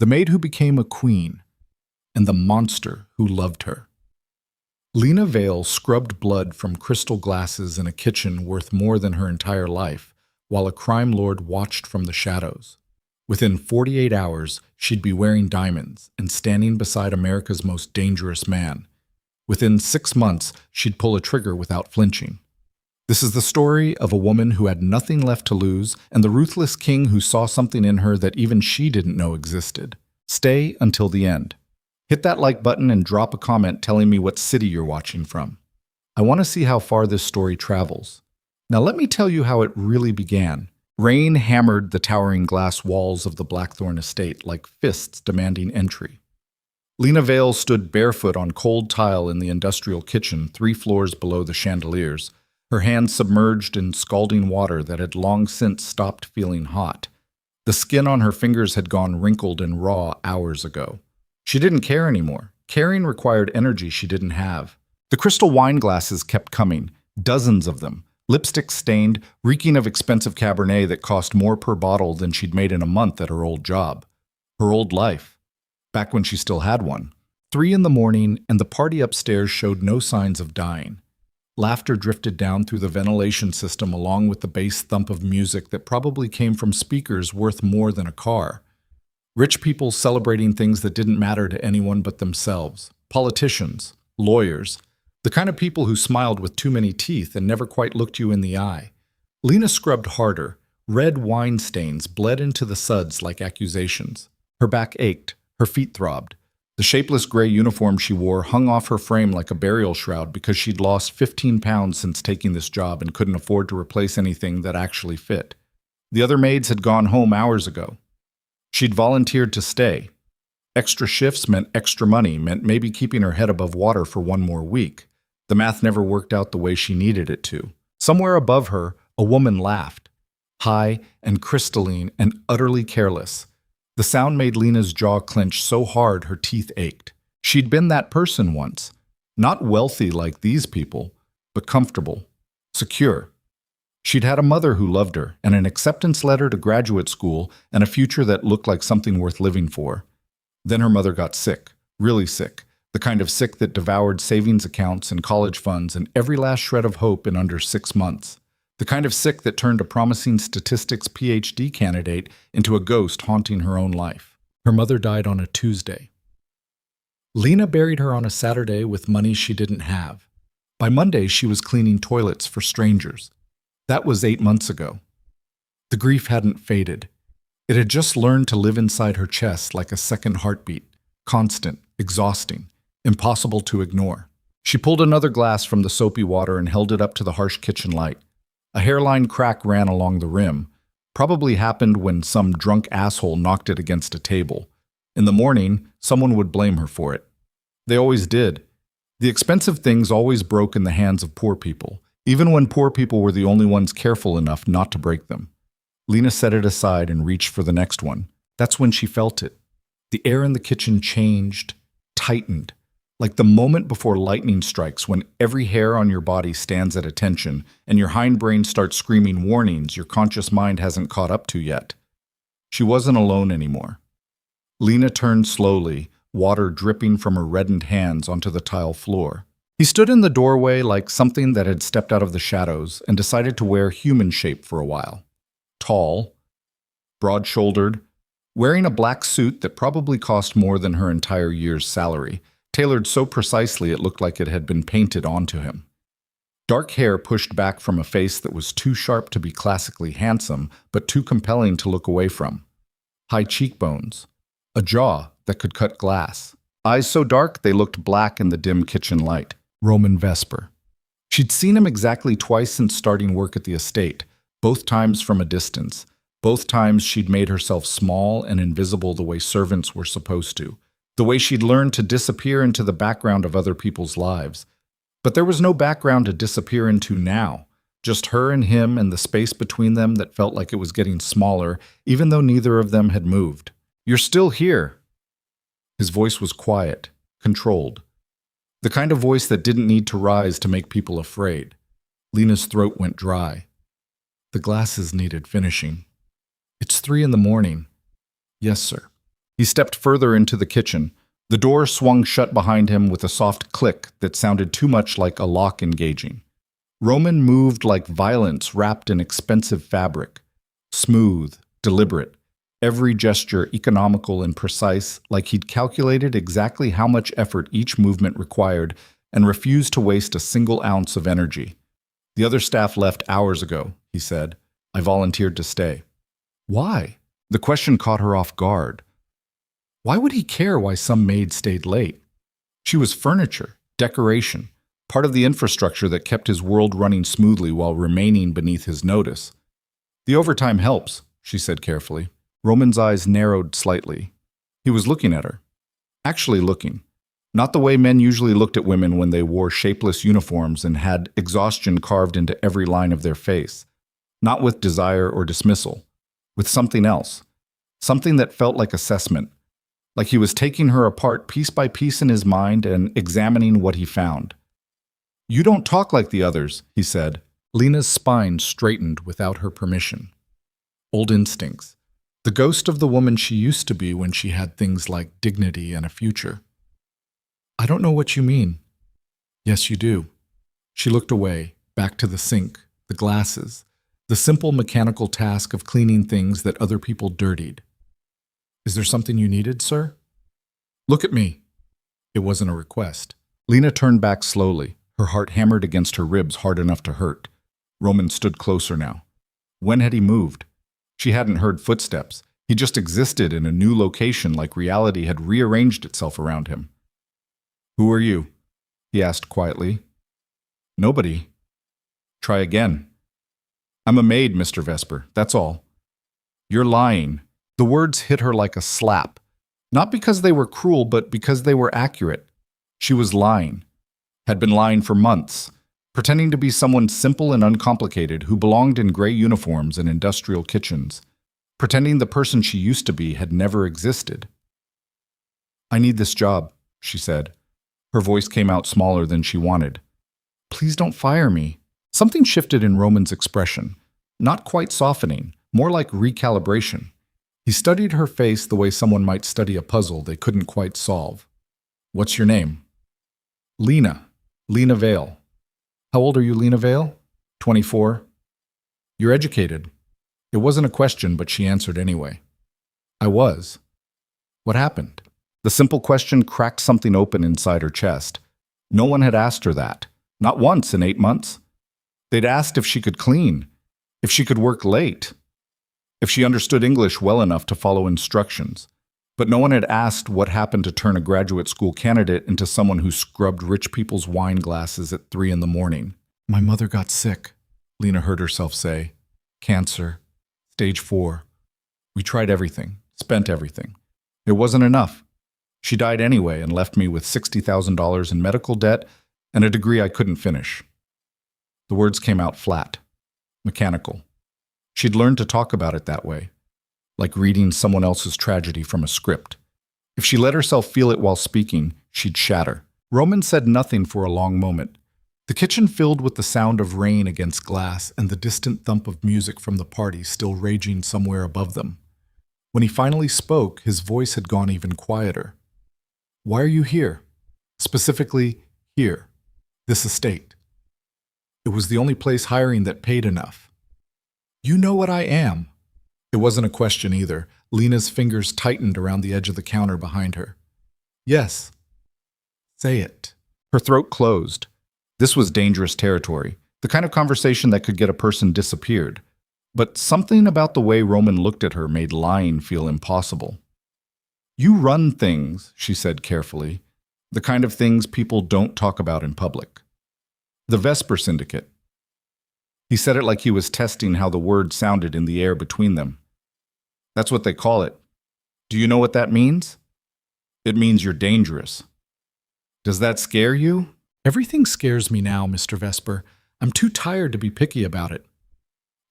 the maid who became a queen, and the monster who loved her. Lena Vale scrubbed blood from crystal glasses in a kitchen worth more than her entire life, while a crime lord watched from the shadows. Within 48 hours, she'd be wearing diamonds and standing beside America's most dangerous man. Within 6 months, she'd pull a trigger without flinching. This is the story of a woman who had nothing left to lose and the ruthless king who saw something in her that even she didn't know existed. Stay until the end. Hit that like button and drop a comment telling me what city you're watching from. I want to see how far this story travels. Now let me tell you how it really began. Rain hammered the towering glass walls of the Blackthorn estate like fists demanding entry. Lena Vale stood barefoot on cold tile in the industrial kitchen 3 floors below the chandeliers, her hands submerged in scalding water that had long since stopped feeling hot. The skin on her fingers had gone wrinkled and raw hours ago. She didn't care anymore. Caring required energy she didn't have. The crystal wine glasses kept coming, dozens of them, lipstick stained, reeking of expensive Cabernet that cost more per bottle than she'd made in a month at her old job. Her old life. Back when she still had one. 3 in the morning, and the party upstairs showed no signs of dying. Laughter drifted down through the ventilation system along with the bass thump of music that probably came from speakers worth more than a car. Rich people celebrating things that didn't matter to anyone but themselves. Politicians, lawyers, the kind of people who smiled with too many teeth and never quite looked you in the eye. Lena scrubbed harder. Red wine stains bled into the suds like accusations. Her back ached. Her feet throbbed. The shapeless gray uniform she wore hung off her frame like a burial shroud because she'd lost 15 pounds since taking this job and couldn't afford to replace anything that actually fit. The other maids had gone home hours ago. She'd volunteered to stay. Extra shifts meant extra money, meant maybe keeping her head above water for 1 more week. The math never worked out the way she needed it to. Somewhere above her, a woman laughed. High and crystalline and utterly careless. The sound made Lena's jaw clench so hard her teeth ached. She'd been that person once. Not wealthy like these people, but comfortable, secure. She'd had a mother who loved her, and an acceptance letter to graduate school, and a future that looked like something worth living for. Then her mother got sick, really sick, the kind of sick that devoured savings accounts and college funds and every last shred of hope in under 6 months. The kind of sick that turned a promising statistics PhD candidate into a ghost haunting her own life. Her mother died on a Tuesday. Lena buried her on a Saturday with money she didn't have. By Monday, she was cleaning toilets for strangers. That was 8 months ago. The grief hadn't faded. It had just learned to live inside her chest like a second heartbeat, constant, exhausting, impossible to ignore. She pulled another glass from the soapy water and held it up to the harsh kitchen light. A hairline crack ran along the rim. Probably happened when some drunk asshole knocked it against a table. In the morning, someone would blame her for it. They always did. The expensive things always broke in the hands of poor people, even when poor people were the only ones careful enough not to break them. Lena set it aside and reached for the next one. That's when she felt it. The air in the kitchen changed, tightened, like the moment before lightning strikes when every hair on your body stands at attention and your hindbrain starts screaming warnings your conscious mind hasn't caught up to yet. She wasn't alone anymore. Lena turned slowly, water dripping from her reddened hands onto the tile floor. He stood in the doorway like something that had stepped out of the shadows and decided to wear human shape for a while. Tall, broad-shouldered, wearing a black suit that probably cost more than her entire year's salary, tailored so precisely it looked like it had been painted onto him. Dark hair pushed back from a face that was too sharp to be classically handsome, but too compelling to look away from. High cheekbones. A jaw that could cut glass. Eyes so dark they looked black in the dim kitchen light. Roman Vesper. She'd seen him exactly twice since starting work at the estate, both times from a distance. Both times she'd made herself small and invisible the way servants were supposed to. The way she'd learned to disappear into the background of other people's lives. But there was no background to disappear into now. Just her and him and the space between them that felt like it was getting smaller, even though neither of them had moved. "You're still here." His voice was quiet, controlled. The kind of voice that didn't need to rise to make people afraid. Lena's throat went dry. The glasses needed finishing. "It's 3 in the morning." "Yes, sir." He stepped further into the kitchen. The door swung shut behind him with a soft click that sounded too much like a lock engaging. Roman moved like violence wrapped in expensive fabric. Smooth, deliberate, every gesture economical and precise, like he'd calculated exactly how much effort each movement required and refused to waste a single ounce of energy. "The other staff left hours ago," he said. "I volunteered to stay." Why? The question caught her off guard. Why would he care why some maid stayed late? She was furniture, decoration, part of the infrastructure that kept his world running smoothly while remaining beneath his notice. "The overtime helps," she said carefully. Roman's eyes narrowed slightly. He was looking at her. Actually looking. Not the way men usually looked at women when they wore shapeless uniforms and had exhaustion carved into every line of their face. Not with desire or dismissal. With something else. Something that felt like assessment. Like he was taking her apart piece by piece in his mind and examining what he found. "You don't talk like the others," he said. Lena's spine straightened without her permission. Old instincts. The ghost of the woman she used to be when she had things like dignity and a future. "I don't know what you mean." "Yes, you do." She looked away, back to the sink, the glasses, the simple mechanical task of cleaning things that other people dirtied. "Is there something you needed, sir?" "Look at me." It wasn't a request. Lena turned back slowly, her heart hammered against her ribs hard enough to hurt. Roman stood closer now. When had he moved? She hadn't heard footsteps. He just existed in a new location like reality had rearranged itself around him. "Who are you?" he asked quietly. "Nobody." "Try again." "I'm a maid, Mr. Vesper, that's all." "You're lying." The words hit her like a slap. Not because they were cruel, but because they were accurate. She was lying. Had been lying for months. Pretending to be someone simple and uncomplicated who belonged in gray uniforms and industrial kitchens. Pretending the person she used to be had never existed. "I need this job," she said. Her voice came out smaller than she wanted. "Please don't fire me." Something shifted in Roman's expression. Not quite softening, more like recalibration. He studied her face the way someone might study a puzzle they couldn't quite solve. "What's your name?" "Lena. Lena Vale." "How old are you, Lena Vale?" 24. "You're educated." It wasn't a question, but she answered anyway. "I was." "What happened?" The simple question cracked something open inside her chest. No one had asked her that. Not once in 8 months. They'd asked if she could clean, if she could work late, if she understood English well enough to follow instructions. But no one had asked what happened to turn a graduate school candidate into someone who scrubbed rich people's wine glasses at 3 in the morning. "My mother got sick," Lena heard herself say. "Cancer. Stage 4. We tried everything, spent everything. It wasn't enough. She died anyway and left me with $60,000 in medical debt and a degree I couldn't finish." The words came out flat, mechanical. She'd learned to talk about it that way, like reading someone else's tragedy from a script. If she let herself feel it while speaking, she'd shatter. Roman said nothing for a long moment. The kitchen filled with the sound of rain against glass and the distant thump of music from the party still raging somewhere above them. When he finally spoke, his voice had gone even quieter. "Why are you here? Specifically, here, this estate?" "It was the only place hiring that paid enough." "You know what I am." It wasn't a question either. Lena's fingers tightened around the edge of the counter behind her. "Yes." "Say it." Her throat closed. This was dangerous territory, the kind of conversation that could get a person disappeared. But something about the way Roman looked at her made lying feel impossible. "You run things," she said carefully, "the kind of things people don't talk about in public. The Vesper Syndicate." He said it like he was testing how the word sounded in the air between them. "That's what they call it. Do you know what that means?" "It means you're dangerous." "Does that scare you?" "Everything scares me now, Mr. Vesper. I'm too tired to be picky about it."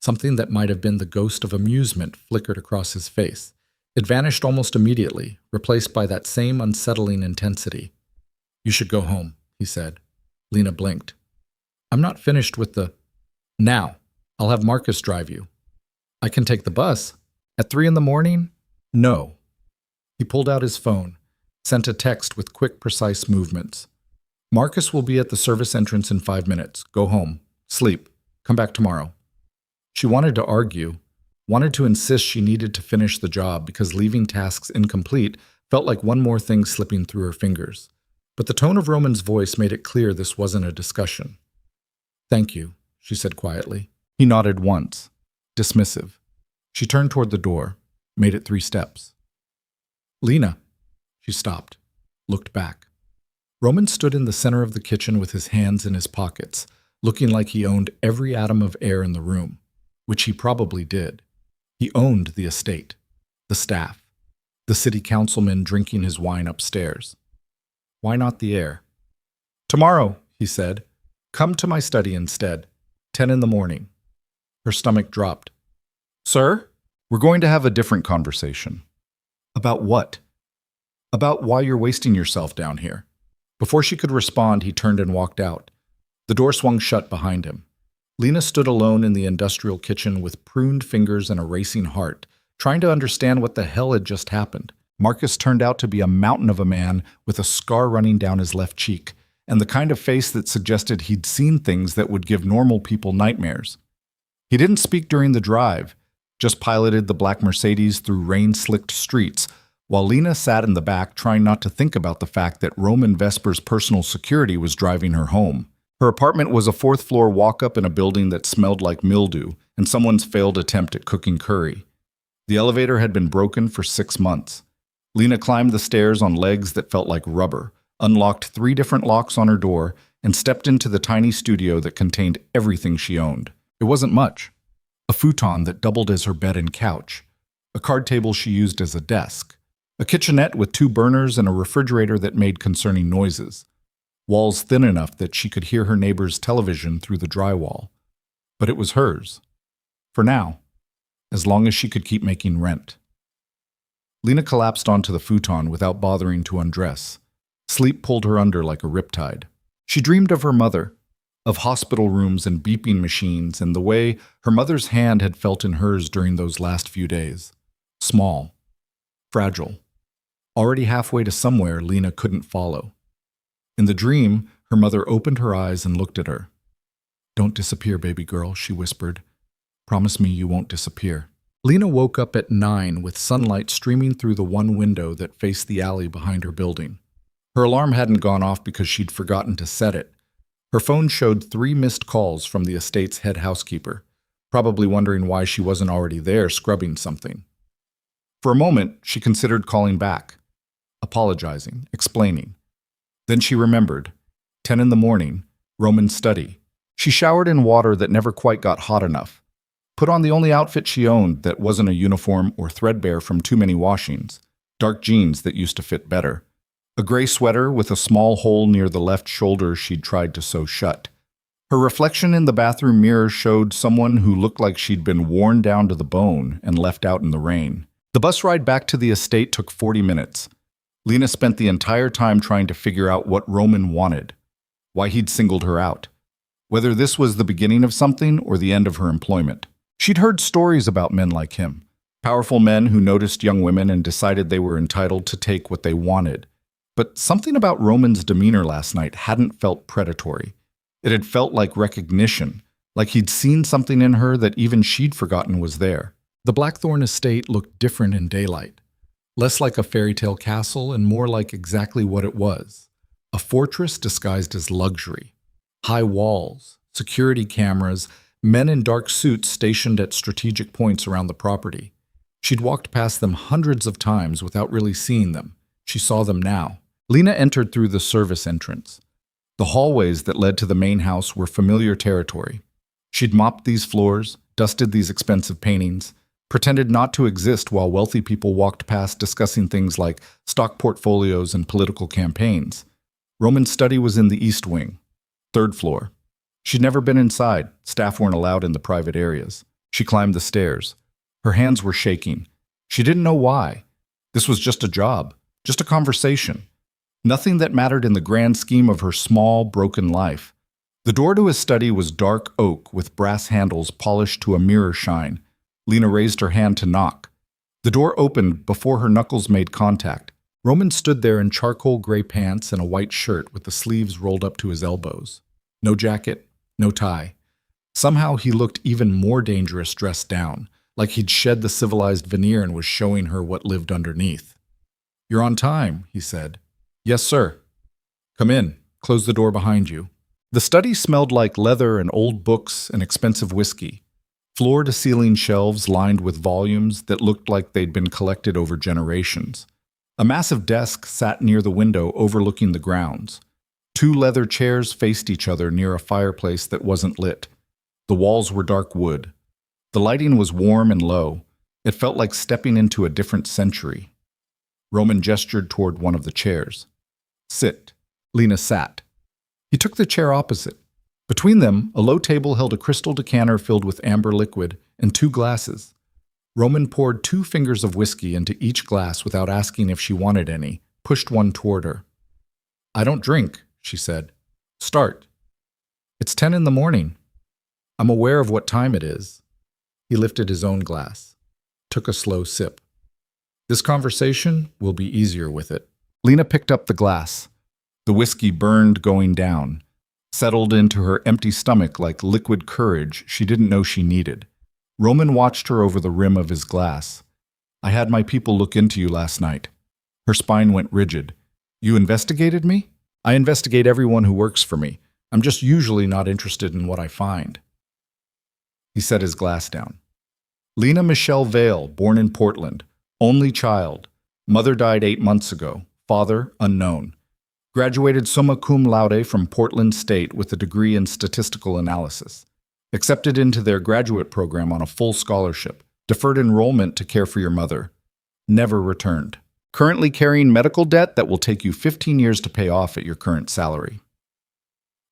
Something that might have been the ghost of amusement flickered across his face. It vanished almost immediately, replaced by that same unsettling intensity. "You should go home," he said. Lena blinked. "I'm not finished with the—" "Now. I'll have Marcus drive you." "I can take the bus. At 3 in the morning?" "No." He pulled out his phone, sent a text with quick, precise movements. Marcus will be at the service entrance in 5 minutes. Go home. Sleep. Come back tomorrow. She wanted to argue, wanted to insist she needed to finish the job because leaving tasks incomplete felt like one more thing slipping through her fingers. But the tone of Roman's voice made it clear this wasn't a discussion. Thank you, she said quietly. He nodded once, dismissive. She turned toward the door, made it 3 steps. Lena. She stopped, looked back. Roman stood in the center of the kitchen with his hands in his pockets, looking like he owned every atom of air in the room, which he probably did. He owned the estate, the staff, the city councilman drinking his wine upstairs. Why not the air? Tomorrow, he said. Come to my study instead. 10 in the morning. Her stomach dropped. Sir, we're going to have a different conversation. About what? About why you're wasting yourself down here. Before she could respond, he turned and walked out. The door swung shut behind him. Lena stood alone in the industrial kitchen with pruned fingers and a racing heart, trying to understand what the hell had just happened. Marcus turned out to be a mountain of a man with a scar running down his left cheek, and the kind of face that suggested he'd seen things that would give normal people nightmares. He didn't speak during the drive, just piloted the black Mercedes through rain-slicked streets, while Lena sat in the back trying not to think about the fact that Roman Vesper's personal security was driving her home. Her apartment was a 4th-floor walk-up in a building that smelled like mildew and someone's failed attempt at cooking curry. The elevator had been broken for 6 months. Lena climbed the stairs on legs that felt like rubber, unlocked 3 different locks on her door, and stepped into the tiny studio that contained everything she owned. It wasn't much. A futon that doubled as her bed and couch, a card table she used as a desk, a kitchenette with 2 burners and a refrigerator that made concerning noises, walls thin enough that she could hear her neighbor's television through the drywall. But it was hers. For now, as long as she could keep making rent. Lena collapsed onto the futon without bothering to undress. Sleep pulled her under like a riptide. She dreamed of her mother, of hospital rooms and beeping machines, and the way her mother's hand had felt in hers during those last few days. Small, fragile, already halfway to somewhere Lena couldn't follow. In the dream, her mother opened her eyes and looked at her. "Don't disappear, baby girl," she whispered. "Promise me you won't disappear." Lena woke up at 9 with sunlight streaming through the one window that faced the alley behind her building. Her alarm hadn't gone off because she'd forgotten to set it. Her phone showed 3 missed calls from the estate's head housekeeper, probably wondering why she wasn't already there scrubbing something. For a moment, she considered calling back, apologizing, explaining. Then she remembered. 10 in the morning, Roman's study. She showered in water that never quite got hot enough, put on the only outfit she owned that wasn't a uniform or threadbare from too many washings, dark jeans that used to fit better, a gray sweater with a small hole near the left shoulder she'd tried to sew shut. Her reflection in the bathroom mirror showed someone who looked like she'd been worn down to the bone and left out in the rain. The bus ride back to the estate took 40 minutes. Lena spent the entire time trying to figure out what Roman wanted, why he'd singled her out, whether this was the beginning of something or the end of her employment. She'd heard stories about men like him, powerful men who noticed young women and decided they were entitled to take what they wanted. But something about Roman's demeanor last night hadn't felt predatory. It had felt like recognition, like he'd seen something in her that even she'd forgotten was there. The Blackthorn estate looked different in daylight, less like a fairy tale castle and more like exactly what it was, a fortress disguised as luxury. High walls, security cameras, men in dark suits stationed at strategic points around the property. She'd walked past them hundreds of times without really seeing them. She saw them now. Lena entered through the service entrance. The hallways that led to the main house were familiar territory. She'd mopped these floors, dusted these expensive paintings, pretended not to exist while wealthy people walked past discussing things like stock portfolios and political campaigns. Roman's study was in the east wing, 3rd floor. She'd never been inside. Staff weren't allowed in the private areas. She climbed the stairs. Her hands were shaking. She didn't know why. This was just a job, just a conversation. Nothing that mattered in the grand scheme of her small, broken life. The door to his study was dark oak with brass handles polished to a mirror shine. Lena raised her hand to knock. The door opened before her knuckles made contact. Roman stood there in charcoal gray pants and a white shirt with the sleeves rolled up to his elbows. No jacket, no tie. Somehow he looked even more dangerous dressed down, like he'd shed the civilized veneer and was showing her what lived underneath. "You're on time," he said. "Yes, sir." "Come in. Close the door behind you." The study smelled like leather and old books and expensive whiskey. Floor-to-ceiling shelves lined with volumes that looked like they'd been collected over generations. A massive desk sat near the window overlooking the grounds. Two leather chairs faced each other near a fireplace that wasn't lit. The walls were dark wood. The lighting was warm and low. It felt like stepping into a different century. Roman gestured toward one of the chairs. "Sit." Lena sat. He took the chair opposite. Between them, a low table held a crystal decanter filled with amber liquid and two glasses. Roman poured 2 fingers of whiskey into each glass without asking if she wanted any, pushed one toward her. "I don't drink," she said. "Start." "It's 10 in the morning." "I'm aware of what time it is." He lifted his own glass, took a slow sip. "This conversation will be easier with it." Lena picked up the glass. The whiskey burned going down, settled into her empty stomach like liquid courage she didn't know she needed. Roman watched her over the rim of his glass. "I had my people look into you last night." Her spine went rigid. "You investigated me?" "I investigate everyone who works for me. I'm just usually not interested in what I find." He set his glass down. "Lena Michelle Vale, born in Portland. Only child. Mother died 8 months ago. Father, unknown. Graduated summa cum laude from Portland State with a degree in statistical analysis. Accepted into their graduate program on a full scholarship. Deferred enrollment to care for your mother. Never returned. Currently carrying medical debt that will take you 15 years to pay off at your current salary.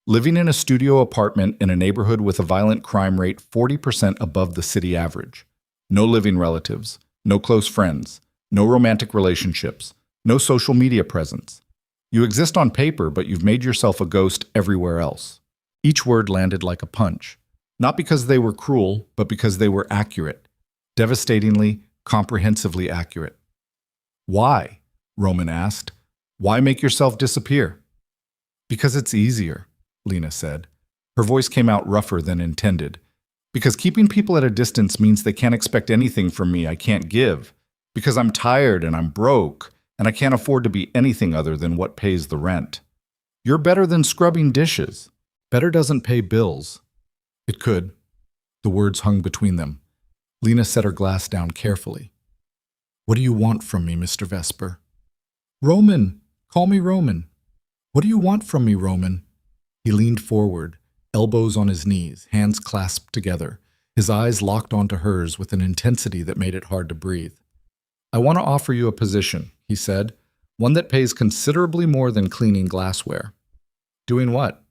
Living in a studio apartment in a neighborhood with a violent crime rate 40% above the city average. No living relatives. No close friends. No romantic relationships. No social media presence. You exist on paper, but you've made yourself a ghost everywhere else." Each word landed like a punch. Not because they were cruel, but because they were accurate. Devastatingly, comprehensively accurate. "Why?" Roman asked. "Why make yourself disappear?" "Because it's easier," Lena said. Her voice came out rougher than intended. "Because keeping people at a distance means they can't expect anything from me I can't give. Because I'm tired and I'm broke, and I can't afford to be anything other than what pays the rent. You're better than scrubbing dishes. Better doesn't pay bills." It could. The words hung between them. Lena set her glass down carefully. "What do you want from me, Mr. Vesper?" "Roman! Call me Roman." "What do you want from me, Roman?" He leaned forward, elbows on his knees, hands clasped together, his eyes locked onto hers with an intensity that made it hard to breathe. "I want to offer you a position," he said, "one that pays considerably more than cleaning glassware." "Doing what?"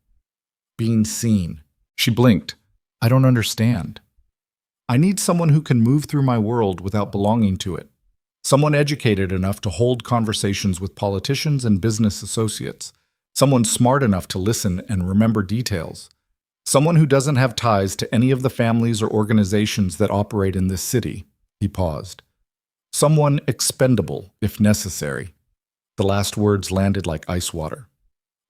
"Being seen." She blinked. "I don't understand." "I need someone who can move through my world without belonging to it. Someone educated enough to hold conversations with politicians and business associates. Someone smart enough to listen and remember details. Someone who doesn't have ties to any of the families or organizations that operate in this city." He paused. "Someone expendable, if necessary." The last words landed like ice water.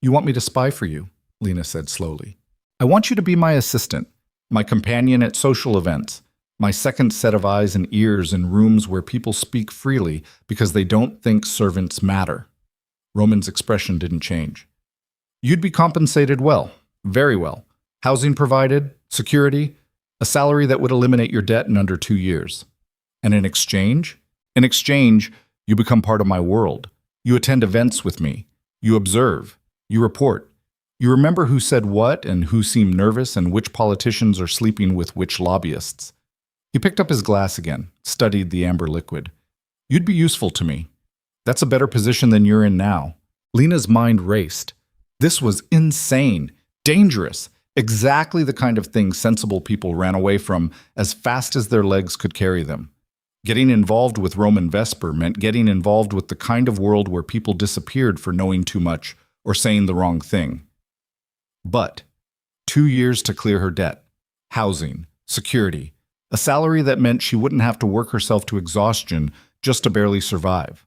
"You want me to spy for you," Lena said slowly. "I want you to be my assistant, my companion at social events, my second set of eyes and ears in rooms where people speak freely because they don't think servants matter." Roman's expression didn't change. "You'd be compensated well, very well. Housing provided, security, a salary that would eliminate your debt in under 2 years. And in exchange? In exchange, you become part of my world. You attend events with me. You observe. You report. You remember who said what and who seemed nervous and which politicians are sleeping with which lobbyists." He picked up his glass again, studied the amber liquid. "You'd be useful to me. That's a better position than you're in now." Lena's mind raced. This was insane, dangerous, exactly the kind of thing sensible people ran away from as fast as their legs could carry them. Getting involved with Roman Vesper meant getting involved with the kind of world where people disappeared for knowing too much or saying the wrong thing. But 2 years to clear her debt, housing, security, A salary that meant she wouldn't have to work herself to exhaustion just to barely survive.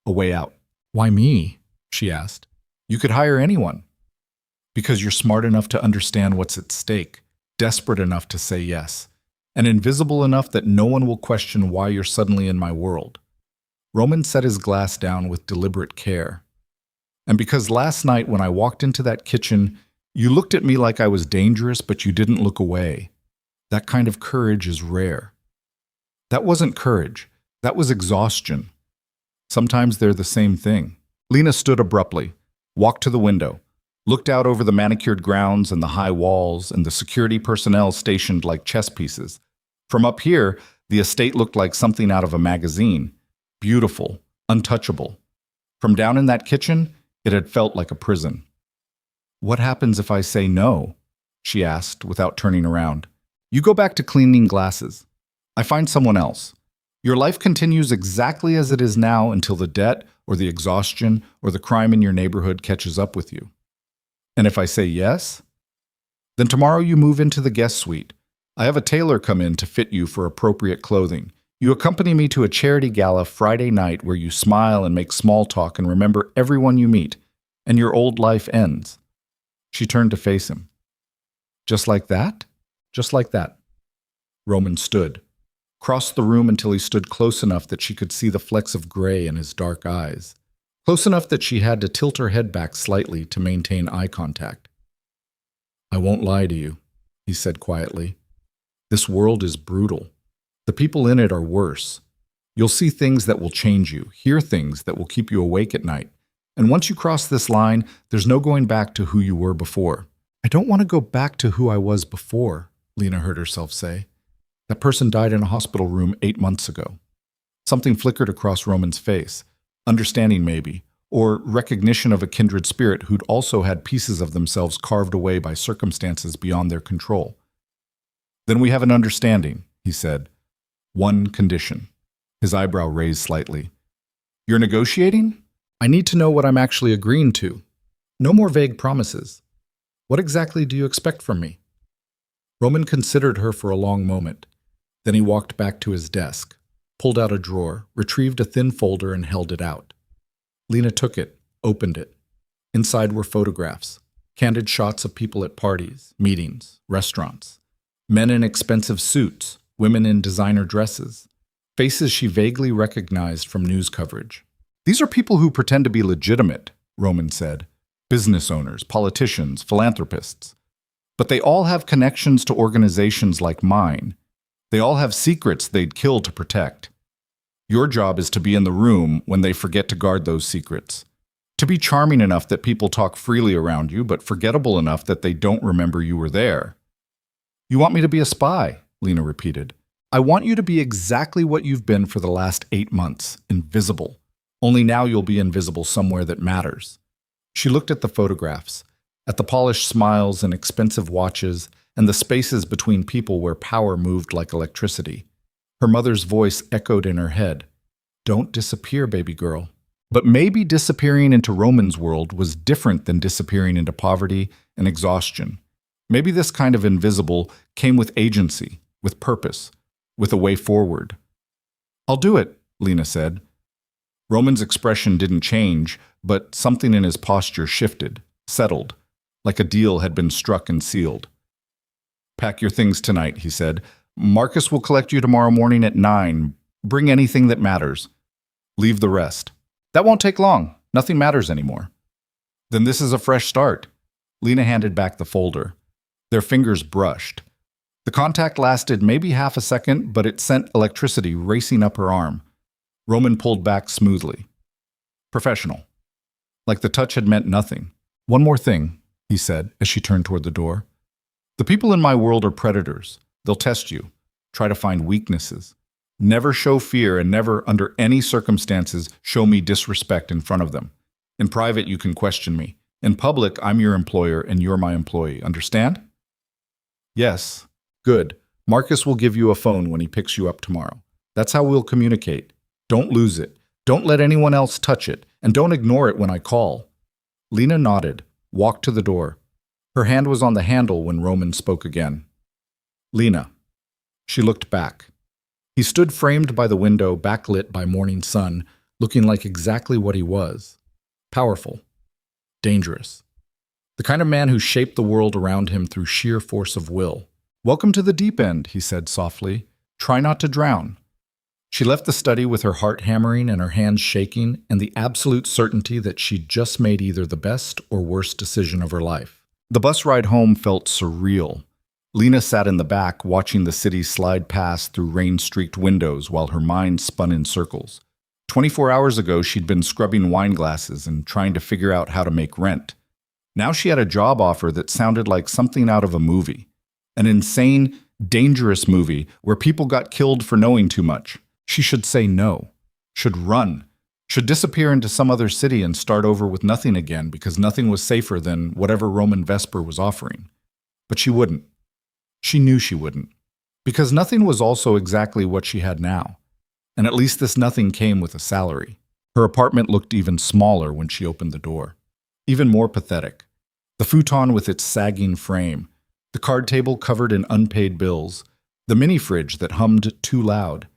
A way out. Why me? She asked. You could hire anyone. Because you're smart enough to understand what's at stake, desperate enough to say yes, and invisible enough that no one will question why you're suddenly in my world. Roman set his glass down with deliberate care. And because last night when I walked into that kitchen, you looked at me like I was dangerous, but you didn't look away. That kind of courage is rare. That wasn't courage. That was exhaustion. Sometimes they're the same thing. Lena stood abruptly, walked to the window, looked out over the manicured grounds and the high walls and the security personnel stationed like chess pieces. From up here, the estate looked like something out of a magazine. Beautiful, untouchable. From down in that kitchen, it had felt like a prison. What happens if I say no? She asked without turning around. You go back to cleaning glasses. I find someone else. Your life continues exactly as it is now until the debt or the exhaustion or the crime in your neighborhood catches up with you. And if I say yes? Then tomorrow you move into the guest suite. I have a tailor come in to fit you for appropriate clothing. You accompany me to a charity gala Friday night where you smile and make small talk and remember everyone you meet, and your old life ends. She turned to face him. Just like that? Just like that. Roman stood, crossed the room until he stood close enough that she could see the flecks of gray in his dark eyes, close enough that she had to tilt her head back slightly to maintain eye contact. I won't lie to you, he said quietly. This world is brutal. The people in it are worse. You'll see things that will change you, hear things that will keep you awake at night. And once you cross this line, there's no going back to who you were before. I don't want to go back to who I was before, Lena heard herself say. That person died in a hospital room 8 months ago. Something flickered across Roman's face. Understanding maybe, or recognition of a kindred spirit who'd also had pieces of themselves carved away by circumstances beyond their control. Then we have an understanding, he said. One condition. His eyebrow raised slightly. You're negotiating? I need to know what I'm actually agreeing to. No more vague promises. What exactly do you expect from me? Roman considered her for a long moment. Then he walked back to his desk, pulled out a drawer, retrieved a thin folder and held it out. Lena took it, opened it. Inside were photographs, candid shots of people at parties, meetings, restaurants. Men in expensive suits, women in designer dresses. Faces she vaguely recognized from news coverage. These are people who pretend to be legitimate, Roman said. Business owners, politicians, philanthropists. But they all have connections to organizations like mine. They all have secrets they'd kill to protect. Your job is to be in the room when they forget to guard those secrets. To be charming enough that people talk freely around you, but forgettable enough that they don't remember you were there. You want me to be a spy, Lena repeated. I want you to be exactly what you've been for the last 8 months, invisible. Only now you'll be invisible somewhere that matters. She looked at the photographs, at the polished smiles and expensive watches, and the spaces between people where power moved like electricity. Her mother's voice echoed in her head. Don't disappear, baby girl. But maybe disappearing into Roman's world was different than disappearing into poverty and exhaustion. Maybe this kind of invisible came with agency, with purpose, with a way forward. I'll do it, Lena said. Roman's expression didn't change, but something in his posture shifted, settled, like a deal had been struck and sealed. Pack your things tonight, he said. Marcus will collect you tomorrow morning at 9. Bring anything that matters. Leave the rest. That won't take long. Nothing matters anymore. Then this is a fresh start. Lena handed back the folder. Their fingers brushed. The contact lasted maybe half a second, but it sent electricity racing up her arm. Roman pulled back smoothly. Professional. Like the touch had meant nothing. One more thing, he said as she turned toward the door. The people in my world are predators. They'll test you, try to find weaknesses. Never show fear and never, under any circumstances, show me disrespect in front of them. In private, you can question me. In public, I'm your employer and you're my employee. Understand? Yes. Good. Marcus will give you a phone when he picks you up tomorrow. That's how we'll communicate. Don't lose it. Don't let anyone else touch it. And don't ignore it when I call. Lena nodded, walked to the door. Her hand was on the handle when Roman spoke again. Lena, She looked back. He stood framed by the window, backlit by morning sun, looking like exactly what he was. Powerful. Dangerous. The kind of man who shaped the world around him through sheer force of will. "Welcome to the deep end," he said softly. "Try not to drown." She left the study with her heart hammering and her hands shaking, and the absolute certainty that she'd just made either the best or worst decision of her life. The bus ride home felt surreal. Lena sat in the back, watching the city slide past through rain-streaked windows while her mind spun in circles. 24 hours ago, she'd been scrubbing wine glasses and trying to figure out how to make rent. Now she had a job offer that sounded like something out of a movie. An insane, dangerous movie where people got killed for knowing too much. She should say no, should run, should disappear into some other city and start over with nothing again because nothing was safer than whatever Roman Vesper was offering. But she wouldn't. She knew she wouldn't. Because nothing was also exactly what she had now. And at least this nothing came with a salary. Her apartment looked even smaller when she opened the door. Even more pathetic. The futon with its sagging frame, the card table covered in unpaid bills, the mini fridge that hummed too loud.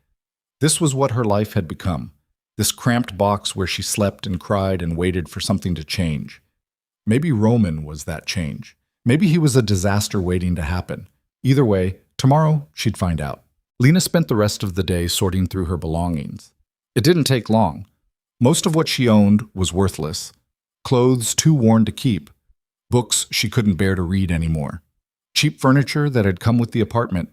This was what her life had become, this cramped box where she slept and cried and waited for something to change. Maybe Roman was that change. Maybe he was a disaster waiting to happen. Either way, tomorrow she'd find out. Lena spent the rest of the day sorting through her belongings. It didn't take long. Most of what she owned was worthless. Clothes too worn to keep. Books she couldn't bear to read anymore. Cheap furniture that had come with the apartment.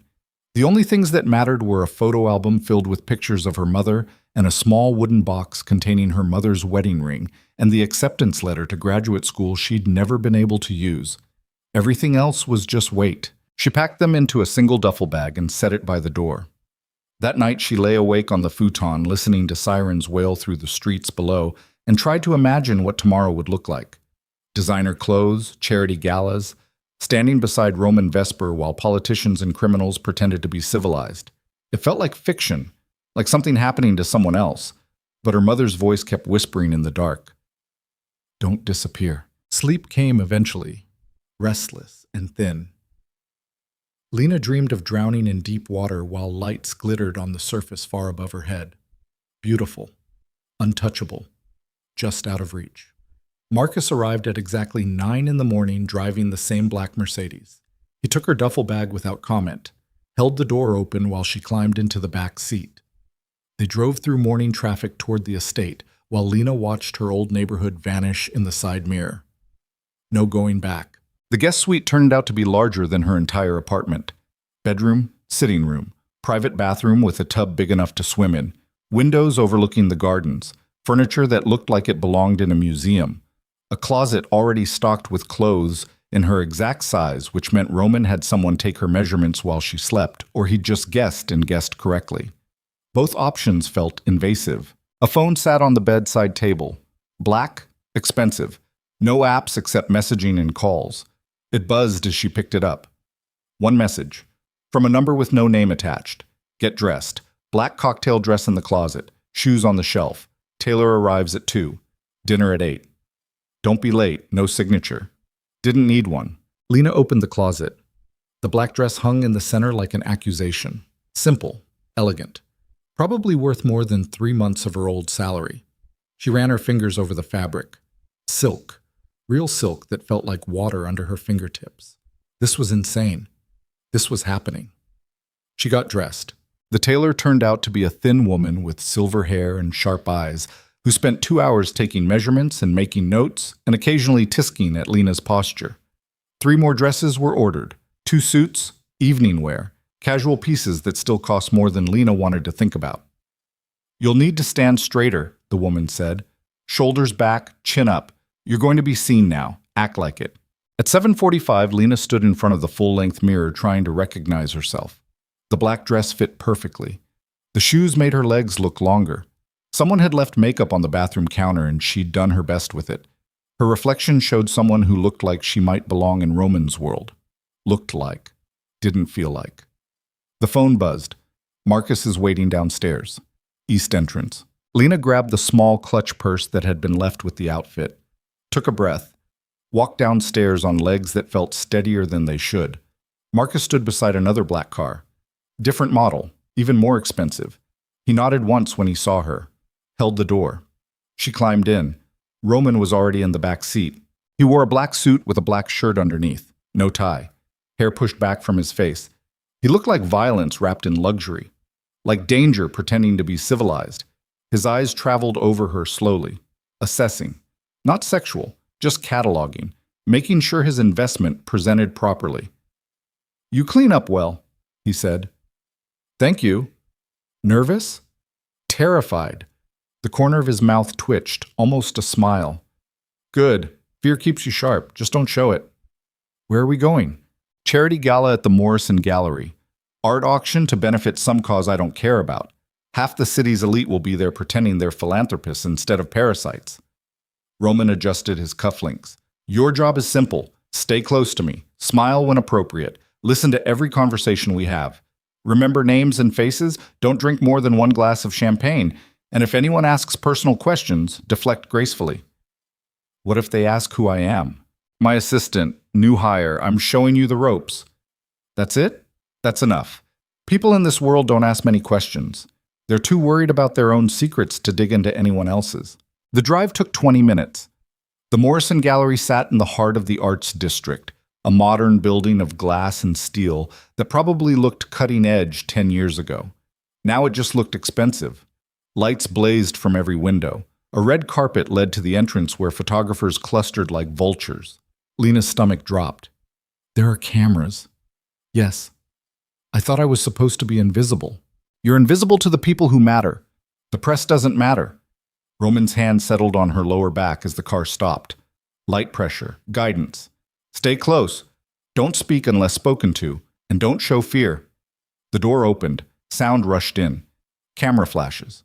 The only things that mattered were a photo album filled with pictures of her mother and a small wooden box containing her mother's wedding ring and the acceptance letter to graduate school she'd never been able to use. Everything else was just weight. She packed them into a single duffel bag and set it by the door. That night she lay awake on the futon listening to sirens wail through the streets below and tried to imagine what tomorrow would look like. Designer clothes, charity galas, standing beside Roman Vesper while politicians and criminals pretended to be civilized. It felt like fiction, like something happening to someone else, but her mother's voice kept whispering in the dark. "Don't disappear." Sleep came eventually, restless and thin. Lena dreamed of drowning in deep water while lights glittered on the surface far above her head. Beautiful, untouchable, just out of reach. Marcus arrived at exactly 9 in the morning driving the same black Mercedes. He took her duffel bag without comment, held the door open while she climbed into the back seat. They drove through morning traffic toward the estate while Lena watched her old neighborhood vanish in the side mirror. No going back. The guest suite turned out to be larger than her entire apartment. Bedroom, sitting room, private bathroom with a tub big enough to swim in, windows overlooking the gardens, furniture that looked like it belonged in a museum. A closet already stocked with clothes in her exact size, which meant Roman had someone take her measurements while she slept, or he'd just guessed and guessed correctly. Both options felt invasive. A phone sat on the bedside table. Black, expensive. No apps except messaging and calls. It buzzed as she picked it up. One message. From a number with no name attached. Get dressed. Black cocktail dress in the closet. Shoes on the shelf. Taylor arrives at 2. Dinner at 8. Don't be late, no signature. Didn't need one. Lena opened the closet. The black dress hung in the center like an accusation. Simple, elegant. Probably worth more than 3 months of her old salary. She ran her fingers over the fabric. Silk. Real silk that felt like water under her fingertips. This was insane. This was happening. She got dressed. The tailor turned out to be a thin woman with silver hair and sharp eyes, who spent 2 hours taking measurements and making notes and occasionally tisking at Lena's posture. 3 more dresses were ordered, 2 suits, evening wear, casual pieces that still cost more than Lena wanted to think about. "You'll need to stand straighter," the woman said. "Shoulders back, chin up. You're going to be seen now. Act like it." At 7:45, Lena stood in front of the full-length mirror trying to recognize herself. The black dress fit perfectly. The shoes made her legs look longer. Someone had left makeup on the bathroom counter and she'd done her best with it. Her reflection showed someone who looked like she might belong in Roman's world. Looked like. Didn't feel like. The phone buzzed. Marcus is waiting downstairs. East entrance. Lena grabbed the small clutch purse that had been left with the outfit. Took a breath. Walked downstairs on legs that felt steadier than they should. Marcus stood beside another black car. Different model, even more expensive. He nodded once when he saw her, held the door. She climbed in. Roman was already in the back seat. He wore a black suit with a black shirt underneath, no tie, hair pushed back from his face. He looked like violence wrapped in luxury, like danger pretending to be civilized. His eyes traveled over her slowly, assessing, not sexual, just cataloging, making sure his investment presented properly. "You clean up well," he said. "Thank you." Nervous? Terrified. The corner of his mouth twitched, almost a smile. "Good. Fear keeps you sharp. Just don't show it." "Where are we going?" "Charity gala at the Morrison Gallery. Art auction to benefit some cause I don't care about. Half the city's elite will be there pretending they're philanthropists instead of parasites." Roman adjusted his cufflinks. "Your job is simple. Stay close to me. Smile when appropriate. Listen to every conversation we have. Remember names and faces. Don't drink more than one glass of champagne. And if anyone asks personal questions, deflect gracefully." "What if they ask who I am?" "My assistant, new hire. I'm showing you the ropes." "That's it?" "That's enough. People in this world don't ask many questions. They're too worried about their own secrets to dig into anyone else's." The drive took 20 minutes. The Morrison Gallery sat in the heart of the Arts District, a modern building of glass and steel that probably looked cutting edge 10 years ago. Now it just looked expensive. Lights blazed from every window. A red carpet led to the entrance where photographers clustered like vultures. Lena's stomach dropped. "There are cameras." "Yes. I thought I was supposed to be invisible." "You're invisible to the people who matter. The press doesn't matter." Roman's hand settled on her lower back as the car stopped. Light pressure, guidance. "Stay close. Don't speak unless spoken to, and don't show fear." The door opened. Sound rushed in. Camera flashes.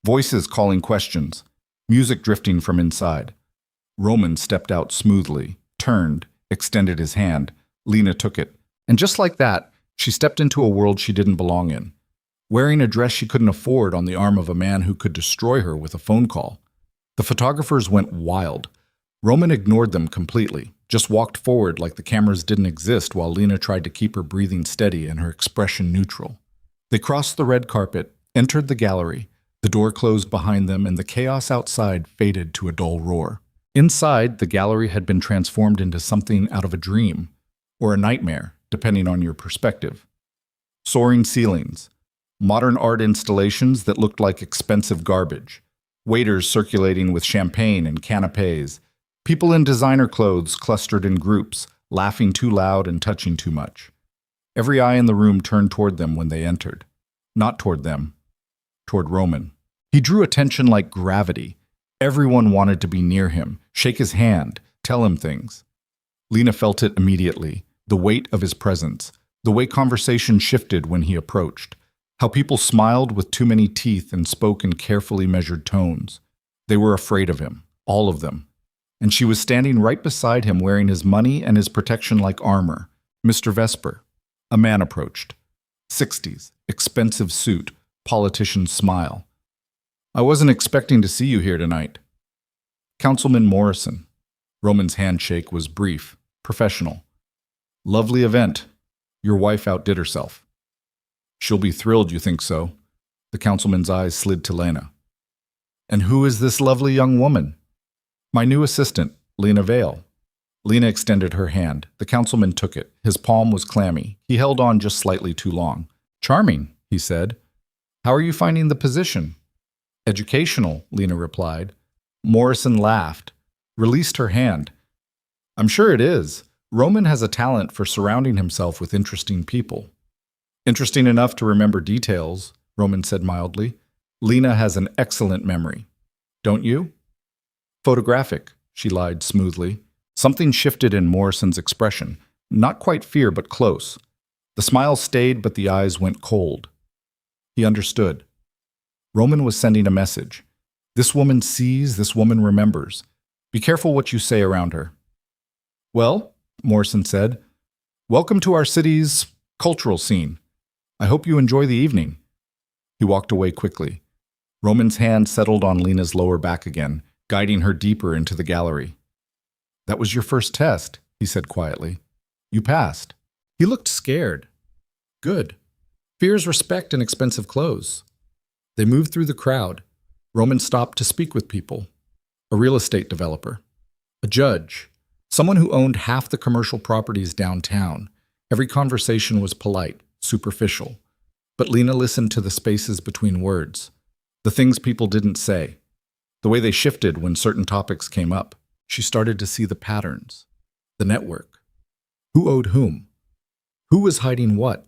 Voices calling questions. Music drifting from inside. Roman stepped out smoothly, turned, extended his hand. Lena took it. And just like that, she stepped into a world she didn't belong in. Wearing a dress she couldn't afford on the arm of a man who could destroy her with a phone call. The photographers went wild. Roman ignored them completely, just walked forward like the cameras didn't exist while Lena tried to keep her breathing steady and her expression neutral. They crossed the red carpet, entered the gallery. The door closed behind them and the chaos outside faded to a dull roar. Inside, the gallery had been transformed into something out of a dream, or a nightmare, depending on your perspective. Soaring ceilings. Modern art installations that looked like expensive garbage. Waiters circulating with champagne and canapes. People in designer clothes clustered in groups, laughing too loud and touching too much. Every eye in the room turned toward them when they entered. Not toward them. Toward Roman. He drew attention like gravity. Everyone wanted to be near him, shake his hand, tell him things. Lena felt it immediately, the weight of his presence, the way conversation shifted when he approached, how people smiled with too many teeth and spoke in carefully measured tones. They were afraid of him, all of them. And she was standing right beside him wearing his money and his protection like armor. Mr. Vesper. A man approached. 60s, expensive suit, politician's smile. "I wasn't expecting to see you here tonight." Councilman Morrison. Roman's handshake was brief, professional. "Lovely event. Your wife outdid herself." "She'll be thrilled you think so." The councilman's eyes slid to Lena. "And who is this lovely young woman?" "My new assistant, Lena Vale." Lena extended her hand. The councilman took it. His palm was clammy. He held on just slightly too long. "Charming," he said. "How are you finding the position?" "Educational," Lena replied. Morrison laughed, released her hand. "I'm sure it is. Roman has a talent for surrounding himself with interesting people." "Interesting enough to remember details," Roman said mildly. "Lena has an excellent memory. Don't you?" "Photographic," she lied smoothly. Something shifted in Morrison's expression. Not quite fear, but close. The smile stayed, but the eyes went cold. He understood. Roman was sending a message. This woman sees, this woman remembers. Be careful what you say around her. "Well," Morrison said, "welcome to our city's cultural scene. I hope you enjoy the evening." He walked away quickly. Roman's hand settled on Lena's lower back again, guiding her deeper into the gallery. "That was your first test," he said quietly. "You passed." He looked scared. "Good. Fears respect and expensive clothes. They moved through the crowd. Roman stopped to speak with people. A real estate developer. A judge. Someone who owned half the commercial properties downtown. Every conversation was polite, superficial. But Lena listened to the spaces between words. The things people didn't say. The way they shifted when certain topics came up. She started to see the patterns. The network. Who owed whom? Who was hiding what?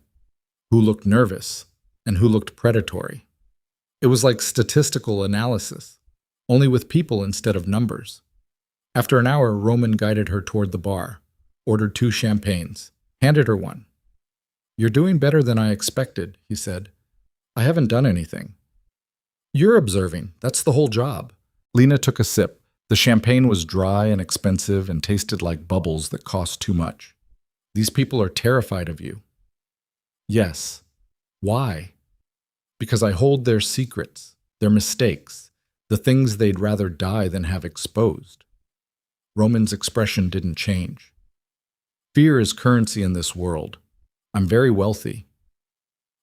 Who looked nervous? And who looked predatory? It was like statistical analysis, only with people instead of numbers. After an hour, Roman guided her toward the bar, ordered 2 champagnes, handed her one. "You're doing better than I expected," he said. "I haven't done anything." "You're observing. That's the whole job." Lena took a sip. The champagne was dry and expensive and tasted like bubbles that cost too much. "These people are terrified of you." "Yes." "Why?" "Because I hold their secrets, their mistakes, the things they'd rather die than have exposed." Roman's expression didn't change. "Fear is currency in this world. I'm very wealthy."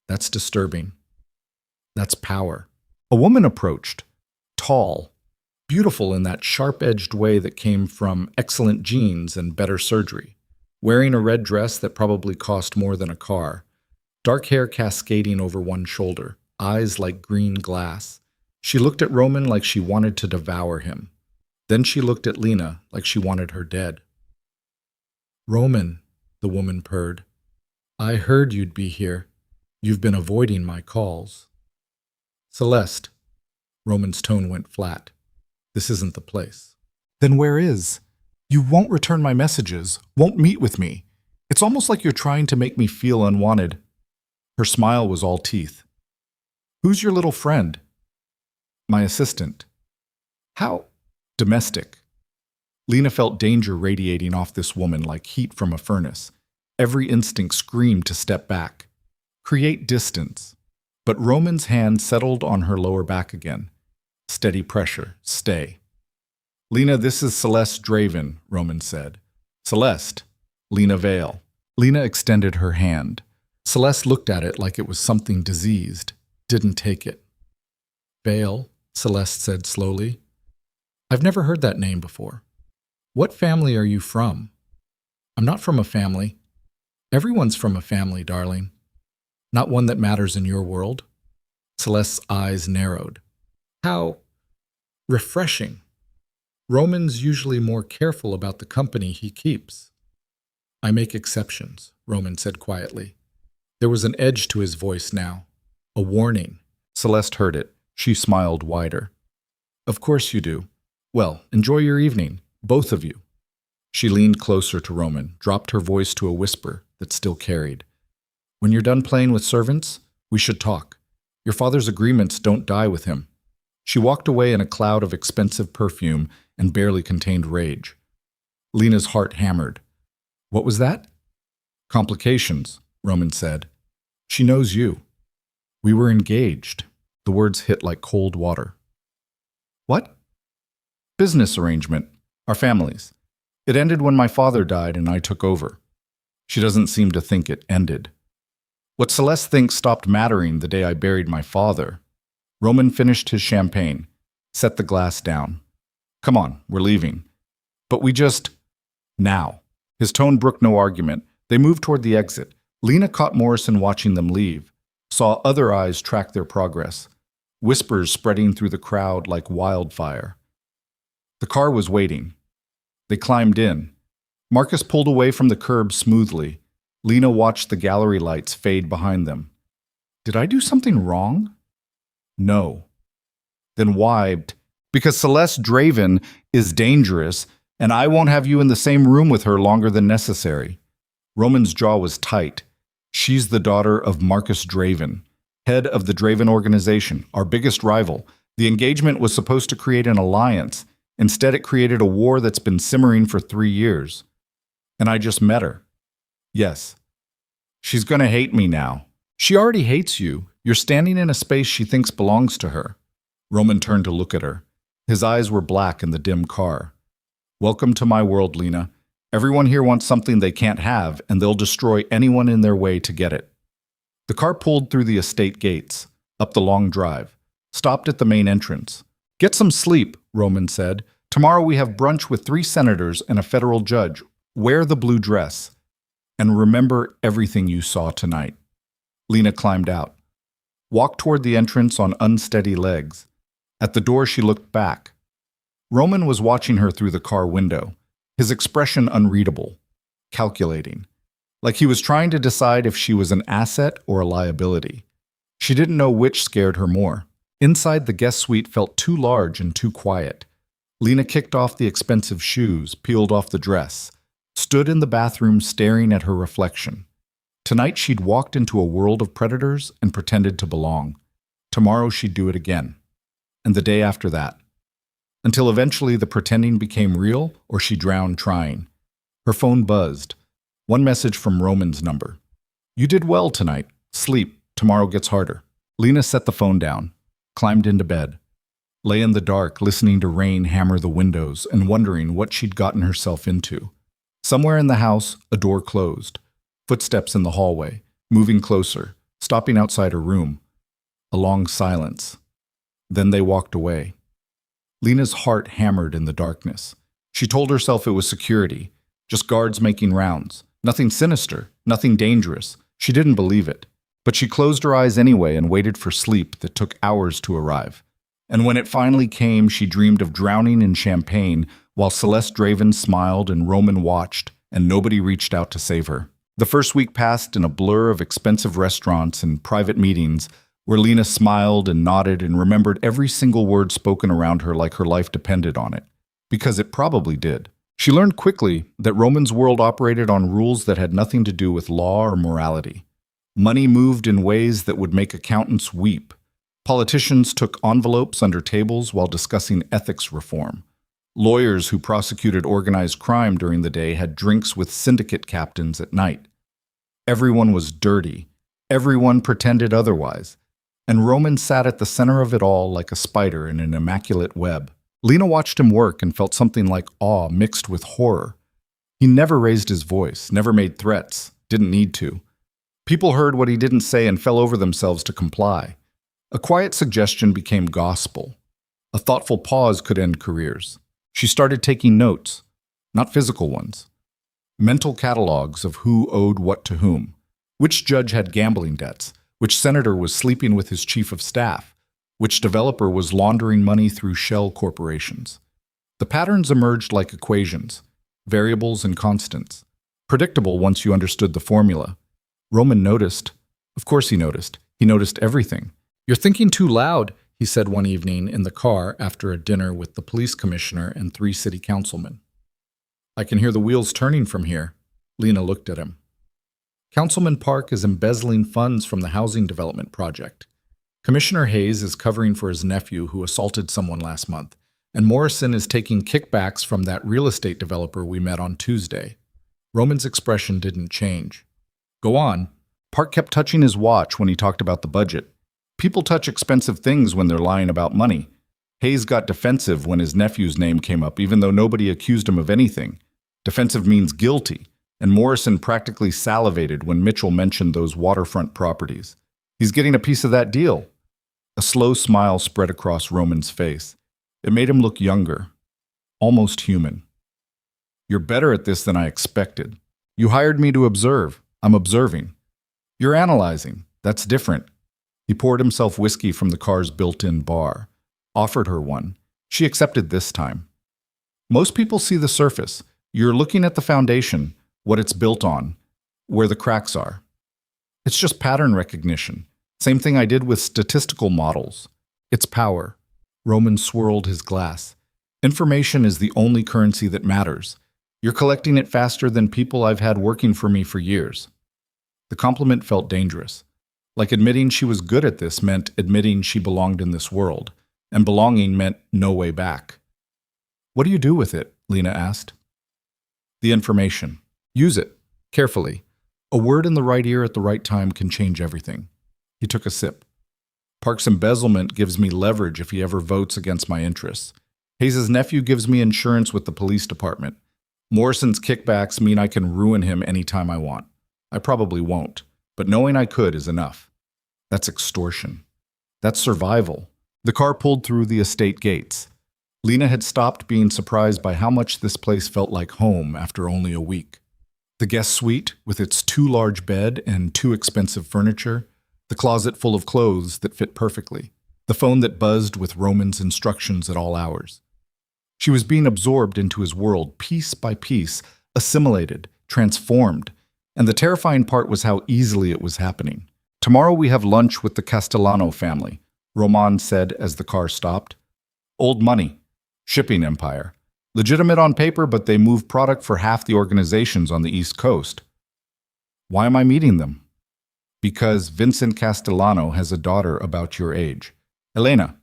"That's disturbing." "That's power." A woman approached, tall, beautiful in that sharp-edged way that came from excellent genes and better surgery, wearing a red dress that probably cost more than a car, dark hair cascading over one shoulder, eyes like green glass. She looked at Roman like she wanted to devour him. Then she looked at Lena like she wanted her dead. "Roman," the woman purred, "I heard you'd be here. You've been avoiding my calls." "Celeste." Roman's tone went flat. "This isn't the place." "Then where is? You won't return my messages, won't meet with me. It's almost like you're trying to make me feel unwanted." Her smile was all teeth. "Who's your little friend?" "My assistant." "How?" "Domestic." Lena felt danger radiating off this woman like heat from a furnace. Every instinct screamed to step back. Create distance. But Roman's hand settled on her lower back again. Steady pressure. Stay. "Lena, this is Celeste Draven," Roman said. "Celeste." "Lena Vale." Lena extended her hand. Celeste looked at it like it was something diseased. Didn't take it. "Vale," Celeste said slowly. "I've never heard that name before. What family are you from?" "I'm not from a family." "Everyone's from a family, darling. Not one that matters in your world." Celeste's eyes narrowed. "How refreshing. Roman's usually more careful about the company he keeps." "I make exceptions," Roman said quietly. There was an edge to his voice now. A warning. Celeste heard it. She smiled wider. "Of course you do. Well, enjoy your evening, both of you." She leaned closer to Roman, dropped her voice to a whisper that still carried. "When you're done playing with servants, we should talk. Your father's agreements don't die with him." She walked away in a cloud of expensive perfume and barely contained rage. Lena's heart hammered. "What was that?" "Complications," Roman said. "She knows you." "We were engaged." The words hit like cold water. "What?" "Business arrangement. Our families. It ended when my father died and I took over." She doesn't seem to think it ended. "What Celeste thinks stopped mattering the day I buried my father." Roman finished his champagne, set the glass down. "Come on, we're leaving." "But we just—" "Now." His tone brooked no argument. They moved toward the exit. Lena caught Morrison watching them leave, saw other eyes track their progress, whispers spreading through the crowd like wildfire. The car was waiting. They climbed in. Marcus pulled away from the curb smoothly. Lena watched the gallery lights fade behind them. "Did I do something wrong?" "No." "Then why?" "Because Celeste Draven is dangerous, and I won't have you in the same room with her longer than necessary." Roman's jaw was tight. "She's the daughter of Marcus Draven, head of the Draven organization, our biggest rival. The engagement was supposed to create an alliance. Instead, it created a war that's been simmering for 3 years. And I just met her." "Yes." "She's gonna hate me now." "She already hates you. You're standing in a space she thinks belongs to her." Roman turned to look at her. His eyes were black in the dim car. "Welcome to my world, Lena. Everyone here wants something they can't have, and they'll destroy anyone in their way to get it." The car pulled through the estate gates, up the long drive, stopped at the main entrance. "Get some sleep," Roman said. "Tomorrow we have brunch with 3 senators and a federal judge. Wear the blue dress. And remember everything you saw tonight." Lena climbed out, walked toward the entrance on unsteady legs. At the door, she looked back. Roman was watching her through the car window, his expression unreadable, calculating, like he was trying to decide if she was an asset or a liability. She didn't know which scared her more. Inside, the guest suite felt too large and too quiet. Lena kicked off the expensive shoes, peeled off the dress, stood in the bathroom staring at her reflection. Tonight she'd walked into a world of predators and pretended to belong. Tomorrow she'd do it again. And the day after that. Until eventually the pretending became real or she drowned trying. Her phone buzzed. One message from Roman's number. "You did well tonight. Sleep. Tomorrow gets harder." Lena set the phone down, climbed into bed, lay in the dark listening to rain hammer the windows and wondering what she'd gotten herself into. Somewhere in the house, a door closed. Footsteps in the hallway, moving closer, stopping outside her room. A long silence. Then they walked away. Lena's heart hammered in the darkness. She told herself it was security, just guards making rounds. Nothing sinister, nothing dangerous. She didn't believe it. But she closed her eyes anyway and waited for sleep that took hours to arrive. And when it finally came, she dreamed of drowning in champagne while Celeste Draven smiled and Roman watched, and nobody reached out to save her. The first week passed in a blur of expensive restaurants and private meetings where Lena smiled and nodded and remembered every single word spoken around her like her life depended on it. Because it probably did. She learned quickly that Roman's world operated on rules that had nothing to do with law or morality. Money moved in ways that would make accountants weep. Politicians took envelopes under tables while discussing ethics reform. Lawyers who prosecuted organized crime during the day had drinks with syndicate captains at night. Everyone was dirty. Everyone pretended otherwise. And Roman sat at the center of it all like a spider in an immaculate web. Lena watched him work and felt something like awe mixed with horror. He never raised his voice, never made threats, didn't need to. People heard what he didn't say and fell over themselves to comply. A quiet suggestion became gospel. A thoughtful pause could end careers. She started taking notes, not physical ones. Mental catalogs of who owed what to whom. Which judge had gambling debts? Which senator was sleeping with his chief of staff? Which developer was laundering money through shell corporations? The patterns emerged like equations, variables and constants. Predictable once you understood the formula. Roman noticed. Of course he noticed. He noticed everything. "You're thinking too loud," he said one evening in the car after a dinner with the police commissioner and 3 city councilmen. "I can hear the wheels turning from here." Lena looked at him. Councilman Park is embezzling funds from the housing development project. Commissioner Hayes is covering for his nephew who assaulted someone last month, and Morrison is taking kickbacks from that real estate developer we met on Tuesday. Roman's expression didn't change. "Go on." Park kept touching his watch when he talked about the budget. People touch expensive things when they're lying about money. Hayes got defensive when his nephew's name came up, even though nobody accused him of anything. Defensive means guilty, and Morrison practically salivated when Mitchell mentioned those waterfront properties. He's getting a piece of that deal. A slow smile spread across Roman's face. It made him look younger, almost human. "You're better at this than I expected. You hired me to observe. I'm observing. You're analyzing. That's different." He poured himself whiskey from the car's built-in bar, offered her one. She accepted this time. "Most people see the surface. You're looking at the foundation, what it's built on, where the cracks are. It's just pattern recognition. Same thing I did with statistical models. It's power." Roman swirled his glass. "Information is the only currency that matters. You're collecting it faster than people I've had working for me for years." The compliment felt dangerous. Like admitting she was good at this meant admitting she belonged in this world, and belonging meant no way back. "What do you do with it?" Lena asked. "The information. Use it. Carefully. A word in the right ear at the right time can change everything." He took a sip. "Park's embezzlement gives me leverage if he ever votes against my interests. Hayes' nephew gives me insurance with the police department. Morrison's kickbacks mean I can ruin him anytime I want. I probably won't. But knowing I could is enough. That's extortion. That's survival. The car pulled through the estate gates. Lena had stopped being surprised by how much this place felt like home after only a week. The guest suite, with its too large bed and too expensive furniture, the closet full of clothes that fit perfectly, the phone that buzzed with Roman's instructions at all hours. She was being absorbed into his world piece by piece, assimilated, transformed, and the terrifying part was how easily it was happening. "Tomorrow we have lunch with the Castellano family," Roman said as the car stopped. "Old money. Shipping empire. Legitimate on paper, but they move product for half the organizations on the East Coast." "Why am I meeting them?" "Because Vincent Castellano has a daughter about your age. Elena.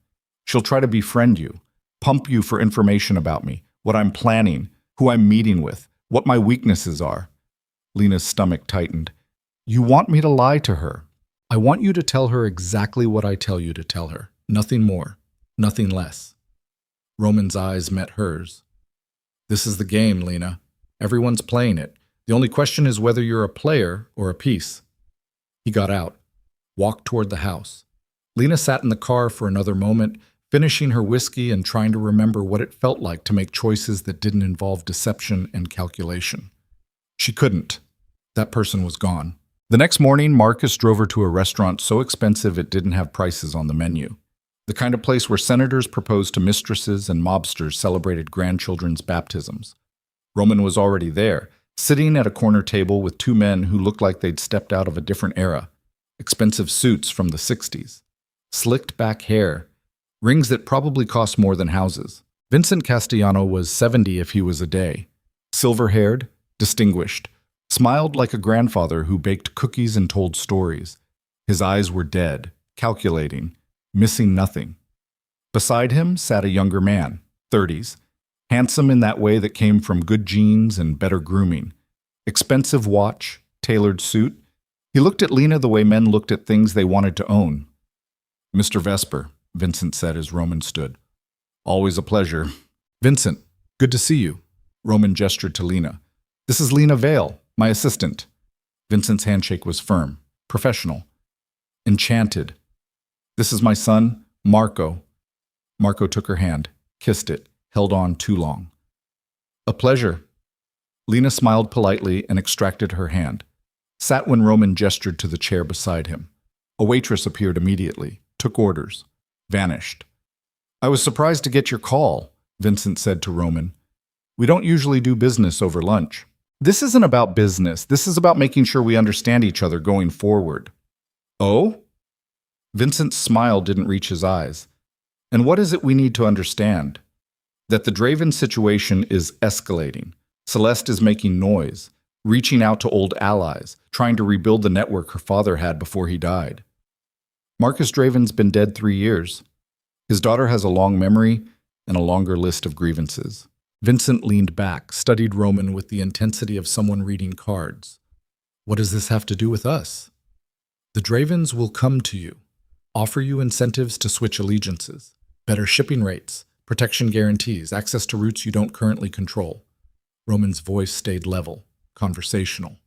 She'll try to befriend you, pump you for information about me, what I'm planning, who I'm meeting with, what my weaknesses are." Lena's stomach tightened. "You want me to lie to her?" "I want you to tell her exactly what I tell you to tell her. Nothing more, nothing less." Roman's eyes met hers. "This is the game, Lena. Everyone's playing it. The only question is whether you're a player or a piece." He got out, walked toward the house. Lena sat in the car for another moment, finishing her whiskey and trying to remember what it felt like to make choices that didn't involve deception and calculation. She couldn't. That person was gone. The next morning, Marcus drove her to a restaurant so expensive it didn't have prices on the menu. The kind of place where senators proposed to mistresses and mobsters celebrated grandchildren's baptisms. Roman was already there, sitting at a corner table with two men who looked like they'd stepped out of a different era. Expensive suits from the 60s. Slicked back hair. Rings that probably cost more than houses. Vincent Castellano was 70 if he was a day. Silver-haired, distinguished. Smiled like a grandfather who baked cookies and told stories. His eyes were dead, calculating, missing nothing. Beside him sat a younger man, 30s, handsome in that way that came from good genes and better grooming. Expensive watch, tailored suit. He looked at Lena the way men looked at things they wanted to own. "Mr. Vesper," Vincent said as Roman stood. "Always a pleasure." "Vincent, good to see you." Roman gestured to Lena. "This is Lena Vale, my assistant." Vincent's handshake was firm, professional. "Enchanted. This is my son, Marco." Marco took her hand, kissed it, held on too long. "A pleasure." Lena smiled politely and extracted her hand. Sat when Roman gestured to the chair beside him. A waitress appeared immediately, took orders, vanished. "I was surprised to get your call," Vincent said to Roman. "We don't usually do business over lunch." "This isn't about business. This is about making sure we understand each other going forward." "Oh?" Vincent's smile didn't reach his eyes. "And what is it we need to understand?" "That the Draven situation is escalating. Celeste is making noise, reaching out to old allies, trying to rebuild the network her father had before he died. Marcus Draven's been dead 3 years. His daughter has a long memory and a longer list of grievances." Vincent leaned back, studied Roman with the intensity of someone reading cards. "What does this have to do with us?" "The Dravens will come to you, offer you incentives to switch allegiances, better shipping rates, protection guarantees, access to routes you don't currently control." Roman's voice stayed level, conversational.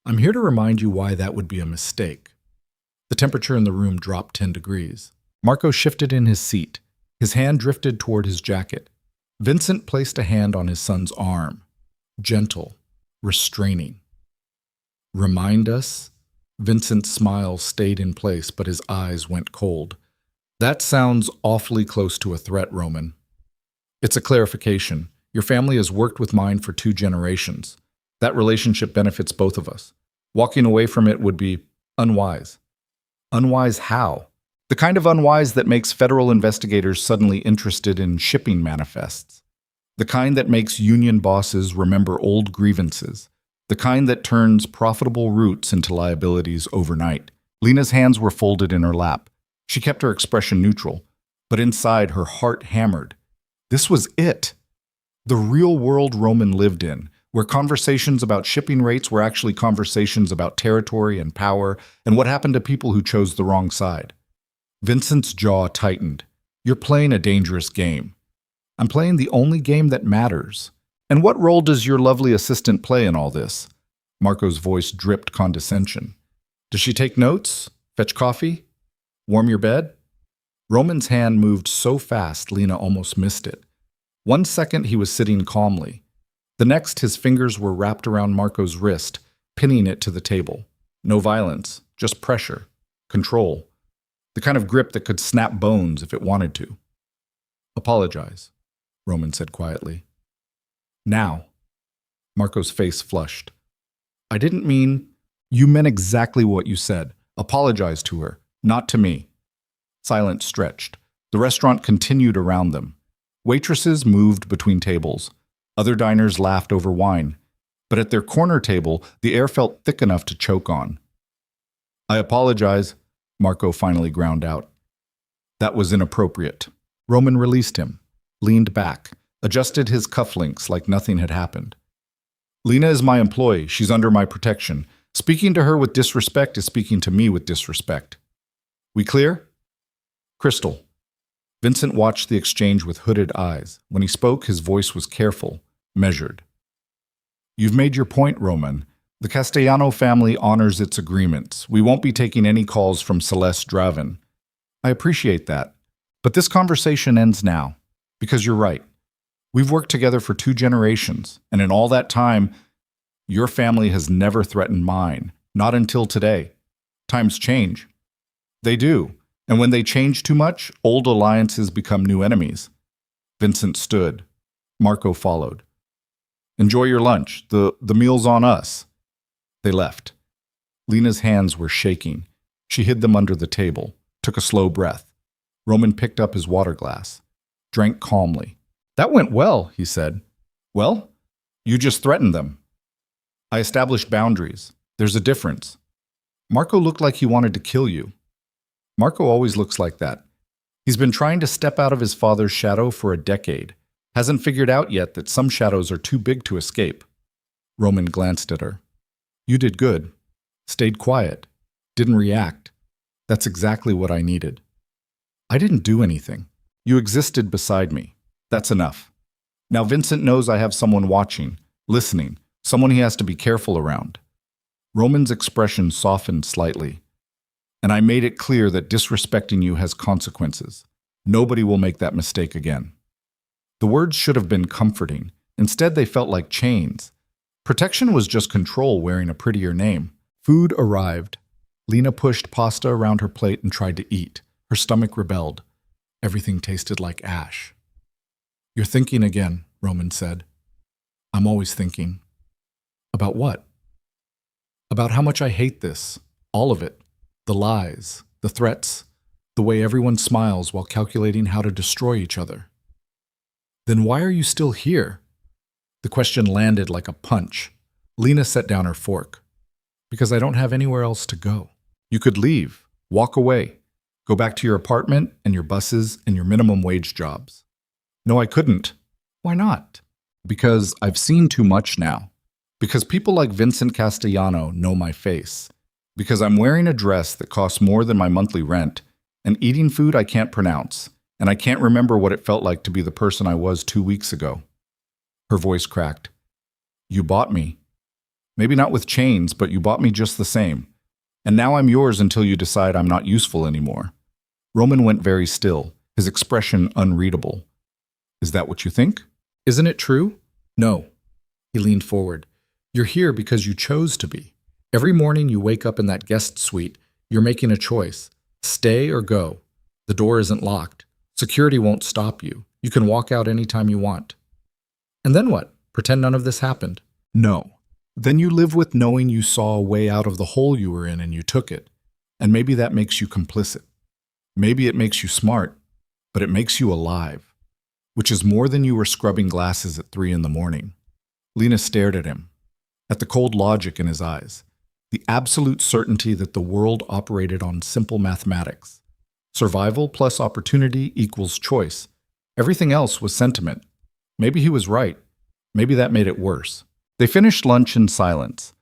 "I'm here to remind you why that would be a mistake." The temperature in the room dropped 10 degrees. Marco shifted in his seat. His hand drifted toward his jacket. Vincent placed a hand on his son's arm. Gentle, restraining. "Remind us?" Vincent's smile stayed in place, but his eyes went cold. "That sounds awfully close to a threat, Roman." "It's a clarification. Your family has worked with mine for 2 generations. That relationship benefits both of us. Walking away from it would be unwise." "Unwise how?" "The kind of unwise that makes federal investigators suddenly interested in shipping manifests. The kind that makes union bosses remember old grievances. The kind that turns profitable routes into liabilities overnight." Lena's hands were folded in her lap. She kept her expression neutral, but inside her heart hammered. This was it. The real world Roman lived in, where conversations about shipping rates were actually conversations about territory and power and what happened to people who chose the wrong side. Vincent's jaw tightened. "You're playing a dangerous game." "I'm playing the only game that matters." "And what role does your lovely assistant play in all this?" Marco's voice dripped condescension. Does she take notes? Fetch coffee? Warm your bed? Roman's hand moved so fast Lena almost missed it. 1 second he was sitting calmly. The next his fingers were wrapped around Marco's wrist, pinning it to the table. No violence, just pressure, control. The kind of grip that could snap bones if it wanted to. Apologize, Roman said quietly. Now. Marco's face flushed. I didn't mean... You meant exactly what you said. Apologize to her, not to me. Silence stretched. The restaurant continued around them. Waitresses moved between tables. Other diners laughed over wine. But at their corner table, the air felt thick enough to choke on. I apologize, Marco finally ground out. That was inappropriate. Roman released him, leaned back, adjusted his cufflinks like nothing had happened. Lena is my employee. She's under my protection. Speaking to her with disrespect is speaking to me with disrespect. We clear? Crystal. Vincent watched the exchange with hooded eyes. When he spoke, his voice was careful, measured. You've made your point, Roman. The Castellano family honors its agreements. We won't be taking any calls from Celeste Draven. I appreciate that. But this conversation ends now. Because you're right. We've worked together for 2 generations, and in all that time, your family has never threatened mine, not until today. Times change. They do, and when they change too much, old alliances become new enemies. Vincent stood. Marco followed. Enjoy your lunch. The meal's on us. They left. Lena's hands were shaking. She hid them under the table, took a slow breath. Roman picked up his water glass, drank calmly. That went well, he said. Well, you just threatened them. I established boundaries. There's a difference. Marco looked like he wanted to kill you. Marco always looks like that. He's been trying to step out of his father's shadow for a decade. Hasn't figured out yet that some shadows are too big to escape. Roman glanced at her. You did good. Stayed quiet. Didn't react. That's exactly what I needed. I didn't do anything. You existed beside me. That's enough. Now Vincent knows I have someone watching, listening, someone he has to be careful around. Roman's expression softened slightly. And I made it clear that disrespecting you has consequences. Nobody will make that mistake again. The words should have been comforting. Instead, they felt like chains. Protection was just control wearing a prettier name. Food arrived. Lena pushed pasta around her plate and tried to eat. Her stomach rebelled. Everything tasted like ash. You're thinking again, Roman said. I'm always thinking. About what? About how much I hate this. All of it. The lies, the threats, the way everyone smiles while calculating how to destroy each other. Then why are you still here? The question landed like a punch. Lena set down her fork. Because I don't have anywhere else to go. You could leave, walk away, go back to your apartment and your buses and your minimum wage jobs. No, I couldn't. Why not? Because I've seen too much now. Because people like Vincent Castellano know my face. Because I'm wearing a dress that costs more than my monthly rent and eating food I can't pronounce, and I can't remember what it felt like to be the person I was 2 weeks ago. Her voice cracked. You bought me. Maybe not with chains, but you bought me just the same. And now I'm yours until you decide I'm not useful anymore. Roman went very still, his expression unreadable. Is that what you think? Isn't it true? No. He leaned forward. You're here because you chose to be. Every morning you wake up in that guest suite, you're making a choice. Stay or go. The door isn't locked. Security won't stop you. You can walk out anytime you want. And then what? Pretend none of this happened? No. Then you live with knowing you saw a way out of the hole you were in and you took it. And maybe that makes you complicit. Maybe it makes you smart, but it makes you alive. Which is more than you were scrubbing glasses at 3 a.m. Lena stared at him, at the cold logic in his eyes. The absolute certainty that the world operated on simple mathematics. Survival plus opportunity equals choice. Everything else was sentiment. Maybe he was right. Maybe that made it worse. They finished lunch in silence.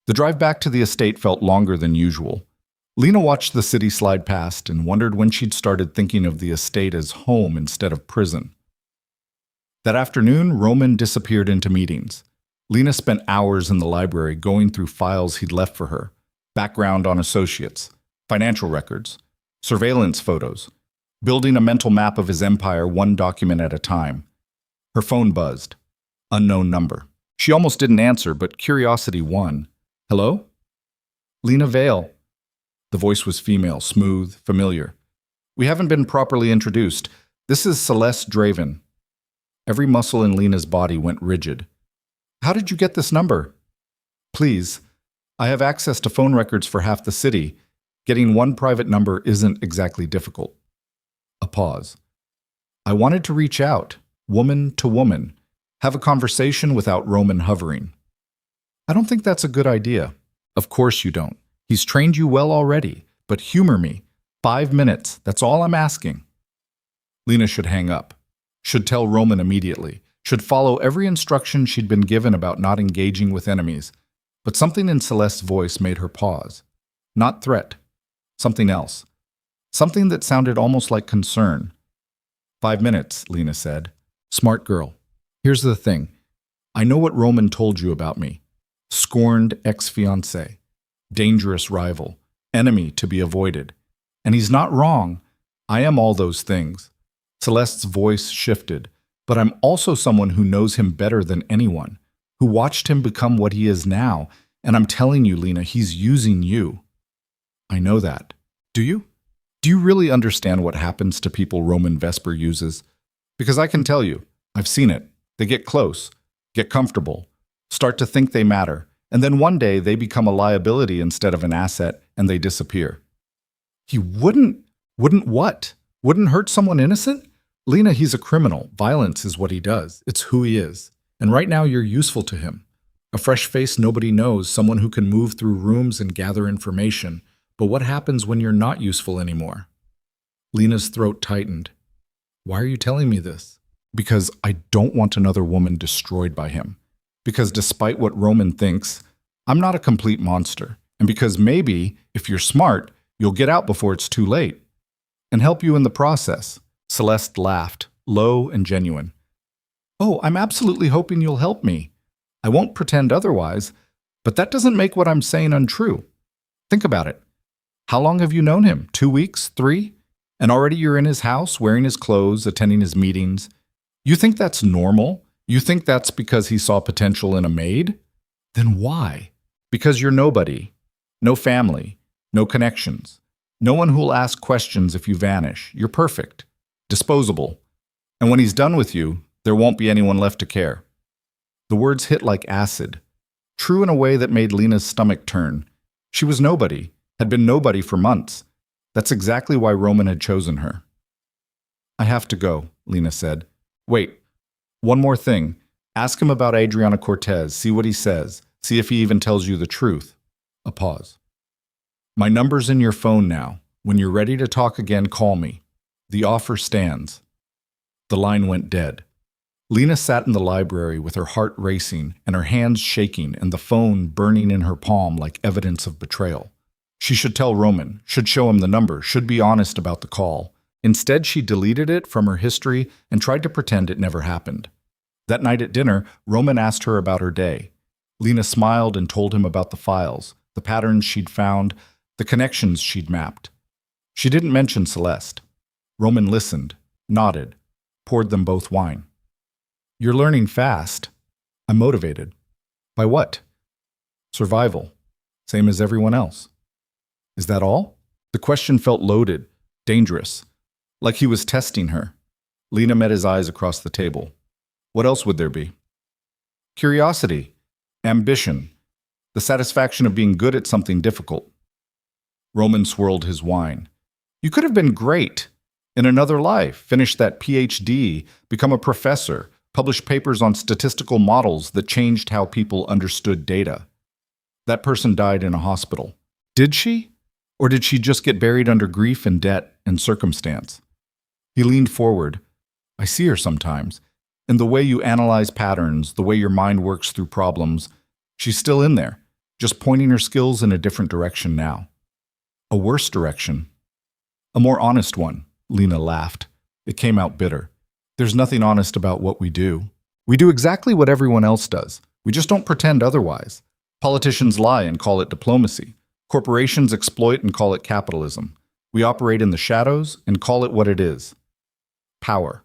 The drive back to the estate felt longer than usual. Lena watched the city slide past and wondered when she'd started thinking of the estate as home instead of prison. That afternoon, Roman disappeared into meetings. Lena spent hours in the library going through files he'd left for her. background on associates, financial records, surveillance photos, building a mental map of his empire one document at a time. Her phone buzzed. Unknown number. She almost didn't answer, but curiosity won. Hello? Lena Vale. The voice was female, smooth, familiar. We haven't been properly introduced. This is Celeste Draven. Every muscle in Lena's body went rigid. How did you get this number? Please. I have access to phone records for half the city. Getting one private number isn't exactly difficult. A pause. I wanted to reach out, woman to woman, have a conversation without Roman hovering. I don't think that's a good idea. Of course you don't. He's trained you well already, but humor me. 5 minutes, that's all I'm asking. Lena should hang up. Should tell Roman immediately. Should follow every instruction she'd been given about not engaging with enemies. But something in Celeste's voice made her pause. Not threat. Something else. Something that sounded almost like concern. 5 minutes, Lena said. Smart girl. Here's the thing. I know what Roman told you about me. Scorned ex-fiancé. Dangerous rival. Enemy to be avoided. And he's not wrong. I am all those things. Celeste's voice shifted. But I'm also someone who knows him better than anyone. Who watched him become what he is now. And I'm telling you, Lena, he's using you. I know that. Do you? Do you really understand what happens to people Roman Vesper uses? Because I can tell you, I've seen it. They get close, get comfortable, start to think they matter, and then one day they become a liability instead of an asset, and they disappear. He wouldn't what? Wouldn't hurt someone innocent? Lena, he's a criminal. Violence is what he does. It's who he is. And right now you're useful to him. A fresh face nobody knows, someone who can move through rooms and gather information. But what happens when you're not useful anymore? Lena's throat tightened. Why are you telling me this? Because I don't want another woman destroyed by him. Because despite what Roman thinks, I'm not a complete monster. And because maybe, if you're smart, you'll get out before it's too late. And help you in the process. Celeste laughed, low and genuine. Oh, I'm absolutely hoping you'll help me. I won't pretend otherwise, but that doesn't make what I'm saying untrue. Think about it. How long have you known him? 2 weeks? 3? And already you're in his house, wearing his clothes, attending his meetings. You think that's normal? You think that's because he saw potential in a maid? Then why? Because you're nobody. No family. No connections. No one who'll ask questions if you vanish. You're perfect. Disposable. And when he's done with you, there won't be anyone left to care. The words hit like acid. True in a way that made Lena's stomach turn. She was nobody. Had been nobody for months. That's exactly why Roman had chosen her. I have to go, Lena said. Wait, one more thing. Ask him about Adriana Cortez. See what he says. See if he even tells you the truth. A pause. My number's in your phone now. When you're ready to talk again, call me. The offer stands. The line went dead. Lena sat in the library with her heart racing and her hands shaking and the phone burning in her palm like evidence of betrayal. She should tell Roman, should show him the number, should be honest about the call. Instead, she deleted it from her history and tried to pretend it never happened. That night at dinner, Roman asked her about her day. Lena smiled and told him about the files, the patterns she'd found, the connections she'd mapped. She didn't mention Celeste. Roman listened, nodded, poured them both wine. You're learning fast. I'm motivated. By what? Survival. Same as everyone else. Is that all? The question felt loaded, dangerous, like he was testing her. Lena met his eyes across the table. What else would there be? Curiosity, ambition, the satisfaction of being good at something difficult. Roman swirled his wine. You could have been great. In another life, finish that PhD, become a professor, publish papers on statistical models that changed how people understood data. That person died in a hospital. Did she? Or did she just get buried under grief and debt and circumstance? He leaned forward. I see her sometimes. In the way you analyze patterns, the way your mind works through problems. She's still in there, just pointing her skills in a different direction now. A worse direction. A more honest one, Lena laughed. It came out bitter. There's nothing honest about what we do. We do exactly what everyone else does. We just don't pretend otherwise. Politicians lie and call it diplomacy. Corporations exploit and call it capitalism. We operate in the shadows and call it what it is. Power.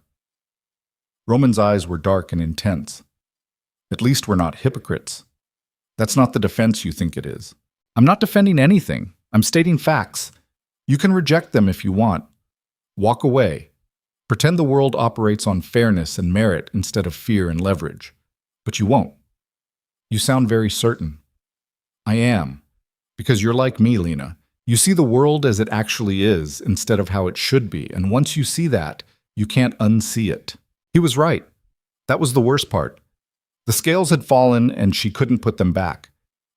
Roman's eyes were dark and intense. At least we're not hypocrites. That's not the defense you think it is. I'm not defending anything. I'm stating facts. You can reject them if you want. Walk away. Pretend the world operates on fairness and merit instead of fear and leverage. But you won't. You sound very certain. I am. Because you're like me, Lena. You see the world as it actually is instead of how it should be, and once you see that, you can't unsee it. He was right. That was the worst part. The scales had fallen and she couldn't put them back.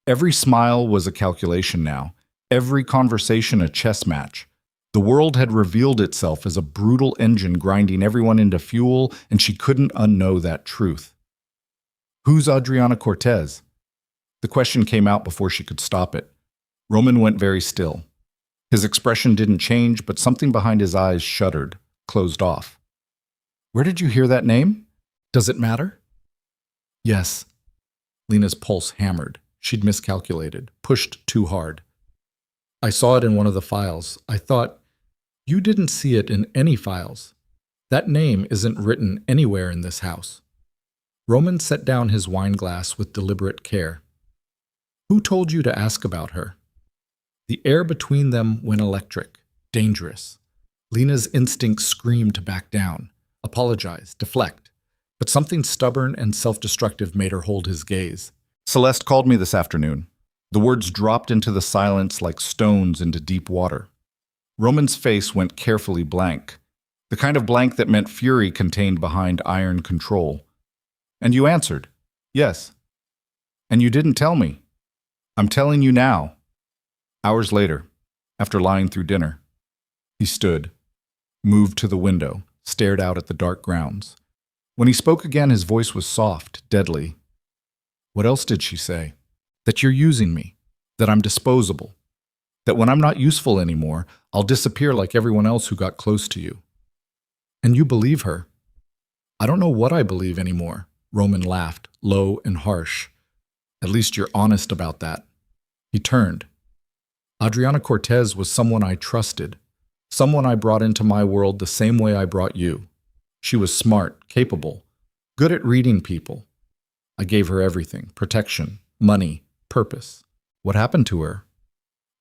Every smile was a calculation now. Every conversation a chess match. The world had revealed itself as a brutal engine grinding everyone into fuel, and she couldn't unknow that truth. Who's Adriana Cortez? The question came out before she could stop it. Roman went very still. His expression didn't change, but something behind his eyes shuddered, closed off. Where did you hear that name? Does it matter? Yes. Lena's pulse hammered. She'd miscalculated, pushed too hard. I saw it in one of the files. I thought, you didn't see it in any files. That name isn't written anywhere in this house. Roman set down his wine glass with deliberate care. Who told you to ask about her? The air between them went electric, dangerous. Lena's instinct screamed to back down, apologize, deflect. But something stubborn and self-destructive made her hold his gaze. Celeste called me this afternoon. The words dropped into the silence like stones into deep water. Roman's face went carefully blank, the kind of blank that meant fury contained behind iron control. And you answered, yes. And you didn't tell me. I'm telling you now. Hours later, after lying through dinner, he stood, moved to the window, stared out at the dark grounds. When he spoke again, his voice was soft, deadly. What else did she say? That you're using me, that I'm disposable, that when I'm not useful anymore, I'll disappear like everyone else who got close to you. And you believe her. I don't know what I believe anymore, Roman laughed, low and harsh. At least you're honest about that. He turned. Adriana Cortez was someone I trusted, someone I brought into my world the same way I brought you. She was smart, capable, good at reading people. I gave her everything, protection, money, purpose. What happened to her?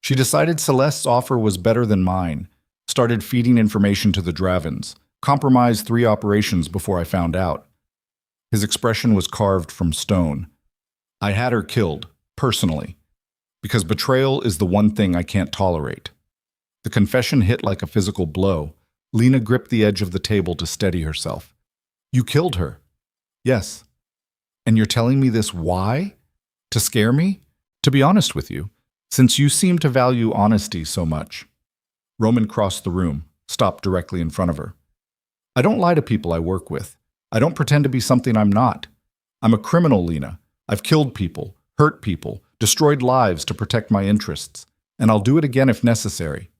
She decided Celeste's offer was better than mine, started feeding information to the Dravens, compromised 3 operations before I found out. His expression was carved from stone. I had her killed, personally, because betrayal is the one thing I can't tolerate. The confession hit like a physical blow. Lena gripped the edge of the table to steady herself. You killed her. Yes. And you're telling me this why? To scare me? To be honest with you, since you seem to value honesty so much. Roman crossed the room, stopped directly in front of her. I don't lie to people I work with. I don't pretend to be something I'm not. I'm a criminal, Lena. I've killed people, hurt people, destroyed lives to protect my interests, and I'll do it again if necessary.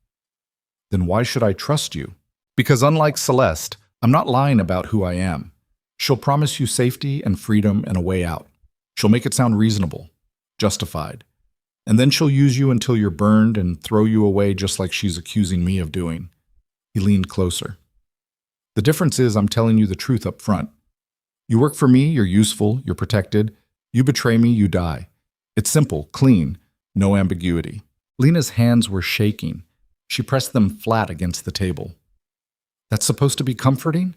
Then why should I trust you? Because unlike Celeste, I'm not lying about who I am. She'll promise you safety and freedom and a way out. She'll make it sound reasonable, justified. And then she'll use you until you're burned and throw you away just like she's accusing me of doing. He leaned closer. The difference is I'm telling you the truth up front. You work for me, you're useful, you're protected. You betray me, you die. It's simple, clean, no ambiguity. Lena's hands were shaking. She pressed them flat against the table. That's supposed to be comforting?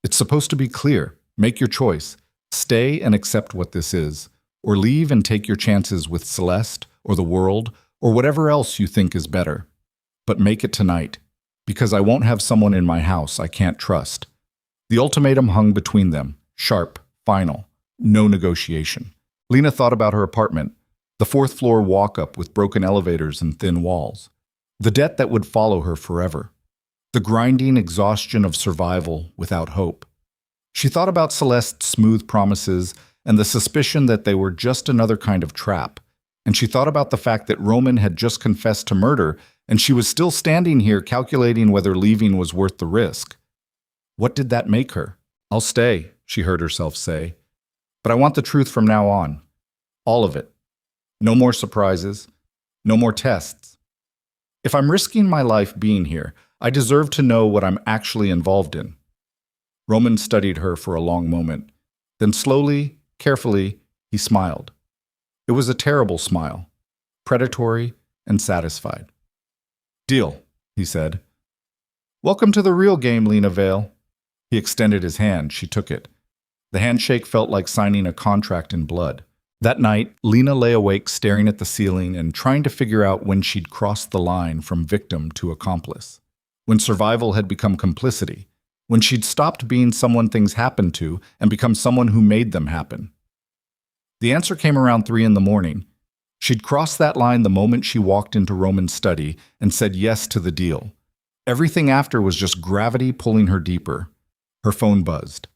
It's supposed to be clear. Make your choice. Stay and accept what this is, or leave and take your chances with Celeste or the world or whatever else you think is better. But make it tonight, because I won't have someone in my house I can't trust. The ultimatum hung between them, sharp, final, no negotiation. Lena thought about her apartment, the 4th floor walk-up with broken elevators and thin walls, the debt that would follow her forever, the grinding exhaustion of survival without hope. She thought about Celeste's smooth promises and the suspicion that they were just another kind of trap, and she thought about the fact that Roman had just confessed to murder and she was still standing here calculating whether leaving was worth the risk. What did that make her? I'll stay, she heard herself say. But I want the truth from now on. All of it. No more surprises. No more tests. If I'm risking my life being here, I deserve to know what I'm actually involved in. Roman studied her for a long moment. Then slowly, carefully, he smiled. It was a terrible smile, predatory and satisfied. Deal, he said. Welcome to the real game, Lena Vale. He extended his hand. She took it. The handshake felt like signing a contract in blood. That night, Lena lay awake staring at the ceiling and trying to figure out when she'd crossed the line from victim to accomplice. When survival had become complicity. When she'd stopped being someone things happened to and become someone who made them happen. The answer came around 3 a.m. She'd crossed that line the moment she walked into Roman's study and said yes to the deal. Everything after was just gravity pulling her deeper. Her phone buzzed.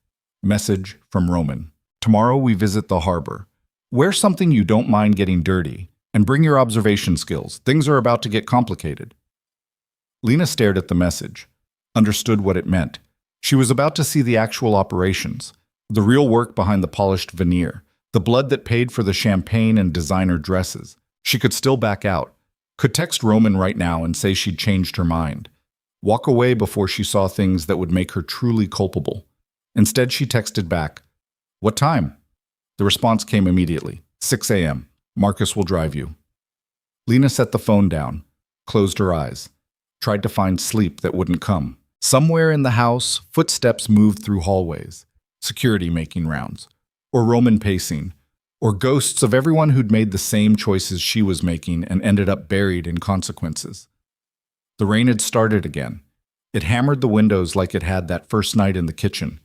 Message from Roman. Tomorrow we visit the harbor. Wear something you don't mind getting dirty, and bring your observation skills. Things are about to get complicated. Lena stared at the message, understood what it meant. She was about to see the actual operations, the real work behind the polished veneer, the blood that paid for the champagne and designer dresses. She could still back out, could text Roman right now and say she'd changed her mind, walk away before she saw things that would make her truly culpable. Instead, she texted back, "What time?" The response came immediately, 6 a.m. Marcus will drive you. Lena set the phone down, closed her eyes, tried to find sleep that wouldn't come. Somewhere in the house, footsteps moved through hallways, security making rounds, or Roman pacing, or ghosts of everyone who'd made the same choices she was making and ended up buried in consequences. The rain had started again. It hammered the windows like it had that first night in the kitchen,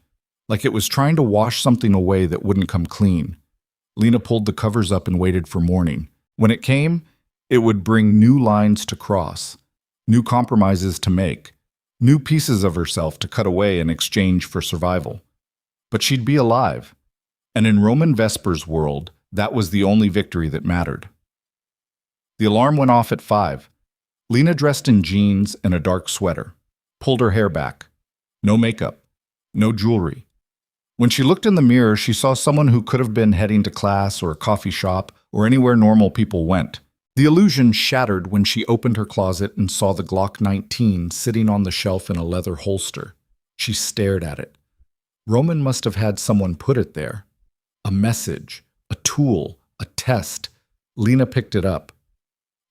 like it was trying to wash something away that wouldn't come clean. Lena pulled the covers up and waited for morning. When it came, it would bring new lines to cross, new compromises to make, new pieces of herself to cut away in exchange for survival. But she'd be alive. And in Roman Vesper's world, that was the only victory that mattered. The alarm went off at 5. Lena dressed in jeans and a dark sweater, pulled her hair back. No makeup, no jewelry. When she looked in the mirror, she saw someone who could have been heading to class or a coffee shop or anywhere normal people went. The illusion shattered when she opened her closet and saw the Glock 19 sitting on the shelf in a leather holster. She stared at it. Roman must have had someone put it there. A message, a tool, a test. Lena picked it up.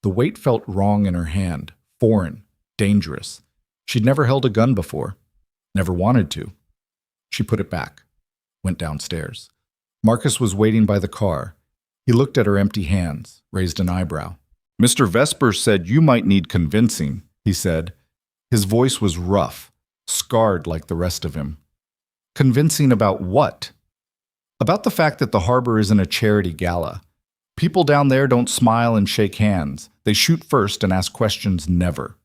The weight felt wrong in her hand, foreign, dangerous. She'd never held a gun before, never wanted to. She put it back, went downstairs. Marcus was waiting by the car. He looked at her empty hands, raised an eyebrow. "Mr. Vesper said you might need convincing," he said. His voice was rough, scarred like the rest of him. Convincing about what? About the fact that the harbor isn't a charity gala. People down there don't smile and shake hands. They shoot first and ask questions never.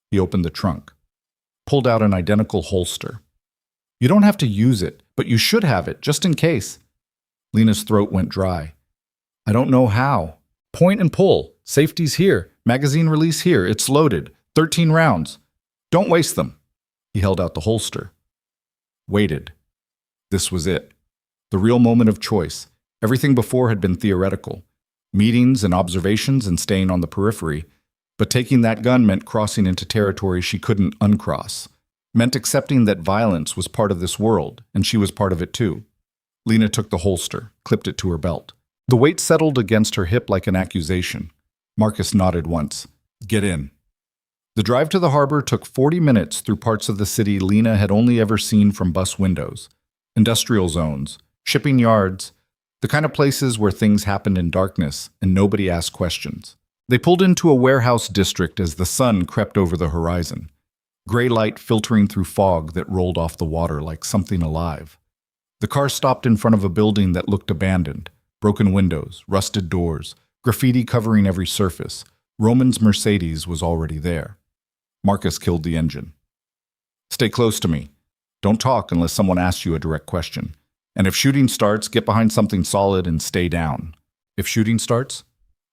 He opened the trunk, pulled out an identical holster. "You don't have to use it, but you should have it, just in case." Lena's throat went dry. "I don't know how." "Point and pull. Safety's here. Magazine release here. It's loaded. 13 rounds. Don't waste them." He held out the holster. Waited. This was it. The real moment of choice. Everything before had been theoretical. Meetings and observations and staying on the periphery. But taking that gun meant crossing into territory she couldn't uncross. Meant accepting that violence was part of this world, and she was part of it too. Lena took the holster, clipped it to her belt. The weight settled against her hip like an accusation. Marcus nodded once. "Get in." The drive to the harbor took 40 minutes through parts of the city Lena had only ever seen from bus windows. Industrial zones, shipping yards, the kind of places where things happened in darkness and nobody asked questions. They pulled into a warehouse district as the sun crept over the horizon. Gray light filtering through fog that rolled off the water like something alive. The car stopped in front of a building that looked abandoned. Broken windows, rusted doors, graffiti covering every surface. Roman's Mercedes was already there. Marcus killed the engine. "Stay close to me. Don't talk unless someone asks you a direct question. And if shooting starts, get behind something solid and stay down." If shooting starts?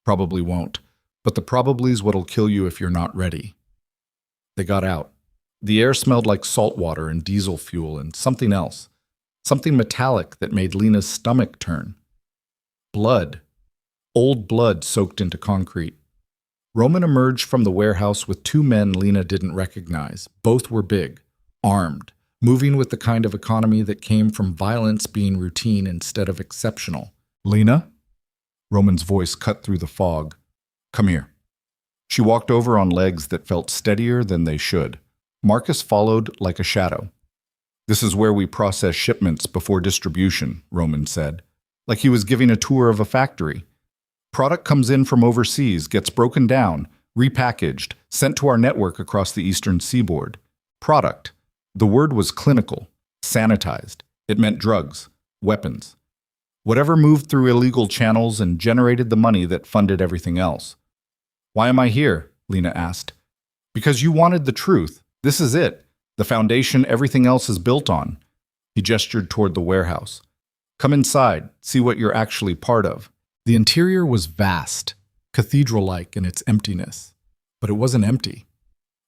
Probably won't. But the probably's what'll kill you if you're not ready. They got out. The air smelled like salt water and diesel fuel and something else. Something metallic that made Lena's stomach turn. Blood. Old blood soaked into concrete. Roman emerged from the warehouse with two men Lena didn't recognize. Both were big, armed, moving with the kind of economy that came from violence being routine instead of exceptional. "Lena?" Roman's voice cut through the fog. "Come here." She walked over on legs that felt steadier than they should. Marcus followed like a shadow. "This is where we process shipments before distribution," Roman said, like he was giving a tour of a factory. "Product comes in from overseas, gets broken down, repackaged, sent to our network across the eastern seaboard. Product. The word was clinical, sanitized. It meant drugs, weapons. Whatever moved through illegal channels and generated the money that funded everything else." "Why am I here?" Lena asked. "Because you wanted the truth. This is it. The foundation everything else is built on." He gestured toward the warehouse. "Come inside, see what you're actually part of." The interior was vast, cathedral-like in its emptiness. But it wasn't empty.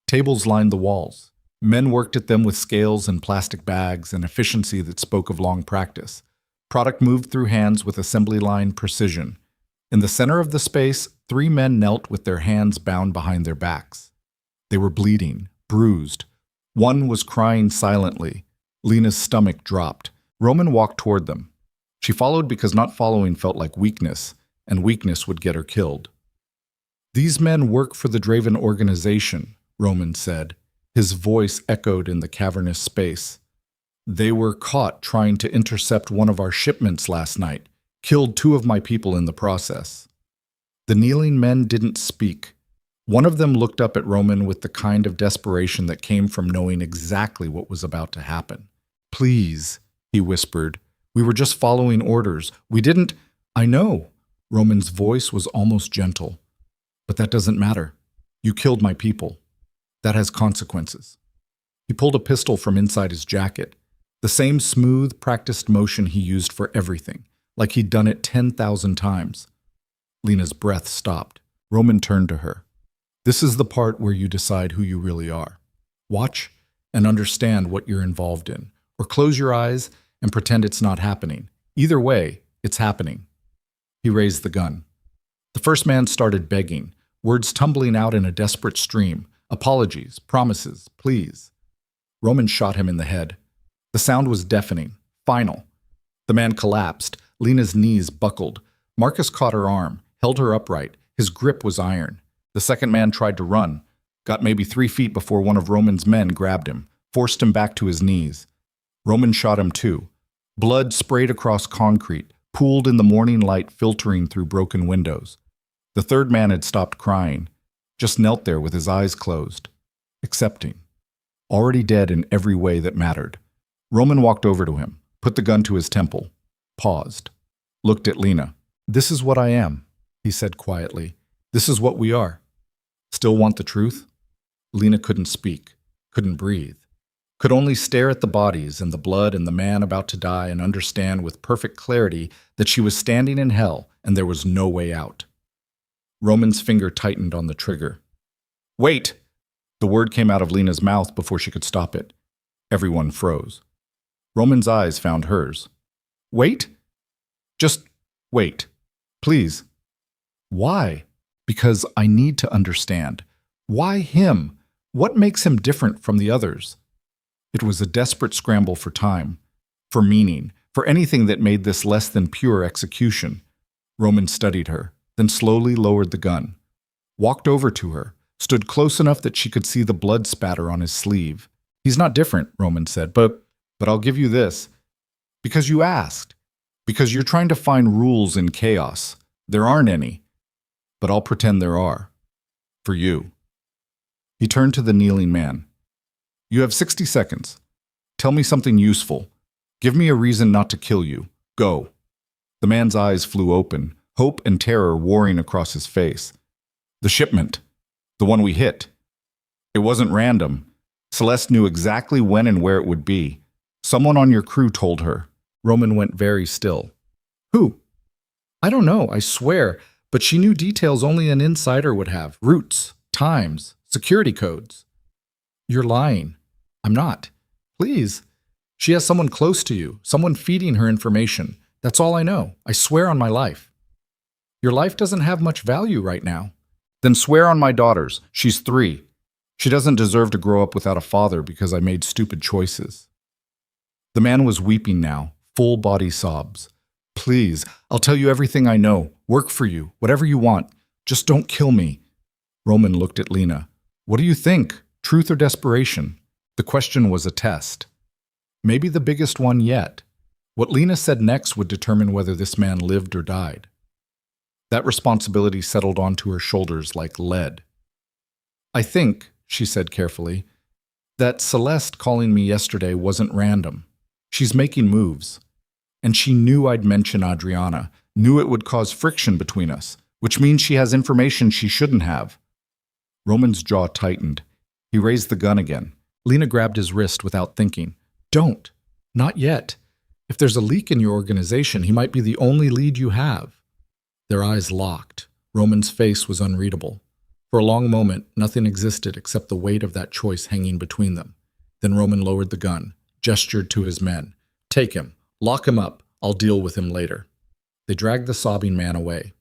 Tables lined the walls. Men worked at them with scales and plastic bags, an efficiency that spoke of long practice. Product moved through hands with assembly line precision. In the center of the space, three men knelt with their hands bound behind their backs. They were bleeding, bruised. One was crying silently. Lena's stomach dropped. Roman walked toward them. She followed because not following felt like weakness, and weakness would get her killed. "These men work for the Draven organization," Roman said. His voice echoed in the cavernous space. "They were caught trying to intercept one of our shipments last night, killed two of my people in the process." The kneeling men didn't speak. One of them looked up at Roman with the kind of desperation that came from knowing exactly what was about to happen. "Please," he whispered. "We were just following orders. We didn't—" "I know." Roman's voice was almost gentle. "But that doesn't matter. You killed my people. That has consequences." He pulled a pistol from inside his jacket, the same smooth, practiced motion he used for everything, like he'd done it 10,000 times. Lena's breath stopped. Roman turned to her. "This is the part where you decide who you really are. Watch and understand what you're involved in, or close your eyes and pretend it's not happening. Either way, it's happening." He raised the gun. The first man started begging, words tumbling out in a desperate stream. Apologies, promises, please. Roman shot him in the head. The sound was deafening, final. The man collapsed. Lena's knees buckled. Marcus caught her arm, held her upright. His grip was iron. The second man tried to run, got maybe 3 feet before one of Roman's men grabbed him, forced him back to his knees. Roman shot him too. Blood sprayed across concrete, pooled in the morning light filtering through broken windows. The third man had stopped crying, just knelt there with his eyes closed, accepting. Already dead in every way that mattered. Roman walked over to him, put the gun to his temple, paused, looked at Lena. "This is what I am," he said quietly. "This is what we are. Still want the truth?" Lena couldn't speak, couldn't breathe, could only stare at the bodies and the blood and the man about to die and understand with perfect clarity that she was standing in hell and there was no way out. Roman's finger tightened on the trigger. "Wait!" The word came out of Lena's mouth before she could stop it. Everyone froze. Roman's eyes found hers. "Wait? Just wait. Please." "Why?" "Because I need to understand. Why him? What makes him different from the others?" It was a desperate scramble for time, for meaning, for anything that made this less than pure execution. Roman studied her, then slowly lowered the gun, walked over to her, stood close enough that she could see the blood spatter on his sleeve. "He's not different," Roman said, but I'll give you this. Because you asked. Because you're trying to find rules in chaos. There aren't any. But I'll pretend there are. For you." He turned to the kneeling man. "You have 60 seconds. Tell me something useful. Give me a reason not to kill you. Go." The man's eyes flew open, hope and terror warring across his face. "The shipment. The one we hit. It wasn't random. Celeste knew exactly when and where it would be. Someone on your crew told her." Roman went very still. "Who?" "I don't know, I swear, but she knew details only an insider would have. Routes, times, security codes." "You're lying." "I'm not. Please. She has someone close to you, someone feeding her information. That's all I know. I swear on my life." "Your life doesn't have much value right now." Then swear on my daughters. She's 3. She doesn't deserve to grow up without a father because I made stupid choices. The man was weeping now, full body sobs. Please, I'll tell you everything I know. Work for you, whatever you want. Just don't kill me. Roman looked at Lena. What do you think? Truth or desperation? The question was a test. Maybe the biggest one yet. What Lena said next would determine whether this man lived or died. That responsibility settled onto her shoulders like lead. I think, she said carefully, that Celeste calling me yesterday wasn't random. She's making moves. And she knew I'd mention Adriana, knew it would cause friction between us, which means she has information she shouldn't have. Roman's jaw tightened. He raised the gun again. Lena grabbed his wrist without thinking. Don't. Not yet. If there's a leak in your organization, he might be the only lead you have. Their eyes locked. Roman's face was unreadable. For a long moment, nothing existed except the weight of that choice hanging between them. Then Roman lowered the gun, gestured to his men. Take him. Lock him up. I'll deal with him later. They dragged the sobbing man away.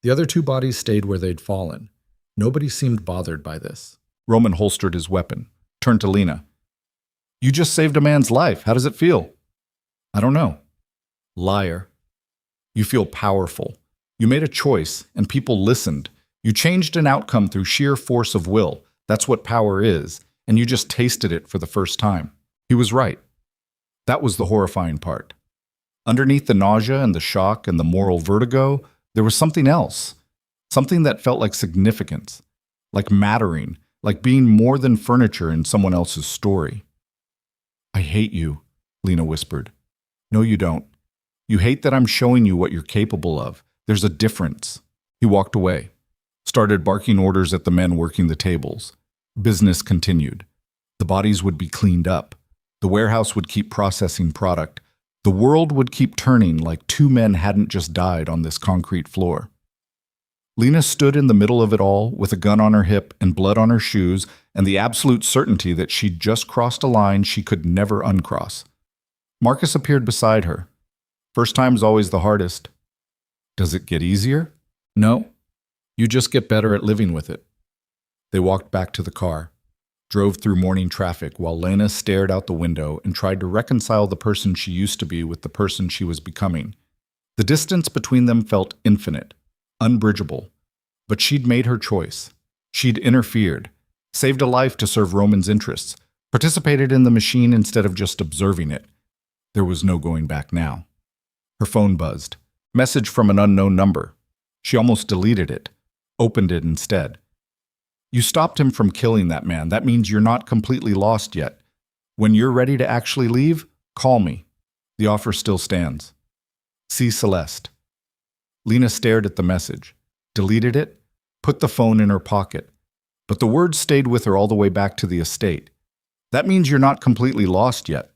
The other 2 bodies stayed where they'd fallen. Nobody seemed bothered by this. Roman holstered his weapon, turned to Lena. You just saved a man's life. How does it feel? I don't know. Liar. You feel powerful. You made a choice, and people listened. You changed an outcome through sheer force of will. That's what power is, and you just tasted it for the first time. He was right. That was the horrifying part. Underneath the nausea and the shock and the moral vertigo, there was something else. Something that felt like significance, like mattering, like being more than furniture in someone else's story. I hate you, Lena whispered. No, you don't. You hate that I'm showing you what you're capable of. There's a difference. He walked away, started barking orders at the men working the tables. Business continued. The bodies would be cleaned up. The warehouse would keep processing product. The world would keep turning like 2 men hadn't just died on this concrete floor. Lena stood in the middle of it all with a gun on her hip and blood on her shoes and the absolute certainty that she'd just crossed a line she could never uncross. Marcus appeared beside her. First time's always the hardest. Does it get easier? No. You just get better at living with it. They walked back to the car, drove through morning traffic while Lena stared out the window and tried to reconcile the person she used to be with the person she was becoming. The distance between them felt infinite, unbridgeable. But she'd made her choice. She'd interfered, saved a life to serve Roman's interests, participated in the machine instead of just observing it. There was no going back now. Her phone buzzed. Message from an unknown number. She almost deleted it, opened it instead. You stopped him from killing that man. That means you're not completely lost yet. When you're ready to actually leave, call me. The offer still stands. See Celeste. Lena stared at the message, deleted it, put the phone in her pocket. But the words stayed with her all the way back to the estate. That means you're not completely lost yet.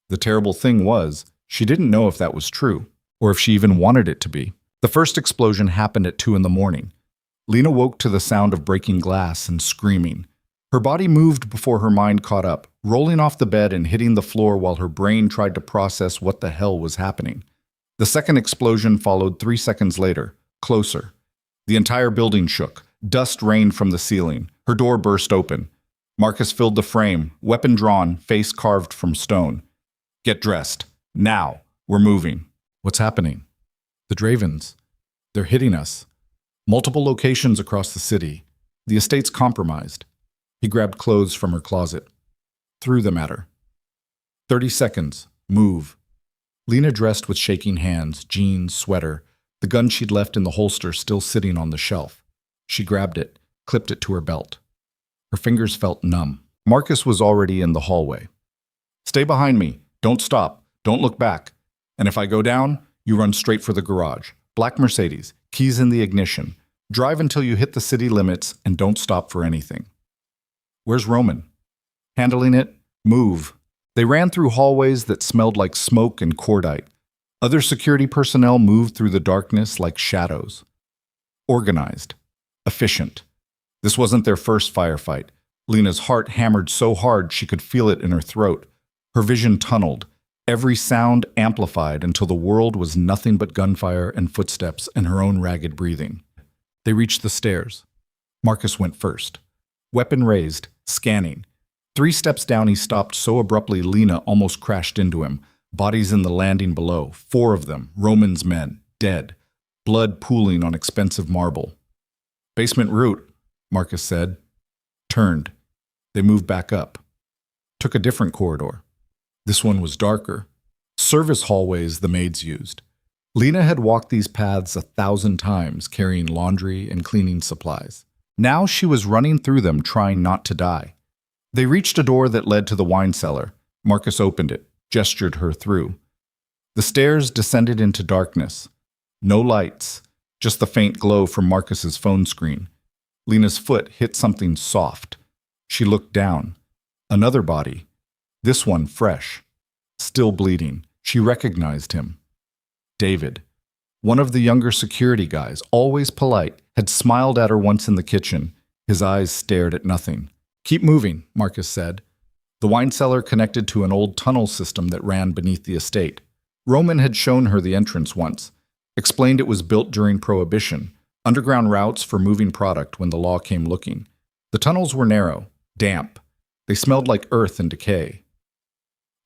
The terrible thing was, she didn't know if that was true, or if she even wanted it to be. The first explosion happened at 2 a.m. Lena woke to the sound of breaking glass and screaming. Her body moved before her mind caught up, rolling off the bed and hitting the floor while her brain tried to process what the hell was happening. The second explosion followed 3 seconds later, closer. The entire building shook. Dust rained from the ceiling. Her door burst open. Marcus filled the frame, weapon drawn, face carved from stone. Get dressed. Now. We're moving. What's happening? The Dravens. They're hitting us. Multiple locations across the city. The estate's compromised. He grabbed clothes from her closet. Threw them at her. 30 seconds. Move. Lena dressed with shaking hands, jeans, sweater, the gun she'd left in the holster still sitting on the shelf. She grabbed it, clipped it to her belt. Her fingers felt numb. Marcus was already in the hallway. Stay behind me. Don't stop. Don't look back. And if I go down, you run straight for the garage. Black Mercedes, keys in the ignition. Drive until you hit the city limits and don't stop for anything. Where's Roman? Handling it? Move. They ran through hallways that smelled like smoke and cordite. Other security personnel moved through the darkness like shadows. Organized. Efficient. This wasn't their first firefight. Lena's heart hammered so hard she could feel it in her throat. Her vision tunneled. Every sound amplified until the world was nothing but gunfire and footsteps and her own ragged breathing. They reached the stairs. Marcus went first. Weapon raised, scanning. 3 steps down, he stopped so abruptly Lena almost crashed into him. Bodies in the landing below, 4 of them, Roman's men, dead. Blood pooling on expensive marble. Basement route, Marcus said. Turned. They moved back up. Took a different corridor. This one was darker. Service hallways the maids used. Lena had walked these paths 1,000 times, carrying laundry and cleaning supplies. Now she was running through them, trying not to die. They reached a door that led to the wine cellar. Marcus opened it, gestured her through. The stairs descended into darkness. No lights, just the faint glow from Marcus's phone screen. Lena's foot hit something soft. She looked down. Another body. This one fresh. Still bleeding. She recognized him. David. One of the younger security guys, always polite, had smiled at her once in the kitchen. His eyes stared at nothing. Keep moving, Marcus said. The wine cellar connected to an old tunnel system that ran beneath the estate. Roman had shown her the entrance once. Explained it was built during Prohibition. Underground routes for moving product when the law came looking. The tunnels were narrow, damp. They smelled like earth and decay.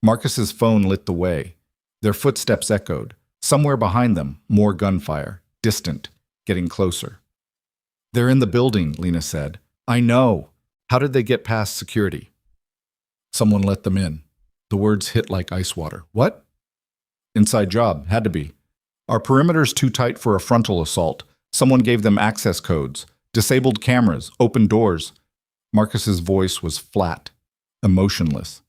Marcus's phone lit the way. Their footsteps echoed. Somewhere behind them, more gunfire. Distant. Getting closer. They're in the building, Lena said. I know. How did they get past security? Someone let them in. The words hit like ice water. What? Inside job. Had to be. Our perimeter's too tight for a frontal assault. Someone gave them access codes. Disabled cameras. Open doors. Marcus's voice was flat. Emotionless.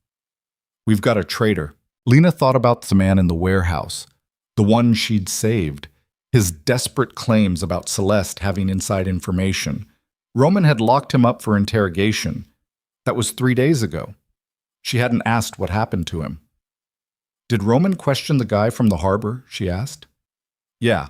We've got a traitor. Lena thought about the man in the warehouse. The one she'd saved. His desperate claims about Celeste having inside information. Roman had locked him up for interrogation. That was 3 days ago. She hadn't asked what happened to him. Did Roman question the guy from the harbor? She asked. Yeah.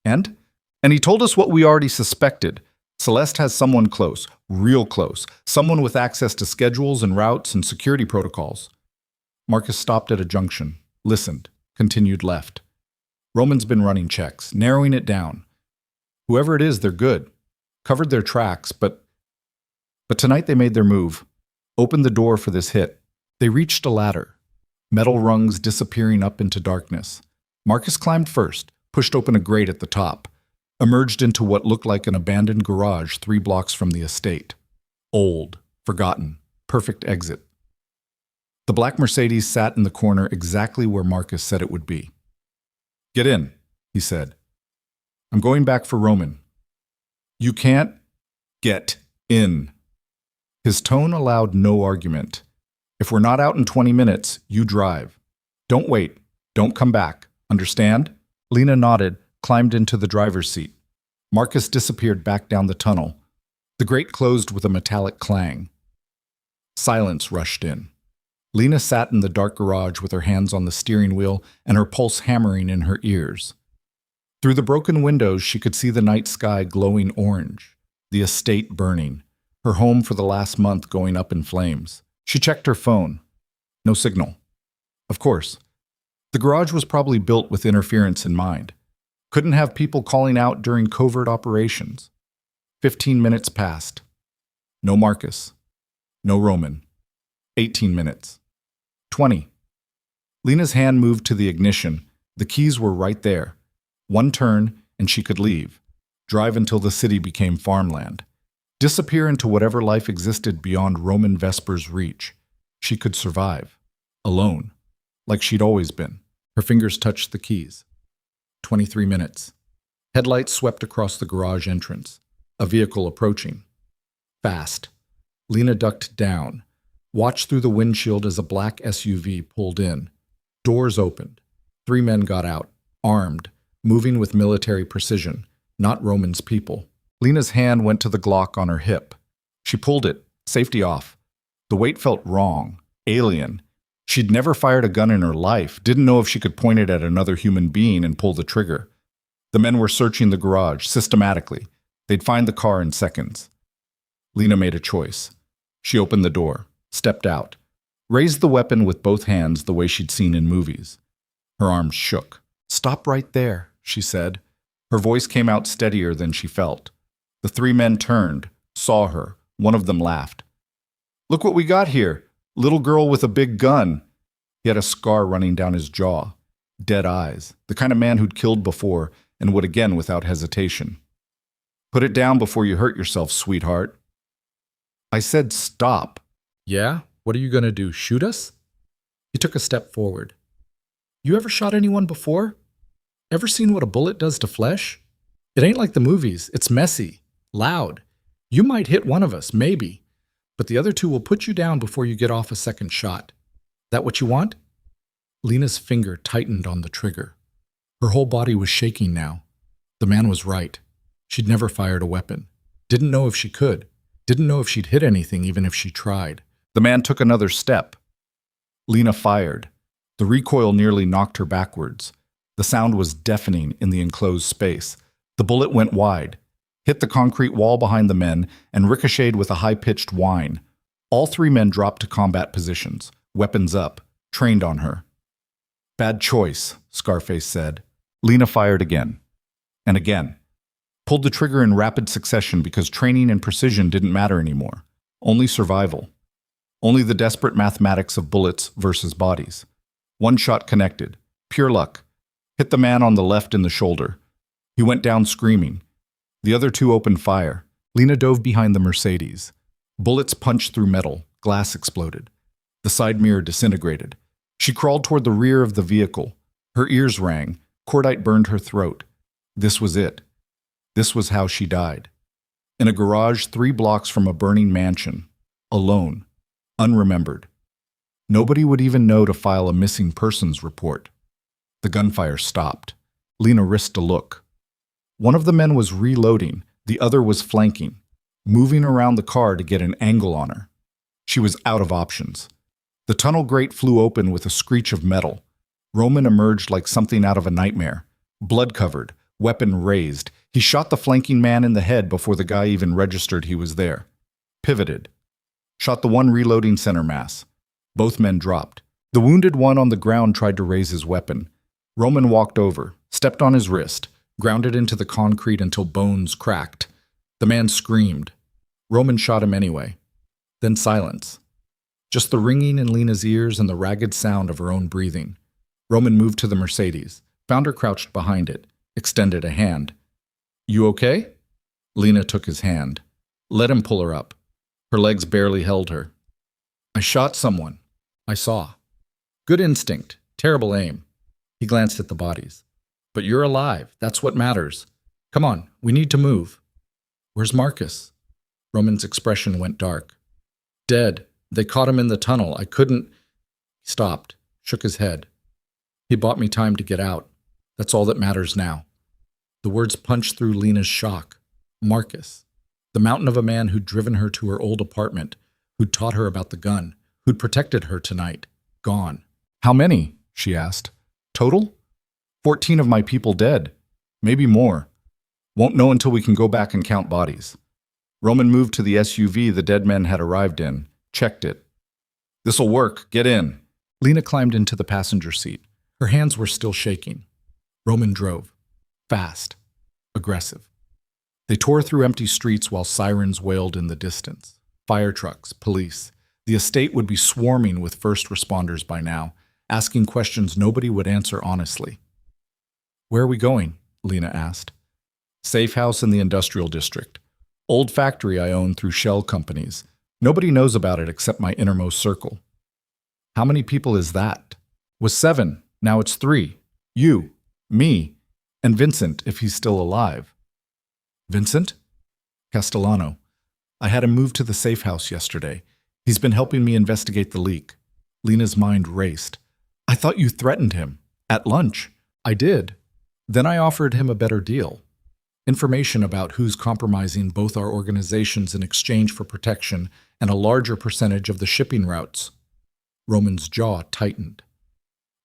And he told us what we already suspected. Celeste has someone close, real close, someone with access to schedules and routes and security protocols. Marcus stopped at a junction, listened, continued left. Roman's been running checks, narrowing it down. Whoever it is, they're good. Covered their tracks, but tonight they made their move. Opened the door for this hit. They reached a ladder, metal rungs disappearing up into darkness. Marcus climbed first, pushed open a grate at the top, emerged into what looked like an abandoned garage 3 blocks from the estate. Old, forgotten, perfect exit. The black Mercedes sat in the corner exactly where Marcus said it would be. Get in, he said. I'm going back for Roman. You can't get in. His tone allowed no argument. If we're not out in 20 minutes, you drive. Don't wait. Don't come back. Understand? Lena nodded, climbed into the driver's seat. Marcus disappeared back down the tunnel. The grate closed with a metallic clang. Silence rushed in. Lena sat in the dark garage with her hands on the steering wheel and her pulse hammering in her ears. Through the broken windows, she could see the night sky glowing orange, the estate burning, her home for the last month going up in flames. She checked her phone. No signal. Of course. The garage was probably built with interference in mind. Couldn't have people calling out during covert operations. 15 minutes passed. No Marcus. No Roman. 18 minutes. 20. Lena's hand moved to the ignition. The keys were right there. One turn, and she could leave. Drive until the city became farmland. Disappear into whatever life existed beyond Roman Vesper's reach. She could survive. Alone. Like she'd always been. Her fingers touched the keys. 23 minutes. Headlights swept across the garage entrance. A vehicle approaching. Fast. Lena ducked down. Watched through the windshield as a black SUV pulled in. Doors opened. 3 men got out, armed, moving with military precision, not Roman's people. Lena's hand went to the Glock on her hip. She pulled it, safety off. The weight felt wrong, alien. She'd never fired a gun in her life, didn't know if she could point it at another human being and pull the trigger. The men were searching the garage, systematically. They'd find the car in seconds. Lena made a choice. She opened the door. Stepped out, raised the weapon with both hands the way she'd seen in movies. Her arms shook. Stop right there, she said. Her voice came out steadier than she felt. The three men turned, saw her. One of them laughed. "Look what we got here. Little girl with a big gun." He had a scar running down his jaw. Dead eyes. The kind of man who'd killed before and would again without hesitation. "Put it down before you hurt yourself, sweetheart." I said stop. "Yeah? What are you going to do, shoot us?" He took a step forward. "You ever shot anyone before? Ever seen what a bullet does to flesh? It ain't like the movies. It's messy, loud. You might hit one of us, maybe, but the other two will put you down before you get off a second shot. That what you want?" Lena's finger tightened on the trigger. Her whole body was shaking now. The man was right. She'd never fired a weapon. Didn't know if she could. Didn't know if she'd hit anything even if she tried. The man took another step. Lena fired. The recoil nearly knocked her backwards. The sound was deafening in the enclosed space. The bullet went wide, hit the concrete wall behind the men, and ricocheted with a high-pitched whine. All three men dropped to combat positions, weapons up, trained on her. "Bad choice," Scarface said. Lena fired again. And again. Pulled the trigger in rapid succession because training and precision didn't matter anymore. Only survival. Only the desperate mathematics of bullets versus bodies. One shot connected. Pure luck. Hit the man on the left in the shoulder. He went down screaming. The other two opened fire. Lena dove behind the Mercedes. Bullets punched through metal. Glass exploded. The side mirror disintegrated. She crawled toward the rear of the vehicle. Her ears rang. Cordite burned her throat. This was it. This was how she died. In a garage 3 blocks from a burning mansion. Alone. Unremembered. Nobody would even know to file a missing persons report. The gunfire stopped. Lena risked a look. One of the men was reloading. The other was flanking, moving around the car to get an angle on her. She was out of options. The tunnel grate flew open with a screech of metal. Roman emerged like something out of a nightmare. Blood-covered, weapon raised. He shot the flanking man in the head before the guy even registered he was there. Pivoted. Shot the one reloading center mass. Both men dropped. The wounded one on the ground tried to raise his weapon. Roman walked over, stepped on his wrist, grounded into the concrete until bones cracked. The man screamed. Roman shot him anyway. Then silence. Just the ringing in Lena's ears and the ragged sound of her own breathing. Roman moved to the Mercedes, found her crouched behind it, extended a hand. "You okay?" Lena took his hand. Let him pull her up. Her legs barely held her. "I shot someone. I saw. Good instinct. Terrible aim." He glanced at the bodies. "But you're alive. That's what matters. Come on, we need to move." "Where's Marcus?" Roman's expression went dark. "Dead. They caught him in the tunnel. I couldn't—" He stopped, shook his head. "He bought me time to get out. That's all that matters now." The words punched through Lena's shock. Marcus. The mountain of a man who'd driven her to her old apartment, who'd taught her about the gun, who'd protected her tonight. Gone. "How many?" she asked. "Total?" 14 of my people dead. Maybe more. Won't know until we can go back and count bodies." Roman moved to the SUV the dead men had arrived in, checked it. "This'll work. Get in." Lena climbed into the passenger seat. Her hands were still shaking. Roman drove. Fast. Aggressive. They tore through empty streets while sirens wailed in the distance. Fire trucks, police. The estate would be swarming with first responders by now, asking questions nobody would answer honestly. "Where are we going?" Lena asked. "Safe house in the industrial district. Old factory I own through shell companies. Nobody knows about it except my innermost circle." "How many people is that?" "Was 7. Now it's 3. You, me, and Vincent if he's still alive." "Vincent?" "Castellano. I had him moved to the safe house yesterday. He's been helping me investigate the leak." Lena's mind raced. "I thought you threatened him. At lunch." "I did. Then I offered him a better deal. Information about who's compromising both our organizations in exchange for protection and a larger percentage of the shipping routes." Roman's jaw tightened.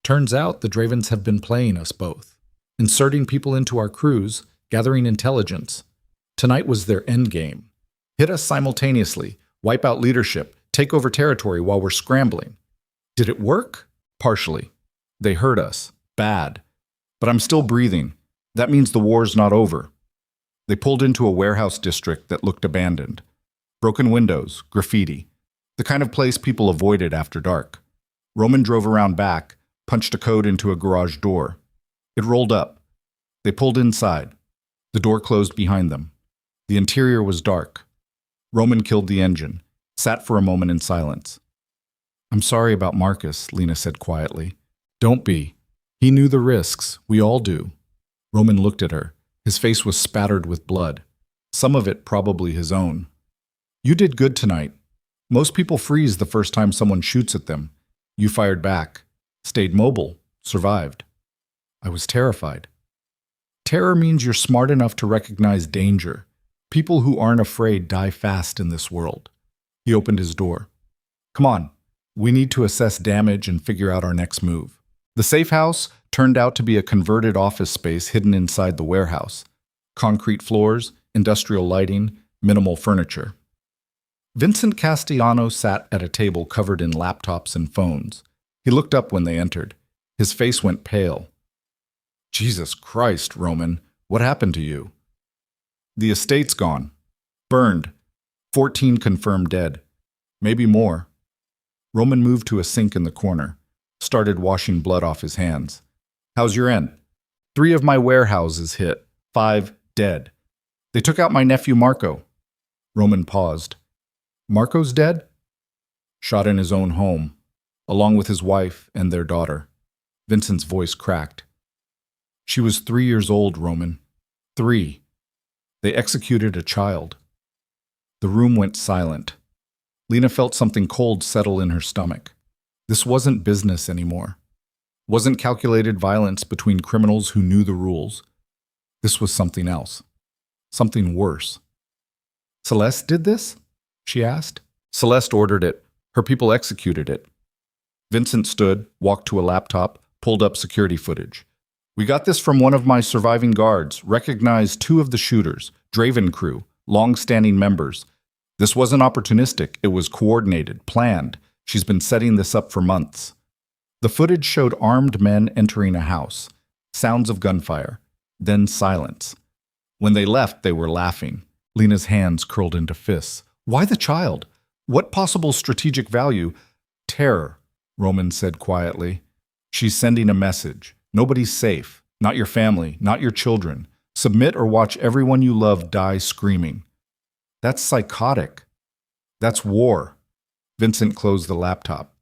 "Turns out the Dravens have been playing us both, inserting people into our crews, gathering intelligence. Tonight was their endgame. Hit us simultaneously, wipe out leadership, take over territory while we're scrambling. Did it work? Partially. They hurt us. Bad. But I'm still breathing. That means the war's not over." They pulled into a warehouse district that looked abandoned. Broken windows, graffiti, the kind of place people avoided after dark. Roman drove around back, punched a code into a garage door. It rolled up. They pulled inside. The door closed behind them. The interior was dark. Roman killed the engine, sat for a moment in silence. "I'm sorry about Marcus," Lena said quietly. "Don't be. He knew the risks. We all do." Roman looked at her. His face was spattered with blood. Some of it probably his own. "You did good tonight. Most people freeze the first time someone shoots at them. You fired back, stayed mobile, survived." I was terrified. Terror means you're smart enough to recognize danger. People who aren't afraid die fast in this world. He opened his door. "Come on. We need to assess damage and figure out our next move." The safe house turned out to be a converted office space hidden inside the warehouse. Concrete floors, industrial lighting, minimal furniture. Vincent Castellano sat at a table covered in laptops and phones. He looked up when they entered. His face went pale. "Jesus Christ, Roman, what happened to you?" "The estate's gone. Burned. 14 confirmed dead. Maybe more." Roman moved to a sink in the corner, started washing blood off his hands. "How's your end?" "3 of my warehouses hit. 5 dead. They took out my nephew Marco." Roman paused. "Marco's dead?" "Shot in his own home, along with his wife and their daughter." Vincent's voice cracked. "She was 3 years old, Roman. 3. They executed a child." The room went silent. Lena felt something cold settle in her stomach. This wasn't business anymore. Wasn't calculated violence between criminals who knew the rules. This was something else. Something worse. "Celeste did this?" she asked. "Celeste ordered it. Her people executed it." Vincent stood, walked to a laptop, pulled up security footage. "We got this from one of my surviving guards, recognized 2 of the shooters, Draven crew, long-standing members. This wasn't opportunistic, it was coordinated, planned. She's been setting this up for months." The footage showed armed men entering a house, sounds of gunfire, then silence. When they left, they were laughing. Lena's hands curled into fists. "Why the child? What possible strategic value?" "Terror," Roman said quietly. "She's sending a message. Nobody's safe. Not your family, not your children. Submit or watch everyone you love die screaming." "That's psychotic. That's war." Vincent closed the laptop.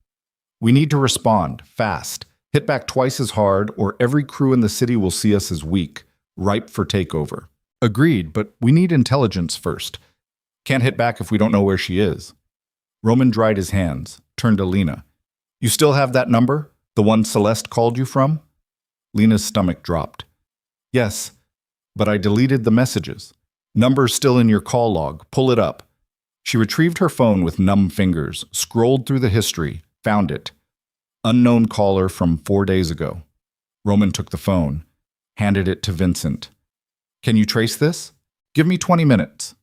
"We need to respond, fast. Hit back twice as hard, or every crew in the city will see us as weak, ripe for takeover." "Agreed, but we need intelligence first. Can't hit back if we don't know where she is." Roman dried his hands, turned to Lena. "You still have that number? The one Celeste called you from?" Lena's stomach dropped. "Yes, but I deleted the messages. Number's still in your call log. Pull it up." She retrieved her phone with numb fingers, scrolled through the history, found it. Unknown caller from 4 days ago. Roman took the phone, handed it to Vincent. "Can you trace this? Give me 20 minutes."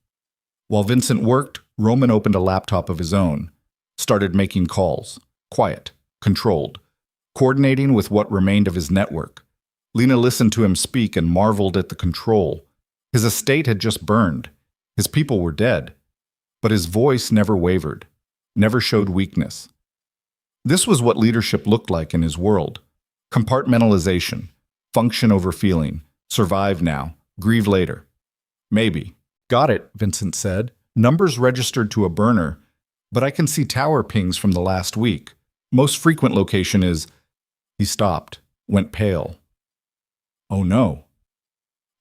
While Vincent worked, Roman opened a laptop of his own, started making calls, quiet, controlled, coordinating with what remained of his network. Lena listened to him speak and marveled at the control. His estate had just burned. His people were dead. But his voice never wavered, never showed weakness. This was what leadership looked like in his world. Compartmentalization, function over feeling, survive now, grieve later. "Maybe." "Got it," Vincent said. "Numbers registered to a burner, but I can see tower pings from the last week. Most frequent location is..." He stopped, went pale. "Oh no."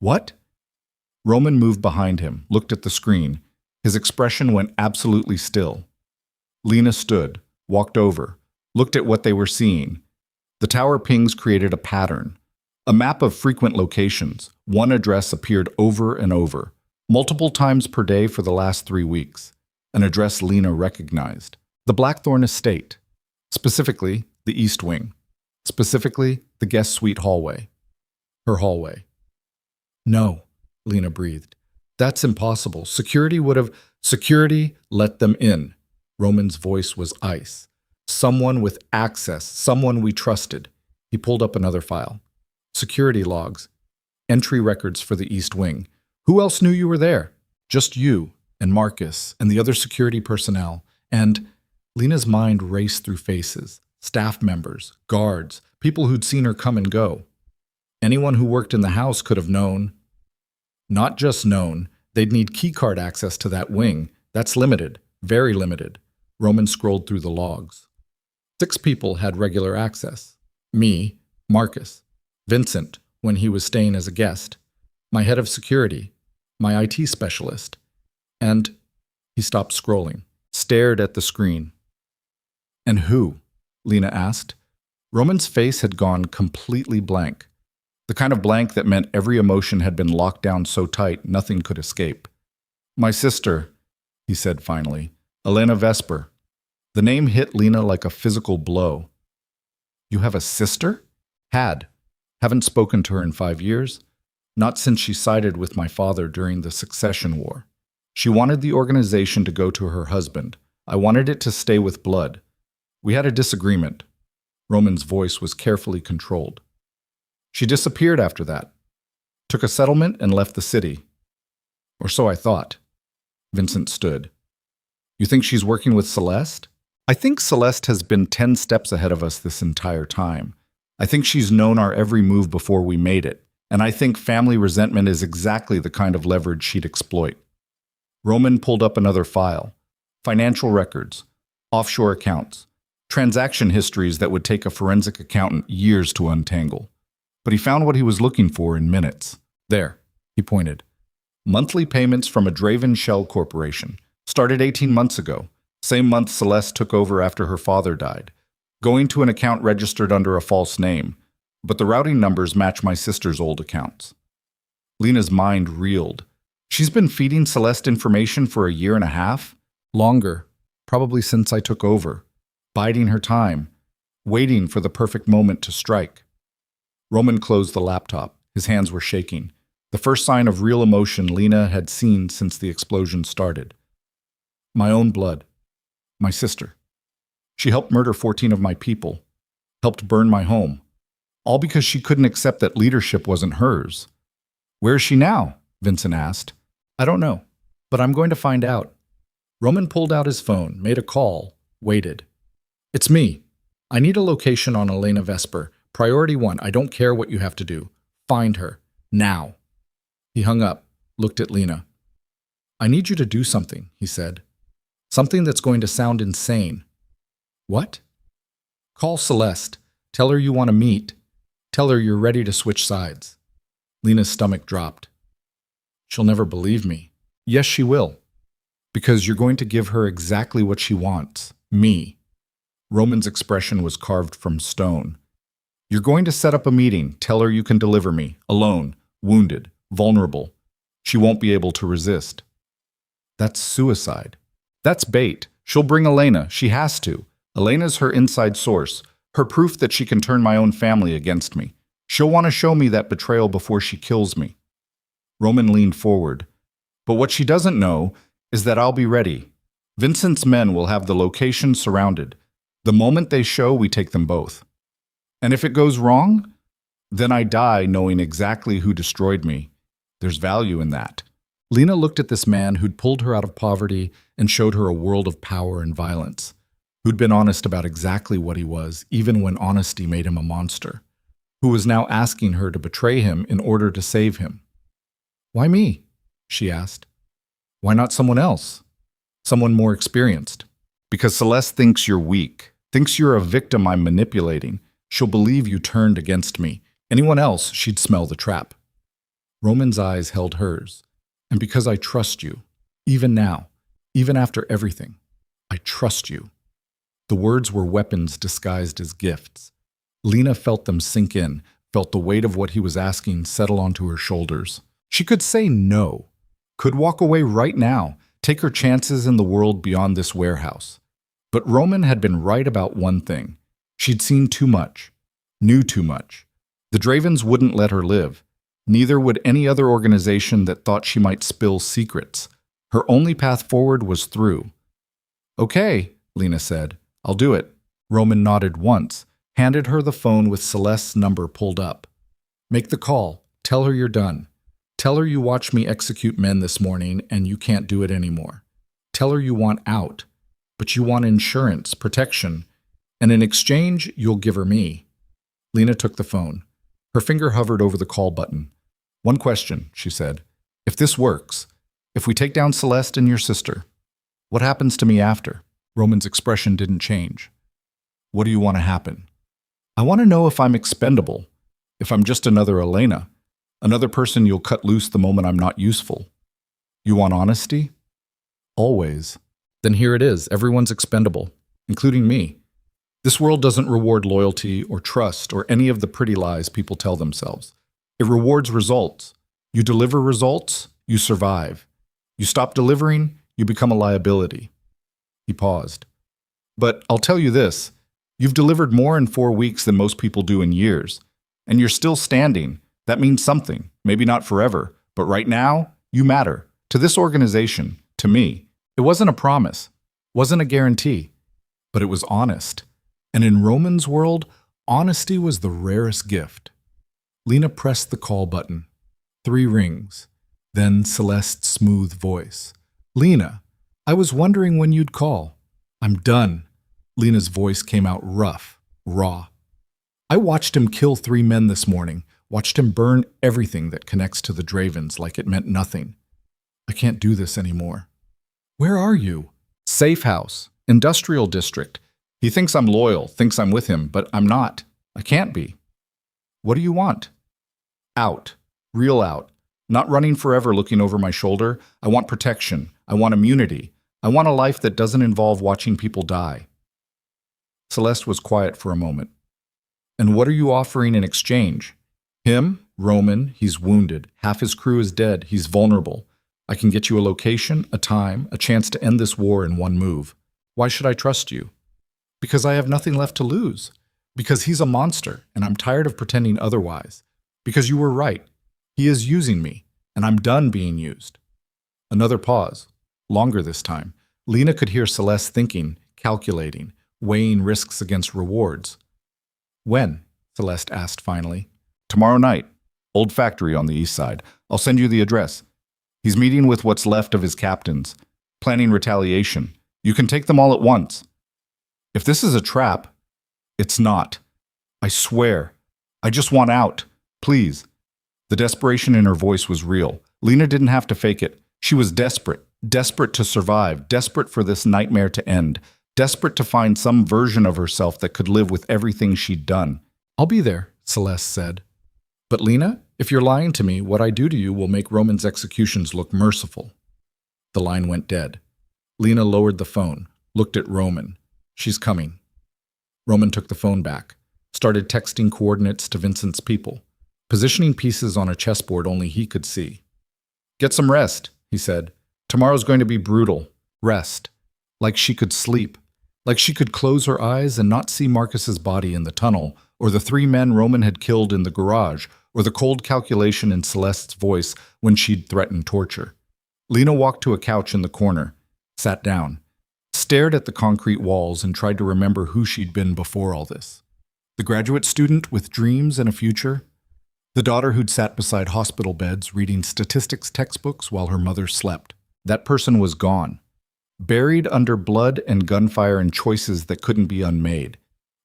"What?" Roman moved behind him, looked at the screen. His expression went absolutely still. Lena stood, walked over, looked at what they were seeing. The tower pings created a pattern. A map of frequent locations. One address appeared over and over, multiple times per day for the last 3 weeks. An address Lena recognized. The Blackthorn Estate. Specifically, the East Wing. Specifically, the guest suite hallway. Her hallway. "No," Lena breathed. "That's impossible. Security let them in." Roman's voice was ice. "Someone with access, someone we trusted." He pulled up another file. Security logs. Entry records for the East Wing. Who else knew you were there? Just you and Marcus and the other security personnel. And Lena's mind raced through faces, staff members, guards, people who'd seen her come and go. Anyone who worked in the house could have known. Not just known, they'd need keycard access to that wing. That's limited, very limited. Roman scrolled through the logs. 6 people had regular access. Me, Marcus, Vincent, when he was staying as a guest, my head of security, my IT specialist, and he stopped scrolling, stared at the screen. And who? Lena asked. Roman's face had gone completely blank. The kind of blank that meant every emotion had been locked down so tight nothing could escape. My sister, he said finally, Elena Vesper. The name hit Lena like a physical blow. You have a sister? Had. Haven't spoken to her in 5 years. Not since she sided with my father during the succession war. She wanted the organization to go to her husband. I wanted it to stay with blood. We had a disagreement. Roman's voice was carefully controlled. She disappeared after that. Took a settlement and left the city. Or so I thought. Vincent stood. You think she's working with Celeste? I think Celeste has been 10 steps ahead of us this entire time. I think she's known our every move before we made it. And I think family resentment is exactly the kind of leverage she'd exploit. Roman pulled up another file. Financial records, offshore accounts, transaction histories that would take a forensic accountant years to untangle. But he found what he was looking for in minutes. There, he pointed. Monthly payments from a Draven Shell Corporation. Started 18 months ago. Same month Celeste took over after her father died. Going to an account registered under a false name. But the routing numbers match my sister's old accounts. Lena's mind reeled. She's been feeding Celeste information for a year and a half? Longer, probably since I took over. Biding her time, waiting for the perfect moment to strike. Roman closed the laptop. His hands were shaking. The first sign of real emotion Lena had seen since the explosion started. My own blood. My sister. She helped murder 14 of my people. Helped burn my home. All because she couldn't accept that leadership wasn't hers. Where is she now? Vincent asked. I don't know, but I'm going to find out. Roman pulled out his phone, made a call, waited. It's me. I need a location on Elena Vesper. Priority 1. I don't care what you have to do. Find her. Now. He hung up, looked at Lena. I need you to do something, he said. Something that's going to sound insane. What? Call Celeste. Tell her you want to meet. Tell her you're ready to switch sides. Lena's stomach dropped. She'll never believe me. Yes, she will. Because you're going to give her exactly what she wants. Me. Roman's expression was carved from stone. You're going to set up a meeting. Tell her you can deliver me. Alone. Wounded. Vulnerable. She won't be able to resist. That's suicide. That's bait. She'll bring Elena. She has to. Elena's her inside source. Her proof that she can turn my own family against me. She'll want to show me that betrayal before she kills me. Roman leaned forward. But what she doesn't know is that I'll be ready. Vincent's men will have the location surrounded. The moment they show, we take them both. And if it goes wrong, then I die knowing exactly who destroyed me. There's value in that. Lena looked at this man who'd pulled her out of poverty and showed her a world of power and violence, who'd been honest about exactly what he was, even when honesty made him a monster, who was now asking her to betray him in order to save him. Why me? She asked. Why not someone else? Someone more experienced? Because Celeste thinks you're weak, thinks you're a victim I'm manipulating. She'll believe you turned against me. Anyone else, she'd smell the trap. Roman's eyes held hers. And because I trust you, even now, even after everything, I trust you. The words were weapons disguised as gifts. Lena felt them sink in, felt the weight of what he was asking settle onto her shoulders. She could say no, could walk away right now, take her chances in the world beyond this warehouse. But Roman had been right about one thing. She'd seen too much, knew too much. The Dravens wouldn't let her live. Neither would any other organization that thought she might spill secrets. Her only path forward was through. Okay, Lena said. I'll do it. Roman nodded once, handed her the phone with Celeste's number pulled up. Make the call. Tell her you're done. Tell her you watched me execute men this morning and you can't do it anymore. Tell her you want out, but you want insurance, protection, and in exchange, you'll give her me. Lena took the phone. Her finger hovered over the call button. One question, she said. If this works, if we take down Celeste and your sister, what happens to me after? Roman's expression didn't change. What do you want to happen? I want to know if I'm expendable, if I'm just another Elena, another person you'll cut loose the moment I'm not useful. You want honesty? Always. Then here it is, everyone's expendable, including me. This world doesn't reward loyalty or trust or any of the pretty lies people tell themselves. It rewards results. You deliver results, you survive. You stop delivering, you become a liability. He paused. But I'll tell you this, you've delivered more in 4 weeks than most people do in years. And you're still standing. That means something. Maybe not forever, but right now, you matter. To this organization, to me. It wasn't a promise, wasn't a guarantee, but it was honest. And in Roman's world, honesty was the rarest gift. Lena pressed the call button. 3 rings. Then Celeste's smooth voice. Lena, I was wondering when you'd call. I'm done. Lena's voice came out rough, raw. I watched him kill 3 men this morning, watched him burn everything that connects to the Dravens like it meant nothing. I can't do this anymore. Where are you? Safe house, industrial district. He thinks I'm loyal, thinks I'm with him, but I'm not. I can't be. What do you want? Out. Real out. Not running forever looking over my shoulder. I want protection. I want immunity. I want a life that doesn't involve watching people die. Celeste was quiet for a moment. And what are you offering in exchange? Him, Roman, he's wounded. Half his crew is dead. He's vulnerable. I can get you a location, a time, a chance to end this war in one move. Why should I trust you? Because I have nothing left to lose. Because he's a monster, and I'm tired of pretending otherwise. Because you were right. He is using me, and I'm done being used. Another pause. Longer this time. Lena could hear Celeste thinking, calculating, weighing risks against rewards. When? Celeste asked finally. Tomorrow night. Old factory on the east side. I'll send you the address. He's meeting with what's left of his captains. Planning retaliation. You can take them all at once. If this is a trap, it's not. I swear. I just want out. Please. The desperation in her voice was real. Lena didn't have to fake it. She was desperate. Desperate to survive. Desperate for this nightmare to end. Desperate to find some version of herself that could live with everything she'd done. I'll be there, Celeste said. But Lena, if you're lying to me, what I do to you will make Roman's executions look merciful. The line went dead. Lena lowered the phone, looked at Roman. She's coming. Roman took the phone back, started texting coordinates to Vincent's people, positioning pieces on a chessboard only he could see. Get some rest, he said. Tomorrow's going to be brutal. Rest. Like she could sleep. Like she could close her eyes and not see Marcus's body in the tunnel, or the 3 men Roman had killed in the garage, or the cold calculation in Celeste's voice when she'd threatened torture. Lena walked to a couch in the corner, sat down, stared at the concrete walls and tried to remember who she'd been before all this. The graduate student with dreams and a future? The daughter who'd sat beside hospital beds reading statistics textbooks while her mother slept. That person was gone. Buried under blood and gunfire and choices that couldn't be unmade.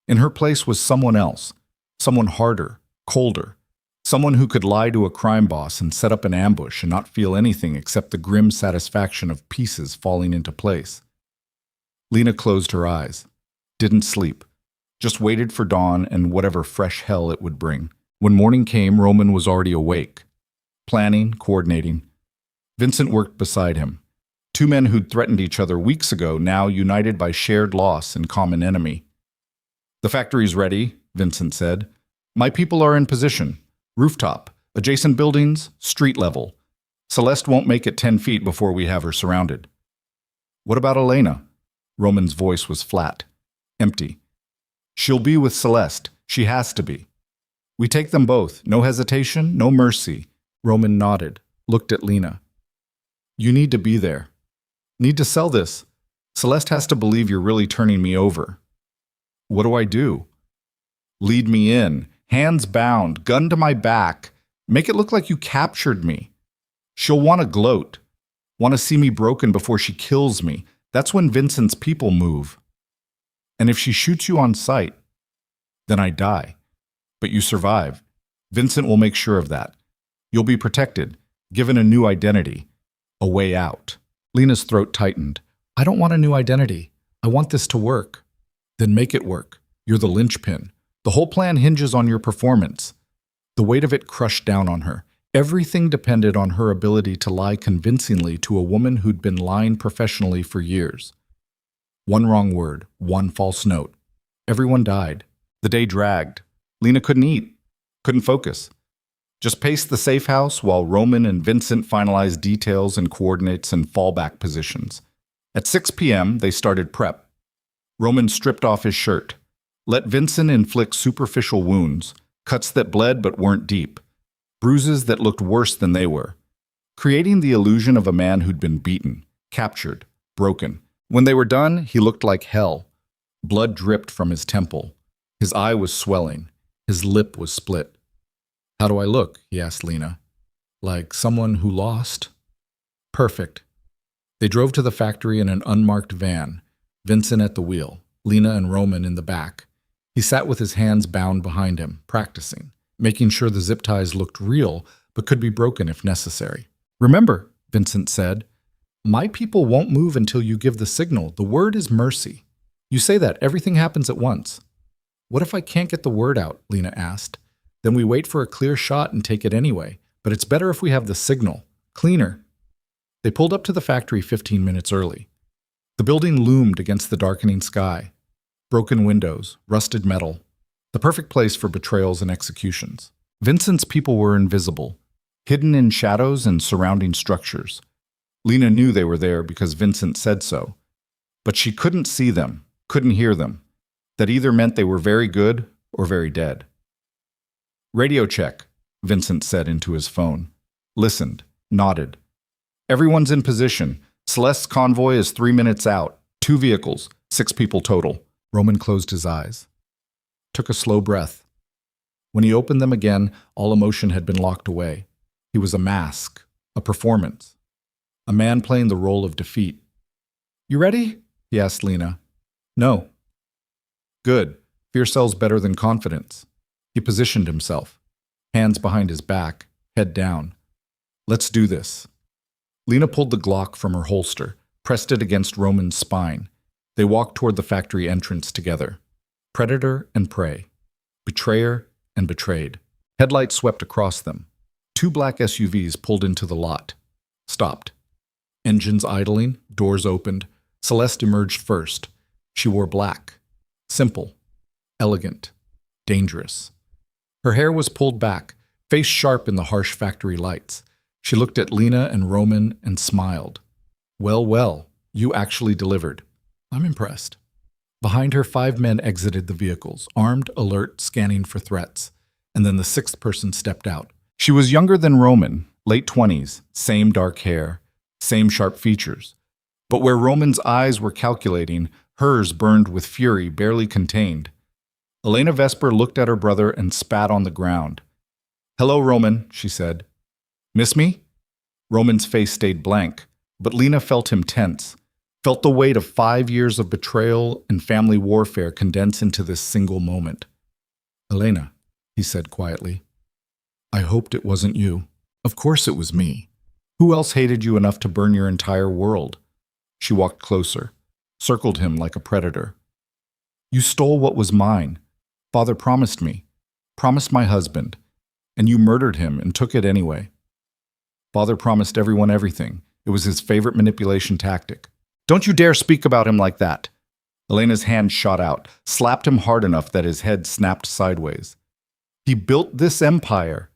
In her place was someone else, someone harder, colder, someone who could lie to a crime boss and set up an ambush and not feel anything except the grim satisfaction of pieces falling into place. Lena closed her eyes, didn't sleep, just waited for dawn and whatever fresh hell it would bring. When morning came, Roman was already awake, planning, coordinating. Vincent worked beside him. 2 men who'd threatened each other weeks ago, now united by shared loss and common enemy. The factory's ready, Vincent said. My people are in position. Rooftop, adjacent buildings, street level. Celeste won't make it 10 feet before we have her surrounded. What about Elena? Roman's voice was flat, empty. She'll be with Celeste. She has to be. We take them both. No hesitation, no mercy. Roman nodded, looked at Lena. You need to be there. Need to sell this. Celeste has to believe you're really turning me over. What do I do? Lead me in. Hands bound, gun to my back. Make it look like you captured me. She'll want to gloat, want to see me broken before she kills me. That's when Vincent's people move. And if she shoots you on sight, then I die. But you survive. Vincent will make sure of that. You'll be protected, given a new identity, a way out. Lena's throat tightened. I don't want a new identity. I want this to work. Then make it work. You're the linchpin. The whole plan hinges on your performance. The weight of it crushed down on her. Everything depended on her ability to lie convincingly to a woman who'd been lying professionally for years. One wrong word, one false note. Everyone died. The day dragged. Lena couldn't eat, couldn't focus. Just paced the safe house while Roman and Vincent finalized details and coordinates and fallback positions. At 6 p.m., they started prep. Roman stripped off his shirt, let Vincent inflict superficial wounds, cuts that bled but weren't deep, bruises that looked worse than they were, creating the illusion of a man who'd been beaten, captured, broken. When they were done, he looked like hell. Blood dripped from his temple. His eye was swelling. His lip was split. How do I look? He asked Lena. Like someone who lost? Perfect. They drove to the factory in an unmarked van, Vincent at the wheel, Lena and Roman in the back. He sat with his hands bound behind him, practicing, making sure the zip ties looked real but could be broken if necessary. Remember, Vincent said, my people won't move until you give the signal. The word is mercy. You say that everything happens at once. What if I can't get the word out? Lena asked. Then we wait for a clear shot and take it anyway. But it's better if we have the signal. Cleaner. They pulled up to the factory 15 minutes early. The building loomed against the darkening sky. Broken windows, rusted metal. The perfect place for betrayals and executions. Vincent's people were invisible, hidden in shadows and surrounding structures. Lena knew they were there because Vincent said so. But she couldn't see them, couldn't hear them. That either meant they were very good or very dead. Radio check, Vincent said into his phone. Listened, nodded. Everyone's in position. Celeste's convoy is 3 minutes out. 2 vehicles, 6 people total. Roman closed his eyes. Took a slow breath. When he opened them again, all emotion had been locked away. He was a mask, a performance. A man playing the role of defeat. You ready? He asked Lena. No. Good. Fear sells better than confidence. He positioned himself. Hands behind his back, head down. Let's do this. Lena pulled the Glock from her holster, pressed it against Roman's spine. They walked toward the factory entrance together. Predator and prey. Betrayer and betrayed. Headlights swept across them. 2 black SUVs pulled into the lot. Stopped. Engines idling, doors opened. Celeste emerged first. She wore black. Simple. Elegant. Dangerous. Her hair was pulled back, face sharp in the harsh factory lights. She looked at Lena and Roman and smiled. Well, well, you actually delivered. I'm impressed. Behind her, 5 men exited the vehicles, armed, alert, scanning for threats. And then the 6th person stepped out. She was younger than Roman, late 20s, same dark hair, same sharp features. But where Roman's eyes were calculating, hers burned with fury barely contained. Elena Vesper looked at her brother and spat on the ground. Hello, Roman, she said. Miss me? Roman's face stayed blank, but Lena felt him tense, felt the weight of 5 years of betrayal and family warfare condense into this single moment. Elena, he said quietly, I hoped it wasn't you. Of course it was me. Who else hated you enough to burn your entire world? She walked closer, circled him like a predator. You stole what was mine. Father promised me, promised my husband, and you murdered him and took it anyway. Father promised everyone everything. It was his favorite manipulation tactic. Don't you dare speak about him like that. Elena's hand shot out, slapped him hard enough that his head snapped sideways. He built this empire,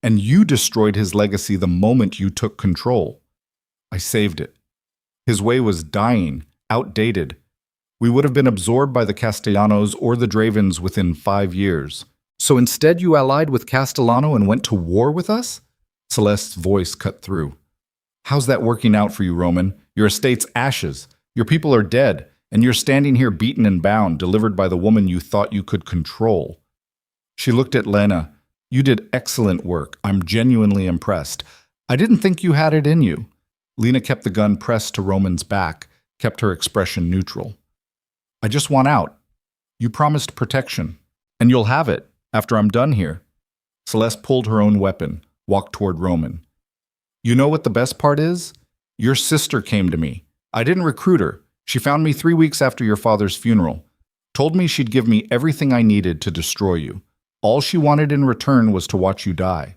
and you destroyed his legacy the moment you took control. I saved it. His way was dying, outdated. We would have been absorbed by the Castellanos or the Dravens within 5 years. So instead you allied with Castellano and went to war with us? Celeste's voice cut through. How's that working out for you, Roman? Your estate's ashes. Your people are dead, and you're standing here beaten and bound, delivered by the woman you thought you could control. She looked at Lena. You did excellent work. I'm genuinely impressed. I didn't think you had it in you. Lena kept the gun pressed to Roman's back, kept her expression neutral. I just want out. You promised protection, and you'll have it after I'm done here. Celeste pulled her own weapon, walked toward Roman. You know what the best part is? Your sister came to me. I didn't recruit her. She found me 3 weeks after your father's funeral. Told me she'd give me everything I needed to destroy you. All she wanted in return was to watch you die.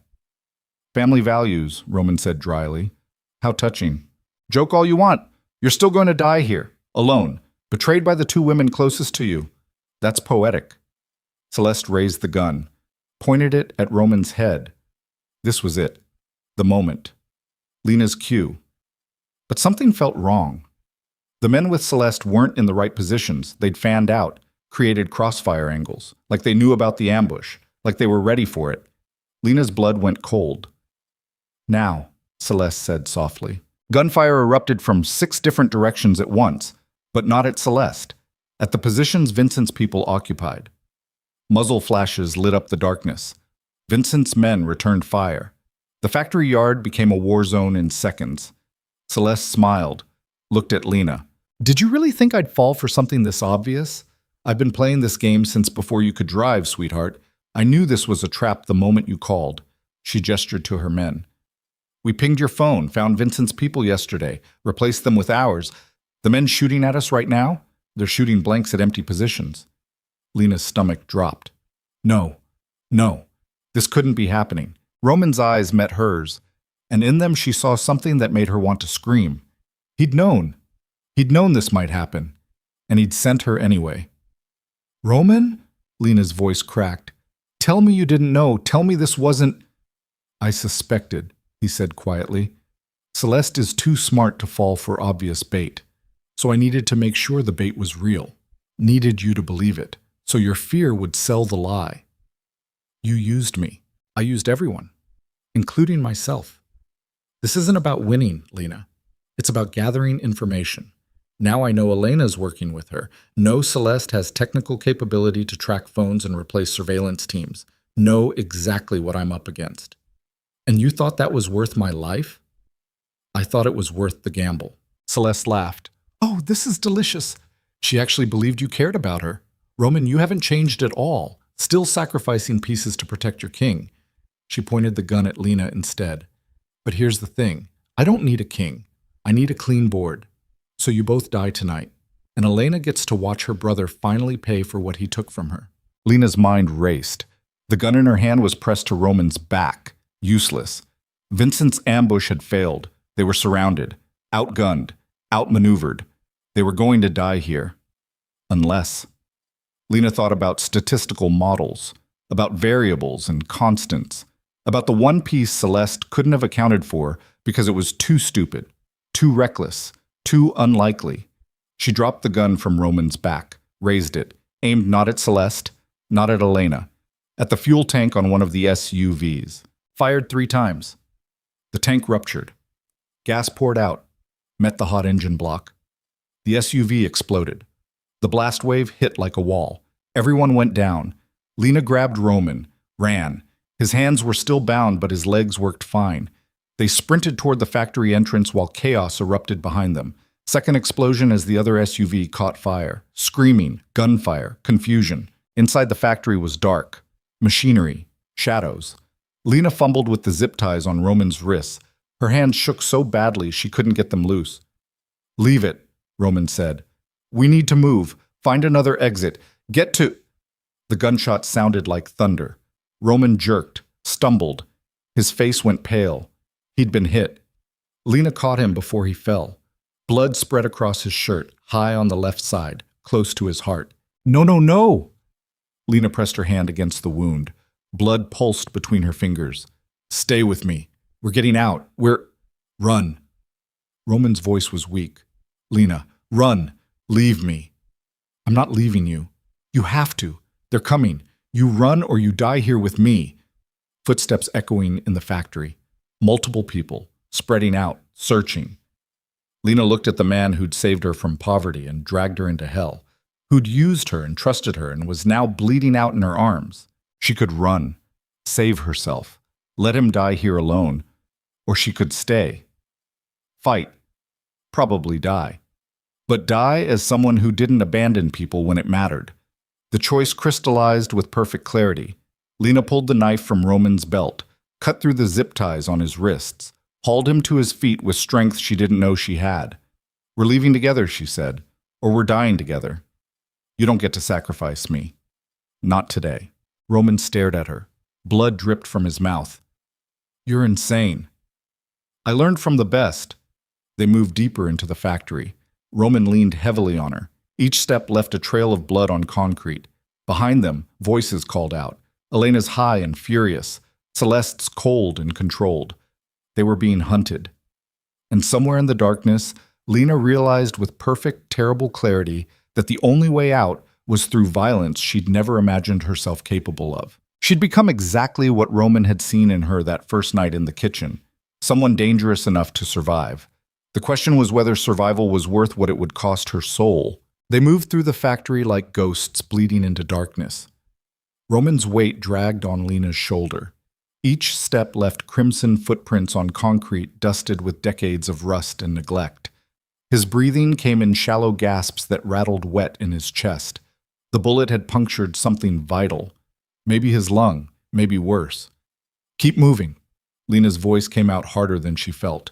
Family values, Roman said dryly. How touching. Joke all you want. You're still going to die here, alone, betrayed by the 2 women closest to you. That's poetic. Celeste raised the gun, pointed it at Roman's head. This was it. The moment. Lena's cue. But something felt wrong. The men with Celeste weren't in the right positions. They'd fanned out, created crossfire angles, like they knew about the ambush, like they were ready for it. Lena's blood went cold. Now, Celeste said softly. Gunfire erupted from 6 different directions at once, but not at Celeste, at the positions Vincent's people occupied. Muzzle flashes lit up the darkness. Vincent's men returned fire. The factory yard became a war zone in seconds. Celeste smiled, looked at Lena. Did you really think I'd fall for something this obvious? I've been playing this game since before you could drive, sweetheart. I knew this was a trap the moment you called. She gestured to her men. We pinged your phone, found Vincent's people yesterday, replaced them with ours. The men shooting at us right now? They're shooting blanks at empty positions. Lena's stomach dropped. No, this couldn't be happening. Roman's eyes met hers, and in them she saw something that made her want to scream. He'd known this might happen, and he'd sent her anyway. Roman? Lena's voice cracked. Tell me you didn't know. Tell me this wasn't... I suspected, he said quietly. Celeste is too smart to fall for obvious bait, so I needed to make sure the bait was real. Needed you to believe it, so your fear would sell the lie. You used me. I used everyone, including myself. This isn't about winning, Lena. It's about gathering information. Now I know Elena's working with her. Know Celeste has technical capability to track phones and replace surveillance teams. Know exactly what I'm up against. And you thought that was worth my life? I thought it was worth the gamble. Celeste laughed. Oh, this is delicious. She actually believed you cared about her. Roman, you haven't changed at all. Still sacrificing pieces to protect your king. She pointed the gun at Lena instead. But here's the thing. I don't need a king. I need a clean board. So you both die tonight, and Elena gets to watch her brother finally pay for what he took from her. Lena's mind raced. The gun in her hand was pressed to Roman's back. Useless. Vincent's ambush had failed. They were surrounded, outgunned, outmaneuvered. They were going to die here. Unless... Lena thought about statistical models, about variables and constants, about the one piece Celeste couldn't have accounted for because it was too stupid, too reckless, too unlikely. She dropped the gun from Roman's back, raised it, aimed not at Celeste, not at Elena, at the fuel tank on one of the SUVs. Fired 3 times. The tank ruptured. Gas poured out, met the hot engine block. The SUV exploded. The blast wave hit like a wall. Everyone went down. Lena grabbed Roman, ran. His hands were still bound, but his legs worked fine. They sprinted toward the factory entrance while chaos erupted behind them. Second explosion as the other SUV caught fire. Screaming, gunfire, confusion. Inside the factory was dark. Machinery. Shadows. Lena fumbled with the zip ties on Roman's wrists. Her hands shook so badly she couldn't get them loose. Leave it, Roman said. We need to move. Find another exit. Get to... The gunshot sounded like thunder. Roman jerked, stumbled. His face went pale. He'd been hit. Lena caught him before he fell. Blood spread across his shirt, high on the left side, close to his heart. No! Lena pressed her hand against the wound. Blood pulsed between her fingers. Stay with me. We're getting out. Run. Roman's voice was weak. Lena, run. Leave me. I'm not leaving you. You have to. They're coming. You run or you die here with me. Footsteps echoing in the factory. Multiple people, spreading out, searching. Lena looked at the man who'd saved her from poverty and dragged her into hell, who'd used her and trusted her and was now bleeding out in her arms. She could run, save herself, let him die here alone. Or she could stay. Fight. Probably die. But die as someone who didn't abandon people when it mattered. The choice crystallized with perfect clarity. Lena pulled the knife from Roman's belt, cut through the zip ties on his wrists, hauled him to his feet with strength she didn't know she had. "We're leaving together," she said, "or we're dying together. You don't get to sacrifice me." "Not today." Roman stared at her. Blood dripped from his mouth. "You're insane." "I learned from the best." They moved deeper into the factory. Roman leaned heavily on her. Each step left a trail of blood on concrete. Behind them, voices called out. Elena's high and furious. Celeste's cold and controlled. They were being hunted. And somewhere in the darkness, Lena realized with perfect, terrible clarity that the only way out was through violence she'd never imagined herself capable of. She'd become exactly what Roman had seen in her that first night in the kitchen, someone dangerous enough to survive. The question was whether survival was worth what it would cost her soul. They moved through the factory like ghosts bleeding into darkness. Roman's weight dragged on Lena's shoulder. Each step left crimson footprints on concrete dusted with decades of rust and neglect. His breathing came in shallow gasps that rattled wet in his chest. The bullet had punctured something vital. Maybe his lung, maybe worse. "Keep moving." Lena's voice came out harder than she felt.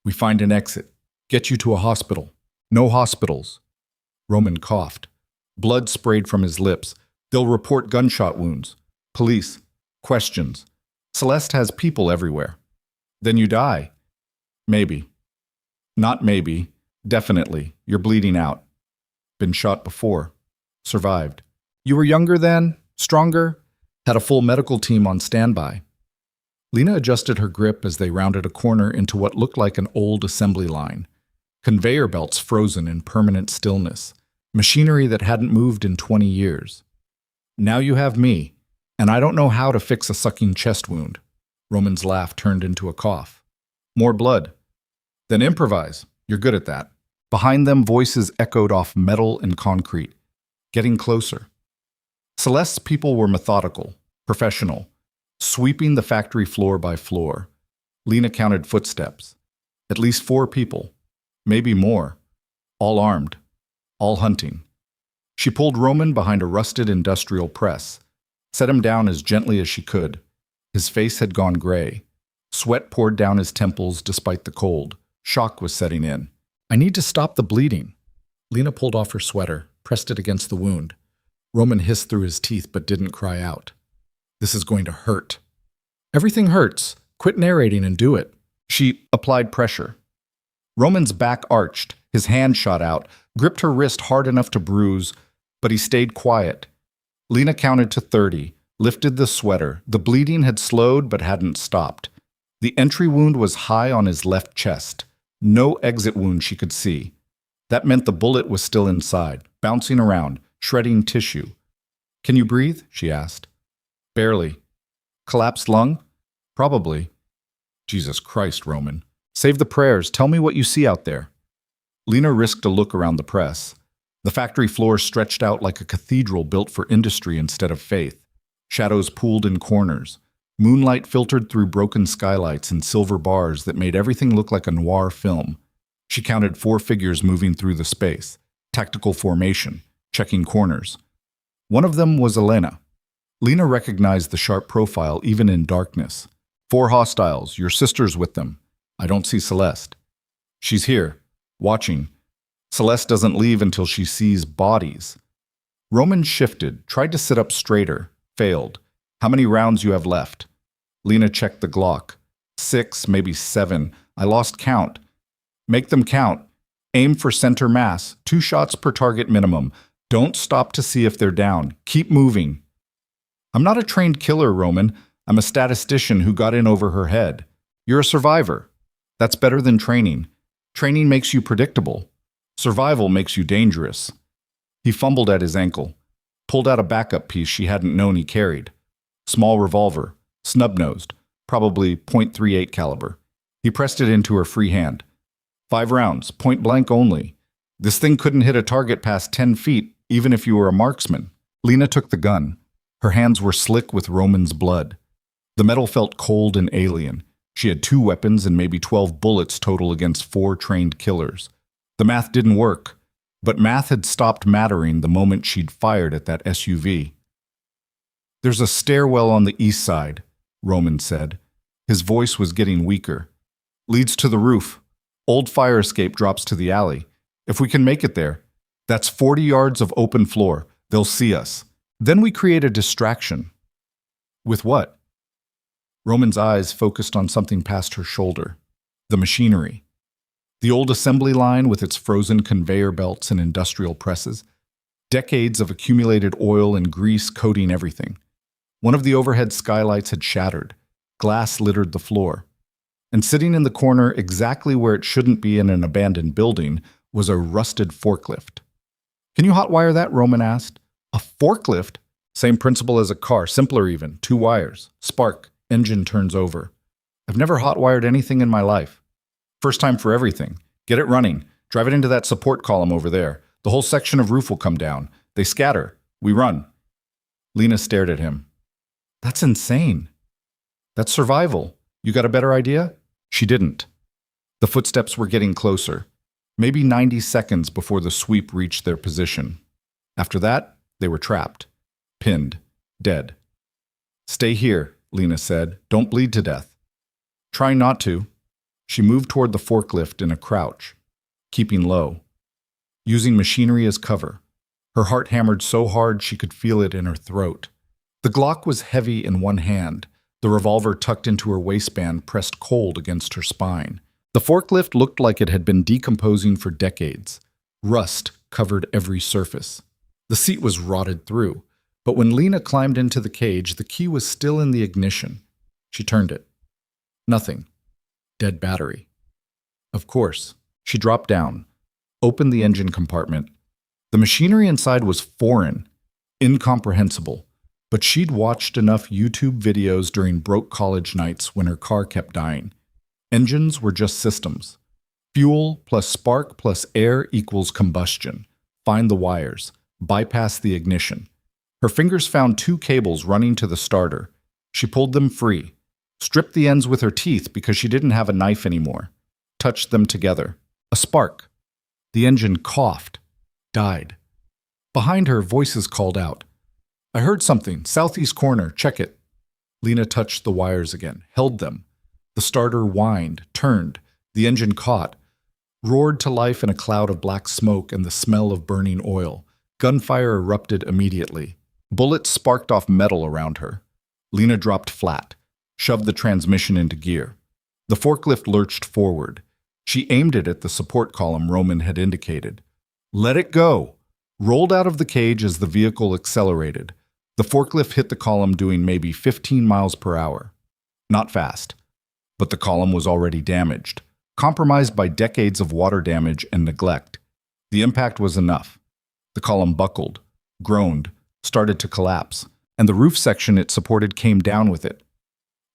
"We find an exit. Get you to a hospital." "No hospitals." Roman coughed. Blood sprayed from his lips. "They'll report gunshot wounds. Police. Questions. Celeste has people everywhere." "Then you die." "Maybe." "Not maybe. Definitely. You're bleeding out." "Been shot before. Survived." "You were younger then? Stronger?" "Had a full medical team on standby." Lena adjusted her grip as they rounded a corner into what looked like an old assembly line. Conveyor belts frozen in permanent stillness. Machinery that hadn't moved in 20 years. "Now you have me, and I don't know how to fix a sucking chest wound." Roman's laugh turned into a cough. "More blood." "Then improvise. You're good at that." Behind them, voices echoed off metal and concrete. Getting closer. Celeste's people were methodical, professional, sweeping the factory floor by floor. Lena counted footsteps. At least 4 people. Maybe more. All armed. All hunting. She pulled Roman behind a rusted industrial press, set him down as gently as she could. His face had gone gray. Sweat poured down his temples despite the cold. Shock was setting in. "I need to stop the bleeding." Lena pulled off her sweater, pressed it against the wound. Roman hissed through his teeth but didn't cry out. "This is going to hurt." "Everything hurts. Quit narrating and do it." She applied pressure. Roman's back arched, his hand shot out, gripped her wrist hard enough to bruise, but he stayed quiet. Lena counted to 30, lifted the sweater. The bleeding had slowed but hadn't stopped. The entry wound was high on his left chest. No exit wound she could see. That meant the bullet was still inside, bouncing around, shredding tissue. "Can you breathe?" she asked. "Barely." "Collapsed lung?" "Probably." "Jesus Christ, Roman. Save the prayers. Tell me what you see out there." Lena risked a look around the press. The factory floor stretched out like a cathedral built for industry instead of faith. Shadows pooled in corners. Moonlight filtered through broken skylights and silver bars that made everything look like a noir film. She counted 4 figures moving through the space. Tactical formation, checking corners. One of them was Elena. Lena recognized the sharp profile even in darkness. 4 hostiles, your sister's with them. I don't see Celeste. She's here, watching. Celeste doesn't leave until she sees bodies. Roman shifted, tried to sit up straighter, failed. "How many rounds you have left?" Lena checked the Glock. 6, maybe 7. I lost count. "Make them count. Aim for center mass. 2 shots per target minimum. Don't stop to see if they're down. Keep moving." "I'm not a trained killer, Roman. I'm a statistician who got in over her head. You're a survivor. That's better than training. Training makes you predictable. Survival makes you dangerous." He fumbled at his ankle, pulled out a backup piece she hadn't known he carried. Small revolver, snub-nosed, probably .38 caliber. He pressed it into her free hand. 5 rounds, point blank only. This thing couldn't hit a target past 10 feet, even if you were a marksman. Lena took the gun. Her hands were slick with Roman's blood. The metal felt cold and alien. She had 2 weapons and maybe 12 bullets total against 4 trained killers. The math didn't work, but math had stopped mattering the moment she'd fired at that SUV. "There's a stairwell on the east side," Roman said. His voice was getting weaker. "Leads to the roof. Old fire escape drops to the alley. If we can make it there, that's 40 yards of open floor. They'll see us. Then we create a distraction." "With what?" Roman's eyes focused on something past her shoulder. The machinery. The old assembly line with its frozen conveyor belts and industrial presses. Decades of accumulated oil and grease coating everything. One of the overhead skylights had shattered. Glass littered the floor. And sitting in the corner, exactly where it shouldn't be in an abandoned building, was a rusted forklift. "Can you hotwire that?" Roman asked. "A forklift?" "Same principle as a car, simpler even. 2 wires. Spark. Engine turns over." "I've never hotwired anything in my life." "First time for everything. Get it running. Drive it into that support column over there. The whole section of roof will come down. They scatter. We run." Lena stared at him. "That's insane." "That's survival. You got a better idea?" She didn't. The footsteps were getting closer. Maybe 90 seconds before the sweep reached their position. After that, they were trapped. Pinned. Dead. "Stay here," Lena said. "Don't bleed to death." "Try not to." She moved toward the forklift in a crouch, keeping low, using machinery as cover. Her heart hammered so hard she could feel it in her throat. The Glock was heavy in one hand. The revolver tucked into her waistband pressed cold against her spine. The forklift looked like it had been decomposing for decades. Rust covered every surface. The seat was rotted through, but when Lena climbed into the cage, the key was still in the ignition. She turned it. Nothing. Dead battery. Of course. She dropped down, opened the engine compartment. The machinery inside was foreign, incomprehensible, but she'd watched enough YouTube videos during broke college nights when her car kept dying. Engines were just systems. Fuel plus spark plus air equals combustion. Find the wires. Bypass the ignition. Her fingers found 2 cables running to the starter. She pulled them free. Stripped the ends with her teeth because she didn't have a knife anymore. Touched them together. A spark. The engine coughed. Died. Behind her, voices called out. "I heard something. Southeast corner. Check it." Lena touched the wires again. Held them. The starter whined. Turned. The engine caught. Roared to life in a cloud of black smoke and the smell of burning oil. Gunfire erupted immediately. Bullets sparked off metal around her. Lena dropped flat. Shoved the transmission into gear. The forklift lurched forward. She aimed it at the support column Roman had indicated. Let it go. Rolled out of the cage as the vehicle accelerated. The forklift hit the column doing maybe 15 miles per hour. Not fast. But the column was already damaged, compromised by decades of water damage and neglect. The impact was enough. The column buckled, groaned, started to collapse, and the roof section it supported came down with it.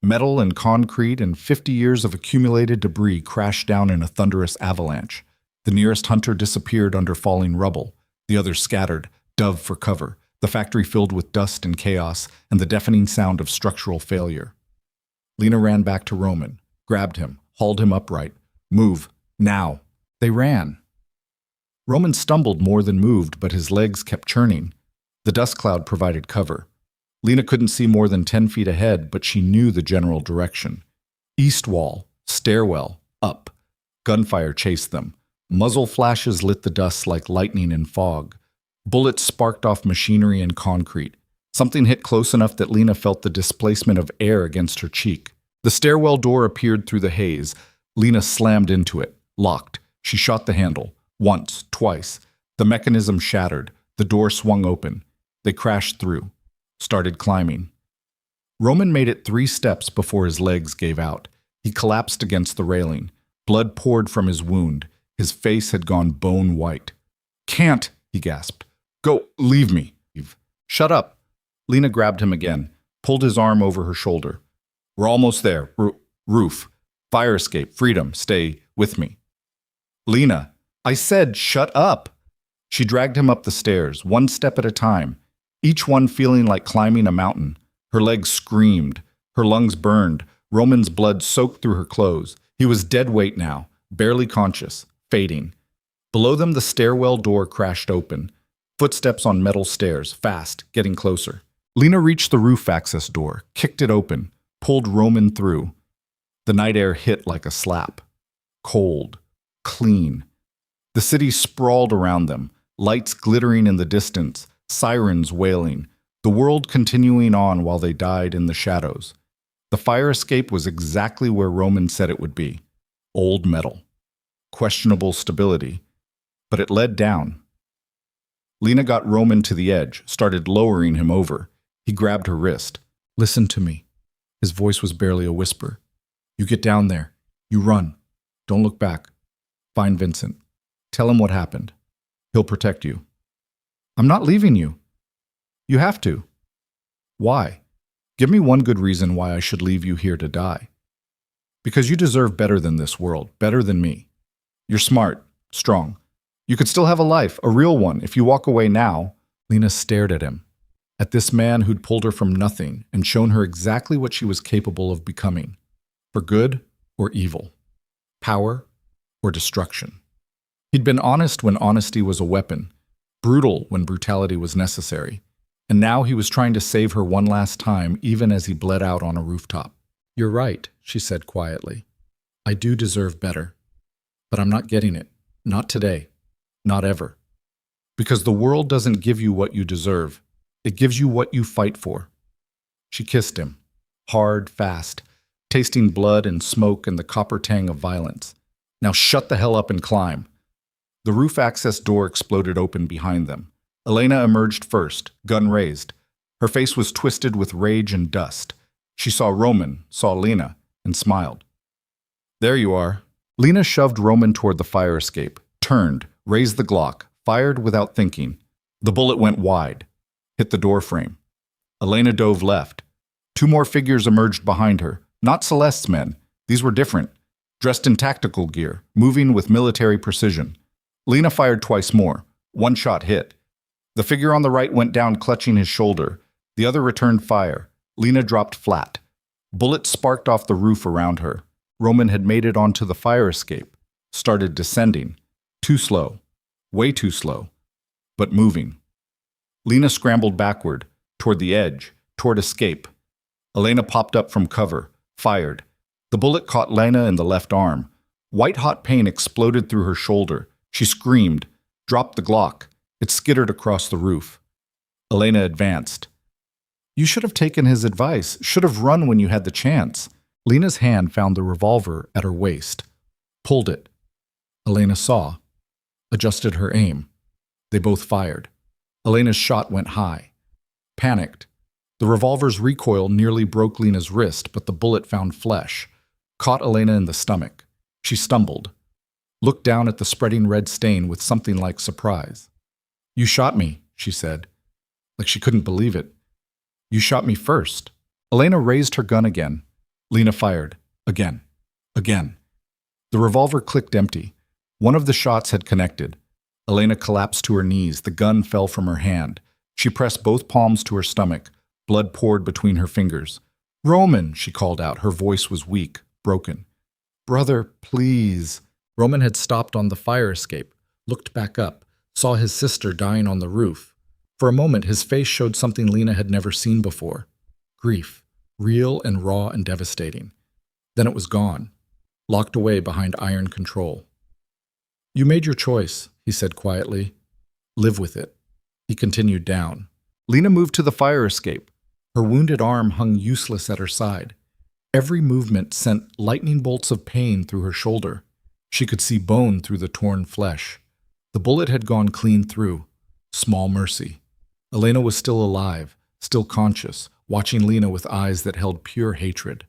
Metal and concrete and 50 years of accumulated debris crashed down in a thunderous avalanche. The nearest hunter disappeared under falling rubble. The others scattered, dove for cover, the factory filled with dust and chaos, and the deafening sound of structural failure. Lena ran back to Roman, grabbed him, hauled him upright. Move, now. They ran. Roman stumbled more than moved, but his legs kept churning. The dust cloud provided cover. Lena couldn't see more than 10 feet ahead, but she knew the general direction. East wall, stairwell, up. Gunfire chased them. Muzzle flashes lit the dust like lightning in fog. Bullets sparked off machinery and concrete. Something hit close enough that Lena felt the displacement of air against her cheek. The stairwell door appeared through the haze. Lena slammed into it, locked. She shot the handle. Once, twice. The mechanism shattered. The door swung open. They crashed through. Started climbing. Roman made it 3 steps before his legs gave out. He collapsed against the railing. Blood poured from his wound. His face had gone bone white. "Can't," he gasped. "Go, leave me." "Shut up." Lena grabbed him again, pulled his arm over her shoulder. "We're almost there. Roof. Fire escape. Freedom. Stay with me." "Lena, I said shut up." She dragged him up the stairs, 1 step at a time, each one feeling like climbing a mountain. Her legs screamed. Her lungs burned. Roman's blood soaked through her clothes. He was dead weight now, barely conscious, fading. Below them, the stairwell door crashed open. Footsteps on metal stairs, fast, getting closer. Lena reached the roof access door, kicked it open, pulled Roman through. The night air hit like a slap. Cold, clean. The city sprawled around them, lights glittering in the distance, sirens wailing, the world continuing on while they died in the shadows. The fire escape was exactly where Roman said it would be. Old metal. Questionable stability. But it led down. Lena got Roman to the edge, started lowering him over. He grabbed her wrist. "Listen to me." His voice was barely a whisper. "You get down there. You run. Don't look back. Find Vincent. Tell him what happened. He'll protect you." "I'm not leaving you." "You have to." "Why? Give me one good reason why I should leave you here to die." "Because you deserve better than this world, better than me. You're smart, strong. You could still have a life, a real one, if you walk away now." Lena stared at him, at this man who'd pulled her from nothing and shown her exactly what she was capable of becoming, for good or evil, power or destruction. He'd been honest when honesty was a weapon, brutal when brutality was necessary, and now he was trying to save her one last time, even as he bled out on a rooftop. "You're right," she said quietly. "I do deserve better, but I'm not getting it. Not today. Not ever. Because the world doesn't give you what you deserve. It gives you what you fight for." She kissed him, hard, fast, tasting blood and smoke and the copper tang of violence. "Now shut the hell up and climb." The roof access door exploded open behind them. Elena emerged first, gun raised. Her face was twisted with rage and dust. She saw Roman, saw Lena, and smiled. "There you are." Lena shoved Roman toward the fire escape, turned, raised the Glock, fired without thinking. The bullet went wide, hit the door frame. Elena dove left. Two more figures emerged behind her, not Celeste's men. These were different, dressed in tactical gear, moving with military precision. Lena fired twice more. One shot hit. The figure on the right went down clutching his shoulder. The other returned fire. Lena dropped flat. Bullets sparked off the roof around her. Roman had made it onto the fire escape, started descending. Too slow. Way too slow. But moving. Lena scrambled backward, toward the edge, toward escape. Elena popped up from cover, fired. The bullet caught Lena in the left arm. White-hot pain exploded through her shoulder. She screamed, dropped the Glock. It skittered across the roof. Elena advanced. "You should have taken his advice, should have run when you had the chance." Lena's hand found the revolver at her waist. Pulled it. Elena saw. Adjusted her aim. They both fired. Elena's shot went high. Panicked. The revolver's recoil nearly broke Lena's wrist, but the bullet found flesh. Caught Elena in the stomach. She stumbled. Looked down at the spreading red stain with something like surprise. "You shot me," she said, like she couldn't believe it. "You shot me first." Elena raised her gun again. Lena fired. Again. Again. The revolver clicked empty. One of the shots had connected. Elena collapsed to her knees. The gun fell from her hand. She pressed both palms to her stomach. Blood poured between her fingers. "Roman," she called out. Her voice was weak, broken. "Brother, please." Roman had stopped on the fire escape, looked back up, saw his sister dying on the roof. For a moment, his face showed something Lena had never seen before. Grief, real and raw and devastating. Then it was gone, locked away behind iron control. "You made your choice," he said quietly. "Live with it." He continued down. Lena moved to the fire escape. Her wounded arm hung useless at her side. Every movement sent lightning bolts of pain through her shoulder. She could see bone through the torn flesh. The bullet had gone clean through. Small mercy. Elena was still alive, still conscious, watching Lena with eyes that held pure hatred.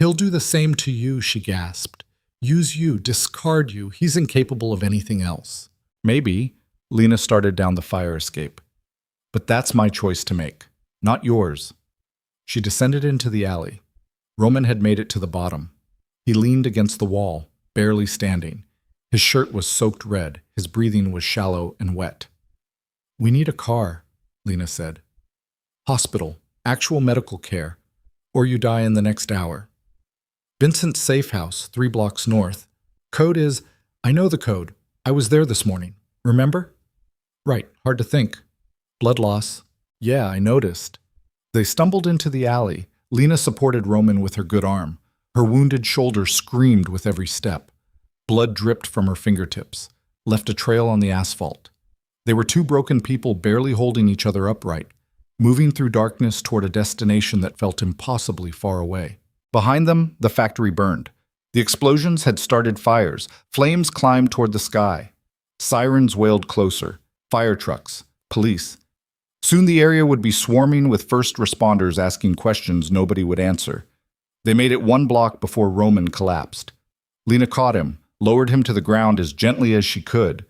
"He'll do the same to you," she gasped. "Use you, discard you. He's incapable of anything else." "Maybe." Lena started down the fire escape. "But that's my choice to make, not yours." She descended into the alley. Roman had made it to the bottom. He leaned against the wall, barely standing. His shirt was soaked red. His breathing was shallow and wet. "We need a car," Lena said. "Hospital, actual medical care, or you die in the next hour." Vincent's safe house, 3 blocks north. Code is, I know the code. I was there this morning. Remember? Right, hard to think. Blood loss. Yeah, I noticed. They stumbled into the alley. Lena supported Roman with her good arm. Her wounded shoulder screamed with every step. Blood dripped from her fingertips, left a trail on the asphalt. They were two broken people barely holding each other upright, moving through darkness toward a destination that felt impossibly far away. Behind them, the factory burned. The explosions had started fires. Flames climbed toward the sky. Sirens wailed closer. Fire trucks. Police. Soon the area would be swarming with first responders asking questions nobody would answer. They made it 1 block before Roman collapsed. Lena caught him, lowered him to the ground as gently as she could.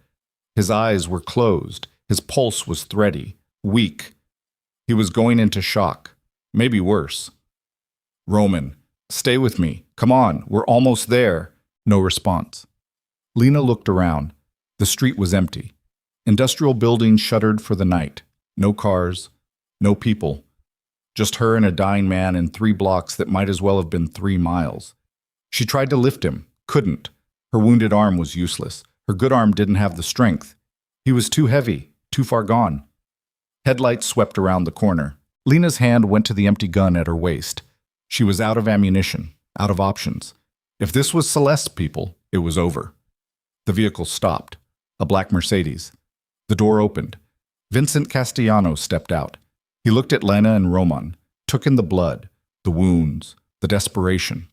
His eyes were closed. His pulse was thready, weak. He was going into shock. Maybe worse. Roman, stay with me. Come on, we're almost there. No response. Lena looked around. The street was empty. Industrial buildings shuttered for the night. No cars, no people. Just her and a dying man in 3 blocks that might as well have been 3 miles. She tried to lift him, couldn't. Her wounded arm was useless. Her good arm didn't have the strength. He was too heavy, too far gone. Headlights swept around the corner. Lena's hand went to the empty gun at her waist. She was out of ammunition, out of options. If this was Celeste's people, it was over. The vehicle stopped. A black Mercedes. The door opened. Vincent Castellano stepped out. He looked at Lena and Roman, took in the blood, the wounds, the desperation.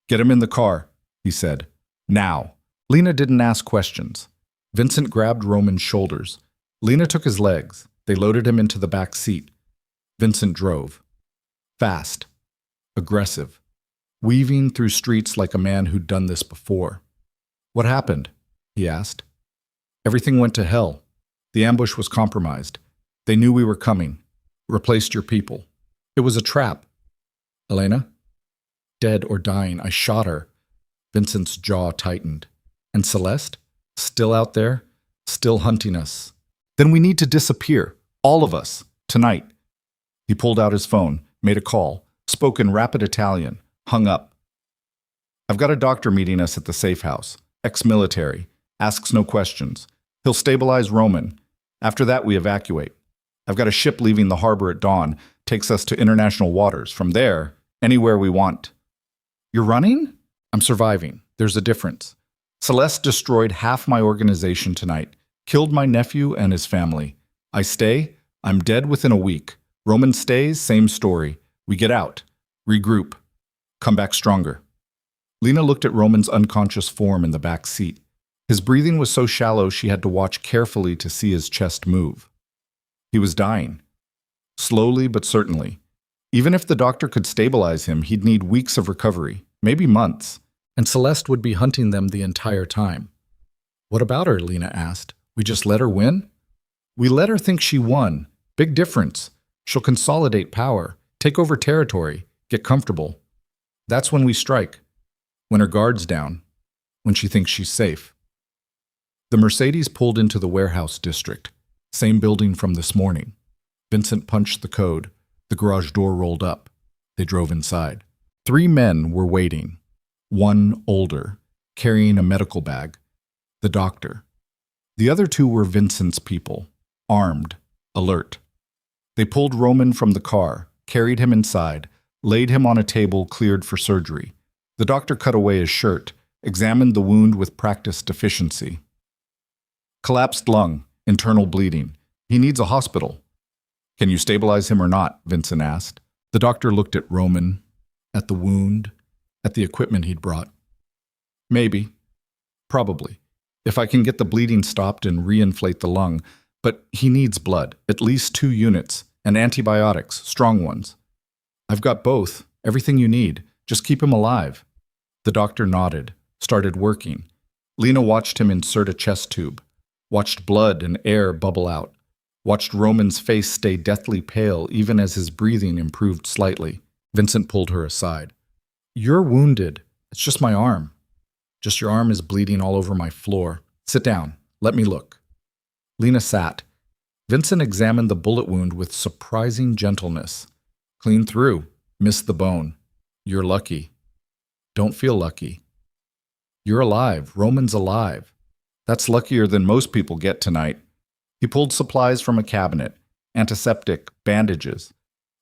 Get him in the car, he said. Now. Lena didn't ask questions. Vincent grabbed Roman's shoulders. Lena took his legs. They loaded him into the back seat. Vincent drove. Fast. Aggressive. Weaving through streets like a man who'd done this before. What happened? He asked. Everything went to hell. The ambush was compromised. They knew we were coming. Replaced your people. It was a trap. Elena? Dead or dying. I shot her. Vincent's jaw tightened. And Celeste? Still out there? Still hunting us. Then we need to disappear. All of us. Tonight. He pulled out his phone, made a call, spoke in rapid Italian, hung up. I've got a doctor meeting us at the safe house. Ex-military. Asks no questions. He'll stabilize Roman. After that, we evacuate. I've got a ship leaving the harbor at dawn. Takes us to international waters. From there, anywhere we want. You're running? I'm surviving. There's a difference. Celeste destroyed half my organization tonight. Killed my nephew and his family. I stay. I'm dead within a week. Roman stays, same story. We get out. Regroup. Come back stronger. Lena looked at Roman's unconscious form in the back seat. His breathing was so shallow she had to watch carefully to see his chest move. He was dying. Slowly but certainly. Even if the doctor could stabilize him, he'd need weeks of recovery, maybe months. And Celeste would be hunting them the entire time. What about her? Lena asked. We just let her win? We let her think she won. Big difference. She'll consolidate power, take over territory, get comfortable. That's when we strike. When her guard's down. When she thinks she's safe. The Mercedes pulled into the warehouse district. Same building from this morning. Vincent punched the code. The garage door rolled up. They drove inside. 3 men were waiting. 1 older, carrying a medical bag. The doctor. The other 2 were Vincent's people, armed, alert. They pulled Roman from the car, carried him inside, laid him on a table cleared for surgery. The doctor cut away his shirt, examined the wound with practiced efficiency. Collapsed lung, internal bleeding. He needs a hospital. Can you stabilize him or not? Vincent asked. The doctor looked at Roman, at the wound, at the equipment he'd brought. Maybe. Probably. If I can get the bleeding stopped and reinflate the lung. But he needs blood, at least 2 units, and antibiotics, strong ones. I've got both, everything you need. Just keep him alive. The doctor nodded, started working. Lena watched him insert a chest tube, watched blood and air bubble out, watched Roman's face stay deathly pale even as his breathing improved slightly. Vincent pulled her aside. You're wounded. It's just my arm. Just your arm is bleeding all over my floor. Sit down. Let me look. Lena sat. Vincent examined the bullet wound with surprising gentleness. Clean through. Missed the bone. You're lucky. Don't feel lucky. You're alive. Roman's alive. That's luckier than most people get tonight. He pulled supplies from a cabinet. Antiseptic, bandages.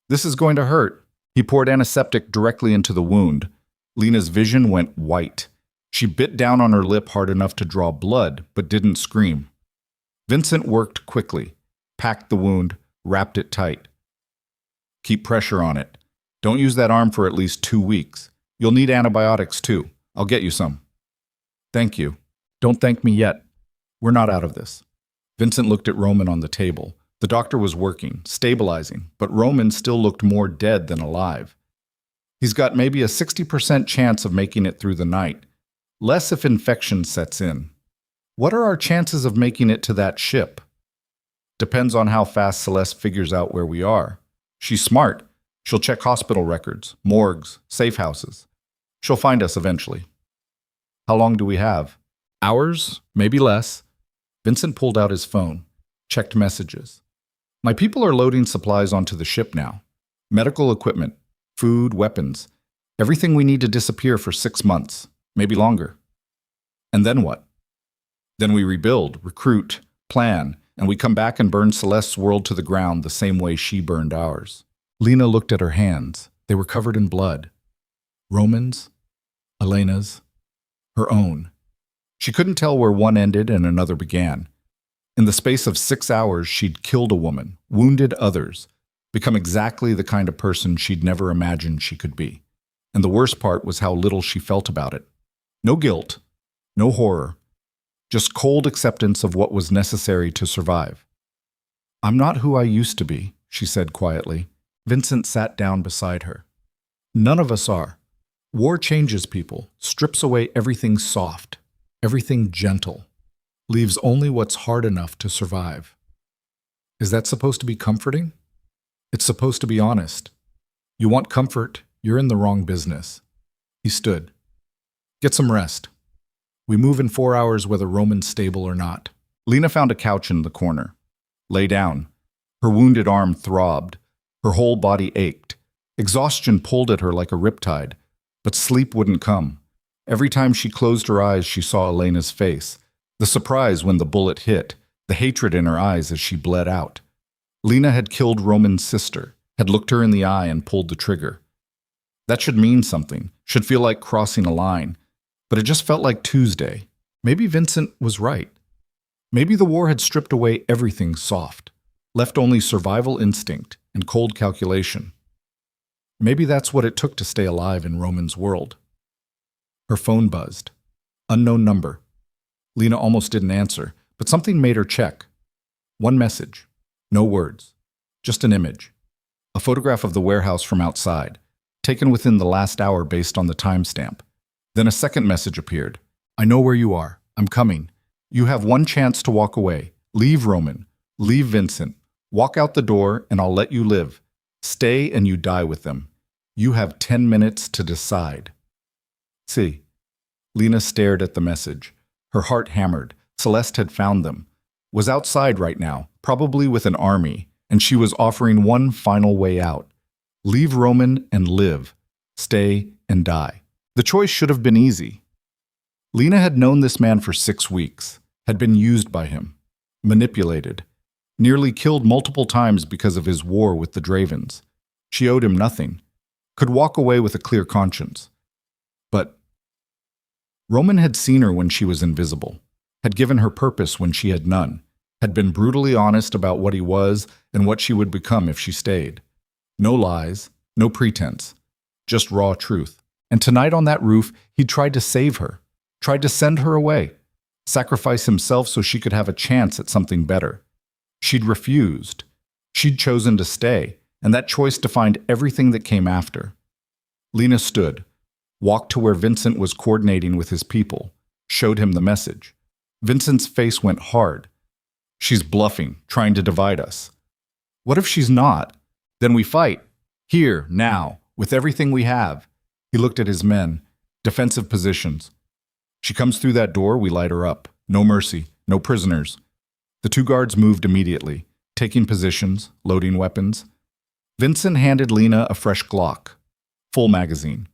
This is going to hurt. He poured antiseptic directly into the wound. Lena's vision went white. She bit down on her lip hard enough to draw blood, but didn't scream. Vincent worked quickly, packed the wound, wrapped it tight. Keep pressure on it. Don't use that arm for at least 2 weeks. You'll need antibiotics too. I'll get you some. Thank you. Don't thank me yet. We're not out of this. Vincent looked at Roman on the table. The doctor was working, stabilizing, but Roman still looked more dead than alive. He's got maybe a 60% chance of making it through the night. Less if infection sets in. What are our chances of making it to that ship? Depends on how fast Celeste figures out where we are. She's smart. She'll check hospital records, morgues, safe houses. She'll find us eventually. How long do we have? Hours? Maybe less. Vincent pulled out his phone, checked messages. My people are loading supplies onto the ship now. Medical equipment, food, weapons. Everything we need to disappear for 6 months, maybe longer. And then what? Then we rebuild, recruit, plan, and we come back and burn Celeste's world to the ground the same way she burned ours. Lena looked at her hands. They were covered in blood. Roman's, Elena's, her own. She couldn't tell where one ended and another began. In the space of 6 hours, she'd killed a woman, wounded others, become exactly the kind of person she'd never imagined she could be. And the worst part was how little she felt about it. No guilt, no horror, just cold acceptance of what was necessary to survive. I'm not who I used to be, she said quietly. Vincent sat down beside her. None of us are. War changes people, strips away everything soft, everything gentle, leaves only what's hard enough to survive. Is that supposed to be comforting? It's supposed to be honest. You want comfort, you're in the wrong business. He stood. Get some rest. We move in 4 hours whether Roman's stable or not. Lena found a couch in the corner. Lay down. Her wounded arm throbbed. Her whole body ached. Exhaustion pulled at her like a riptide, but sleep wouldn't come. Every time she closed her eyes, she saw Elena's face. The surprise when the bullet hit, the hatred in her eyes as she bled out. Lena had killed Roman's sister, had looked her in the eye and pulled the trigger. That should mean something, should feel like crossing a line. But it just felt like Tuesday. Maybe Vincent was right. Maybe the war had stripped away everything soft, left only survival instinct and cold calculation. Maybe that's what it took to stay alive in Roman's world. Her phone buzzed. Unknown number. Lena almost didn't answer, but something made her check. One message. No words. Just an image. A photograph of the warehouse from outside, taken within the last hour based on the timestamp. Then a second message appeared. I know where you are. I'm coming. You have one chance to walk away. Leave Roman. Leave Vincent. Walk out the door and I'll let you live. Stay and you die with them. You have 10 minutes to decide. See. Lena stared at the message. Her heart hammered. Celeste had found them. Was outside right now, probably with an army, and she was offering one final way out. Leave Roman and live. Stay and die. The choice should have been easy. Lena had known this man for 6 weeks, had been used by him, manipulated, nearly killed multiple times because of his war with the Dravens. She owed him nothing, could walk away with a clear conscience. But Roman had seen her when she was invisible, had given her purpose when she had none, had been brutally honest about what he was and what she would become if she stayed. No lies, no pretense, just raw truth. And tonight on that roof, he'd tried to save her, tried to send her away, sacrifice himself so she could have a chance at something better. She'd refused. She'd chosen to stay, and that choice defined everything that came after. Lena stood, walked to where Vincent was coordinating with his people, showed him the message. Vincent's face went hard. She's bluffing, trying to divide us. What if she's not? Then we fight. Here, now, with everything we have. He looked at his men, defensive positions. She comes through that door, we light her up. No mercy, no prisoners. The 2 guards moved immediately, taking positions, loading weapons. Vincent handed Lena a fresh Glock, full magazine.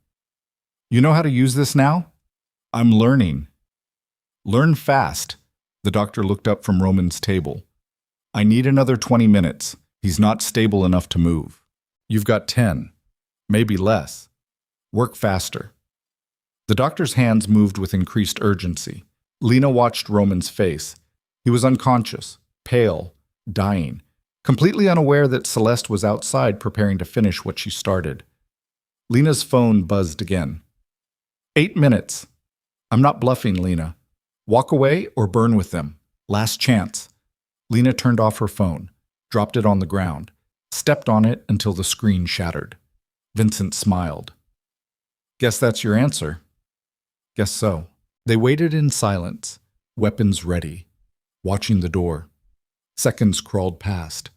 You know how to use this now? I'm learning. Learn fast. The doctor looked up from Roman's table. I need another 20 minutes. He's not stable enough to move. You've got 10. Maybe less. Work faster. The doctor's hands moved with increased urgency. Lena watched Roman's face. He was unconscious, pale, dying, completely unaware that Celeste was outside preparing to finish what she started. Lena's phone buzzed again. 8 minutes. I'm not bluffing, Lena. Walk away or burn with them. Last chance. Lena turned off her phone, dropped it on the ground, stepped on it until the screen shattered. Vincent smiled. Guess that's your answer. Guess so. They waited in silence, weapons ready, watching the door. Seconds crawled past.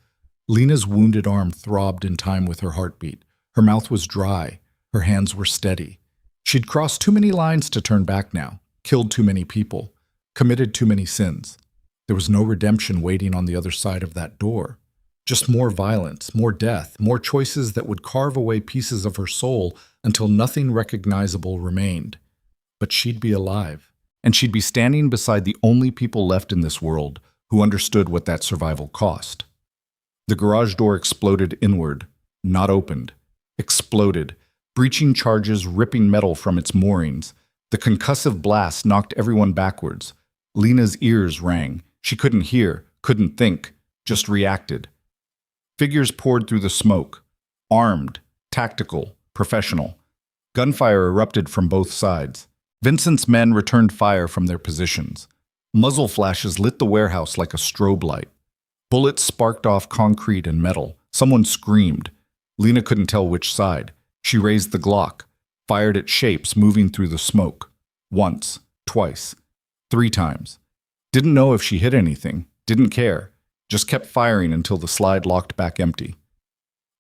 Lena's wounded arm throbbed in time with her heartbeat. Her mouth was dry. Her hands were steady. She'd crossed too many lines to turn back now, killed too many people, committed too many sins. There was no redemption waiting on the other side of that door. Just more violence, more death, more choices that would carve away pieces of her soul until nothing recognizable remained. But she'd be alive, and she'd be standing beside the only people left in this world who understood what that survival cost. The garage door exploded inward, not opened. Exploded, breaching charges ripping metal from its moorings. The concussive blast knocked everyone backwards. Lena's ears rang. She couldn't hear, couldn't think, just reacted. Figures poured through the smoke. Armed, tactical, professional. Gunfire erupted from both sides. Vincent's men returned fire from their positions. Muzzle flashes lit the warehouse like a strobe light. Bullets sparked off concrete and metal. Someone screamed. Lena couldn't tell which side. She raised the Glock, fired at shapes moving through the smoke. Once, twice, 3 times. Didn't know if she hit anything, didn't care, just kept firing until the slide locked back empty.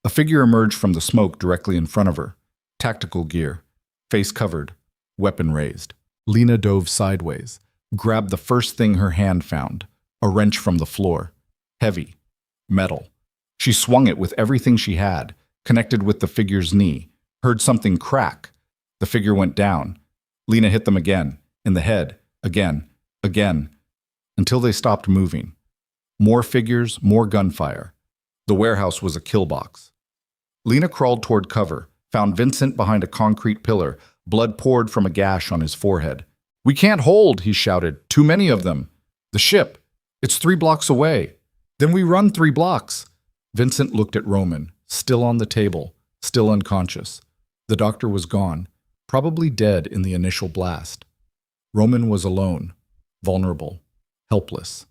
A figure emerged from the smoke directly in front of her. Tactical gear, face covered, weapon raised. Lena dove sideways, grabbed the first thing her hand found, a wrench from the floor. Heavy, metal. She swung it with everything she had, connected with the figure's knee, heard something crack. The figure went down. Lena hit them again, in the head, again, until they stopped moving. More figures, more gunfire. The warehouse was a kill box. Lena crawled toward cover, found Vincent behind a concrete pillar. Blood poured from a gash on his forehead. We can't hold, he shouted. Too many of them. The ship. It's 3 blocks away. Then we run 3 blocks. Vincent looked at Roman, still on the table, still unconscious. The doctor was gone, probably dead in the initial blast. Roman was alone, vulnerable, helpless.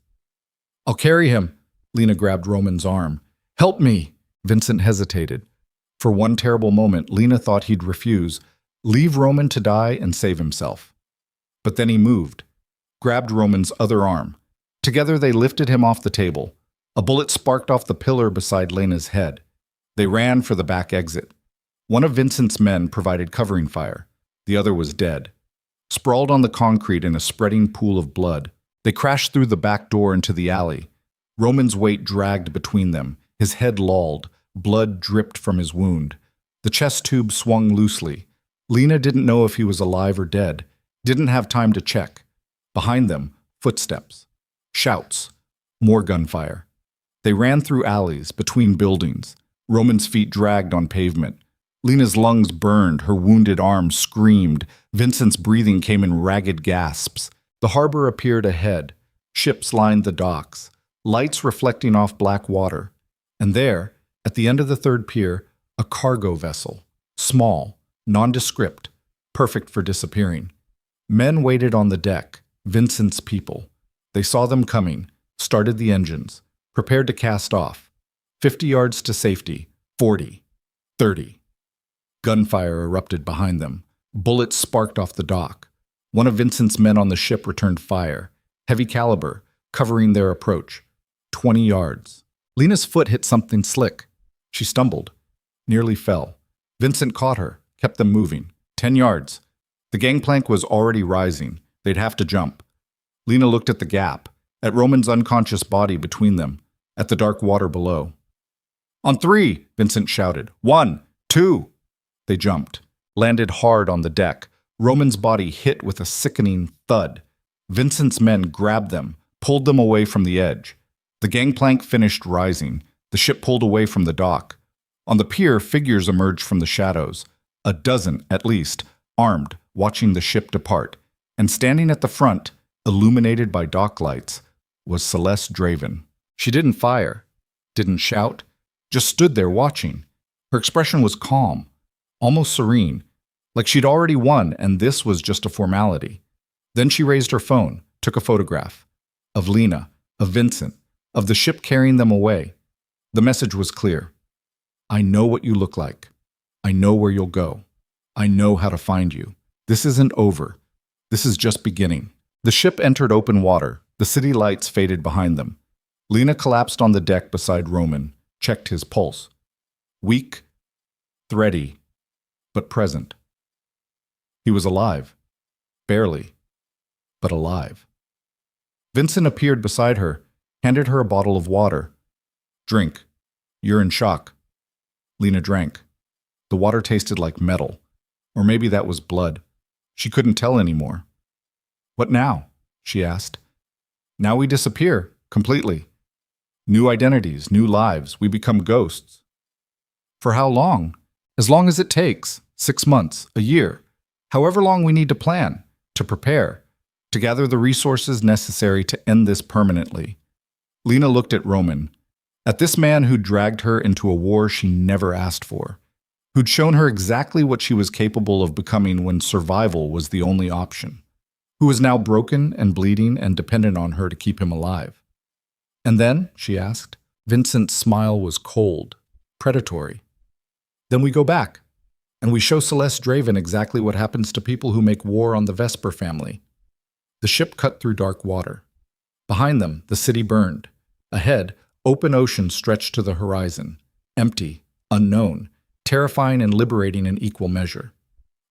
I'll carry him. Lena grabbed Roman's arm. Help me. Vincent hesitated. For one terrible moment, Lena thought he'd refuse, leave Roman to die and save himself. But then he moved, grabbed Roman's other arm. Together they lifted him off the table. A bullet sparked off the pillar beside Lena's head. They ran for the back exit. One of Vincent's men provided covering fire. The other was dead. Sprawled on the concrete in a spreading pool of blood, they crashed through the back door into the alley. Roman's weight dragged between them. His head lolled. Blood dripped from his wound. The chest tube swung loosely. Lena didn't know if he was alive or dead. Didn't have time to check. Behind them, footsteps. Shouts. More gunfire. They ran through alleys, between buildings. Roman's feet dragged on pavement. Lena's lungs burned, her wounded arm screamed. Vincent's breathing came in ragged gasps. The harbor appeared ahead. Ships lined the docks, lights reflecting off black water. And there, at the end of the 3rd pier, a cargo vessel. Small, nondescript, perfect for disappearing. Men waited on the deck, Vincent's people. They saw them coming, started the engines, prepared to cast off. 50 yards to safety, 40, 30. Gunfire erupted behind them. Bullets sparked off the dock. One of Vincent's men on the ship returned fire, heavy caliber, covering their approach. 20 yards. Lena's foot hit something slick. She stumbled, nearly fell. Vincent caught her, kept them moving. 10 yards. The gangplank was already rising. They'd have to jump. Lena looked at the gap, at Roman's unconscious body between them, at the dark water below. On 3, Vincent shouted. 1, 2. They jumped, landed hard on the deck, Roman's body hit with a sickening thud. Vincent's men grabbed them, pulled them away from the edge. The gangplank finished rising. The ship pulled away from the dock. On the pier, figures emerged from the shadows. A dozen, at least, armed, watching the ship depart. And standing at the front, illuminated by dock lights, was Celeste Draven. She didn't fire, didn't shout, just stood there watching. Her expression was calm, almost serene, like she'd already won and this was just a formality. Then she raised her phone, took a photograph. Of Lena, of Vincent, of the ship carrying them away. The message was clear. I know what you look like. I know where you'll go. I know how to find you. This isn't over. This is just beginning. The ship entered open water. The city lights faded behind them. Lena collapsed on the deck beside Roman, checked his pulse. Weak, thready, but present. He was alive. Barely, but alive. Vincent appeared beside her, handed her a bottle of water. Drink. You're in shock. Lena drank. The water tasted like metal. Or maybe that was blood. She couldn't tell anymore. What now? She asked. Now we disappear, completely. New identities, new lives, we become ghosts. For how long? As long as it takes. 6 months, a year. However long we need to plan, to prepare, to gather the resources necessary to end this permanently. Lena looked at Roman, at this man who'd dragged her into a war she never asked for, who'd shown her exactly what she was capable of becoming when survival was the only option, who was now broken and bleeding and dependent on her to keep him alive. And then, she asked, Vincent's smile was cold, predatory. Then we go back, and we show Celeste Draven exactly what happens to people who make war on the Vesper family. The ship cut through dark water. Behind them, the city burned. Ahead, open ocean stretched to the horizon, empty, unknown, terrifying and liberating in equal measure.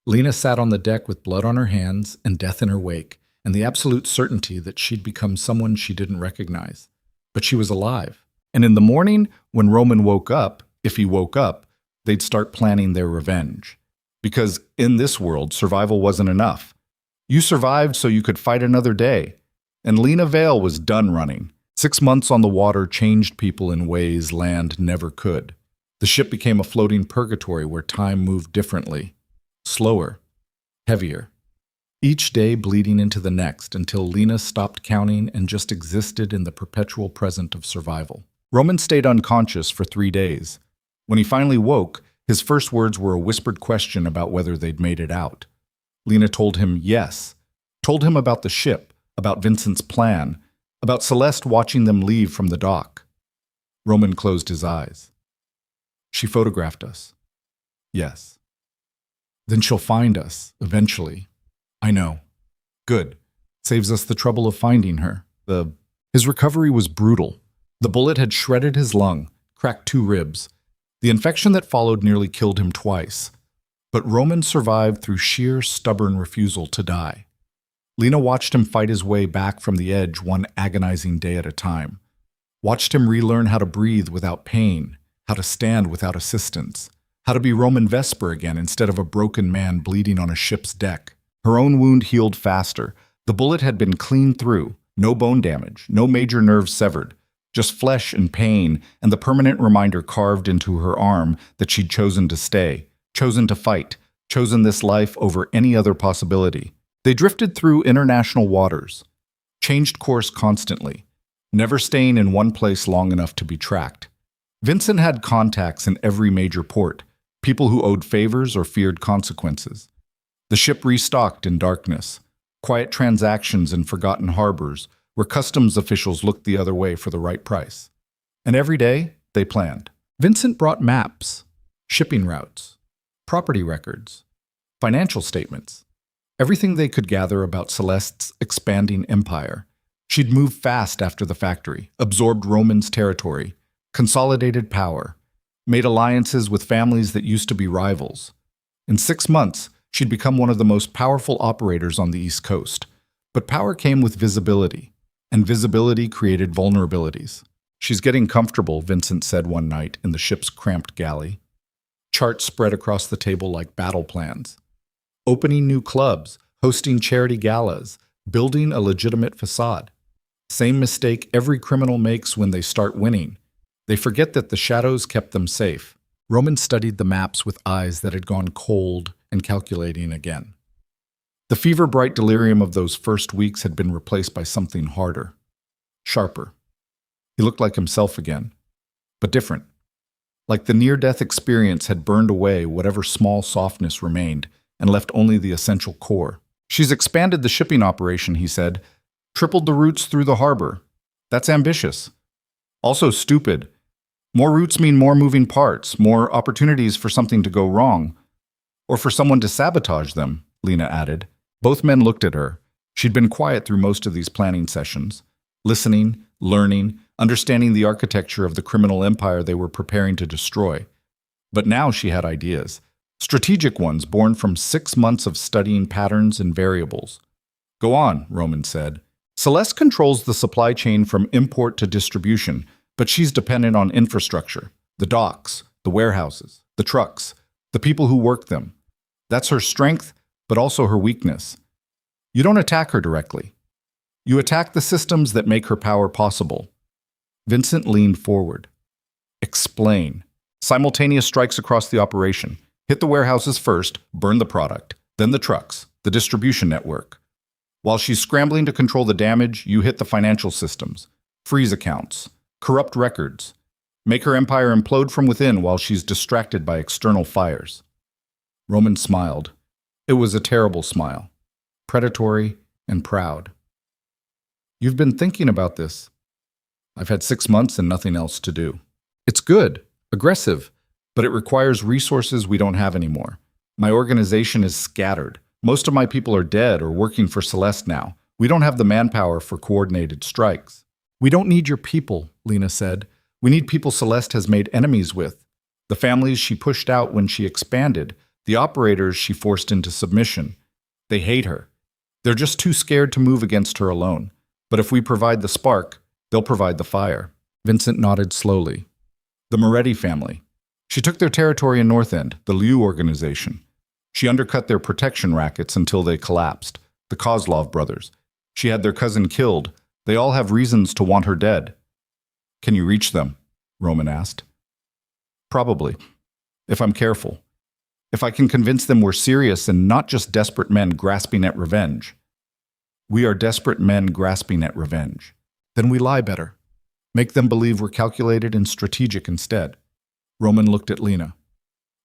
Lena sat on the deck with blood on her hands and death in her wake, and the absolute certainty that she'd become someone she didn't recognize. But she was alive. And in the morning, when Roman woke up, if he woke up, they'd start planning their revenge. Because in this world, survival wasn't enough. You survived so you could fight another day. And Lena Vale was done running. 6 months on the water changed people in ways land never could. The ship became a floating purgatory where time moved differently. Slower. Heavier. Each day bleeding into the next until Lena stopped counting and just existed in the perpetual present of survival. Roman stayed unconscious for 3 days. When he finally woke, his first words were a whispered question about whether they'd made it out. Lena told him yes, told him about the ship, about Vincent's plan, about Celeste watching them leave from the dock. Roman closed his eyes. She photographed us. Yes. Then she'll find us, eventually. I know. Good. Saves us the trouble of finding her. His recovery was brutal. The bullet had shredded his lung, cracked 2 ribs. The infection that followed nearly killed him twice. But Roman survived through sheer, stubborn refusal to die. Lena watched him fight his way back from the edge one agonizing day at a time. Watched him relearn how to breathe without pain, how to stand without assistance, how to be Roman Vesper again instead of a broken man bleeding on a ship's deck. Her own wound healed faster. The bullet had been cleaned through, no bone damage, no major nerves severed, just flesh and pain and the permanent reminder carved into her arm that she'd chosen to stay, chosen to fight, chosen this life over any other possibility. They drifted through international waters, changed course constantly, never staying in one place long enough to be tracked. Vincent had contacts in every major port, people who owed favors or feared consequences. The ship restocked in darkness, quiet transactions in forgotten harbors where customs officials looked the other way for the right price. And every day, they planned. Vincent brought maps, shipping routes, property records, financial statements, everything they could gather about Celeste's expanding empire. She'd moved fast after the factory, absorbed Roman's territory, consolidated power, made alliances with families that used to be rivals. In 6 months, she'd become one of the most powerful operators on the East Coast. But power came with visibility, and visibility created vulnerabilities. She's getting comfortable, Vincent said one night in the ship's cramped galley. Charts spread across the table like battle plans. Opening new clubs, hosting charity galas, building a legitimate facade. Same mistake every criminal makes when they start winning. They forget that the shadows kept them safe. Roman studied the maps with eyes that had gone cold and calculating again. The fever-bright delirium of those first weeks had been replaced by something harder, sharper. He looked like himself again, but different. Like the near-death experience had burned away whatever small softness remained and left only the essential core. She's expanded the shipping operation, he said, tripled the routes through the harbor. That's ambitious. Also stupid. More routes mean more moving parts, more opportunities for something to go wrong. Or for someone to sabotage them, Lena added. Both men looked at her. She'd been quiet through most of these planning sessions, listening, learning, understanding the architecture of the criminal empire they were preparing to destroy. But now she had ideas, strategic ones born from 6 months of studying patterns and variables. Go on, Roman said. Celeste controls the supply chain from import to distribution, but she's dependent on infrastructure, the docks, the warehouses, the trucks, the people who work them. That's her strength, but also her weakness. You don't attack her directly. You attack the systems that make her power possible. Vincent leaned forward. Explain. Simultaneous strikes across the operation. Hit the warehouses first, burn the product, then the trucks, the distribution network. While she's scrambling to control the damage, you hit the financial systems, freeze accounts, corrupt records. Make her empire implode from within while she's distracted by external fires. Roman smiled. It was a terrible smile, predatory and proud. You've been thinking about this. I've had 6 months and nothing else to do. It's good, aggressive, but it requires resources we don't have anymore. My organization is scattered. Most of my people are dead or working for Celeste now. We don't have the manpower for coordinated strikes. We don't need your people, Lena said. We need people Celeste has made enemies with. The families she pushed out when she expanded, the operators she forced into submission. They hate her. They're just too scared to move against her alone. But if we provide the spark, they'll provide the fire. Vincent nodded slowly. The Moretti family. She took their territory in North End, the Liu organization. She undercut their protection rackets until they collapsed, the Kozlov brothers. She had their cousin killed. They all have reasons to want her dead. Can you reach them? Roman asked. Probably, if I'm careful. If I can convince them we're serious and not just desperate men grasping at revenge. We are desperate men grasping at revenge. Then we lie better. Make them believe we're calculated and strategic instead. Roman looked at Lena.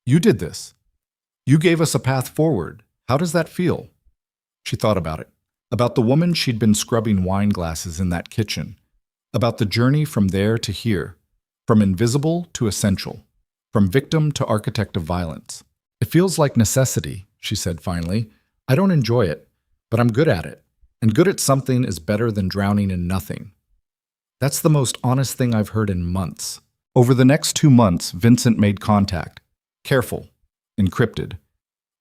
You did this. You gave us a path forward. How does that feel? She thought about it. About the woman she'd been scrubbing wine glasses in that kitchen. About the journey from there to here. From invisible to essential. From victim to architect of violence. It feels like necessity, she said finally. I don't enjoy it, but I'm good at it. And good at something is better than drowning in nothing. That's the most honest thing I've heard in months. Over the next 2 months, Vincent made contact. Careful. Encrypted.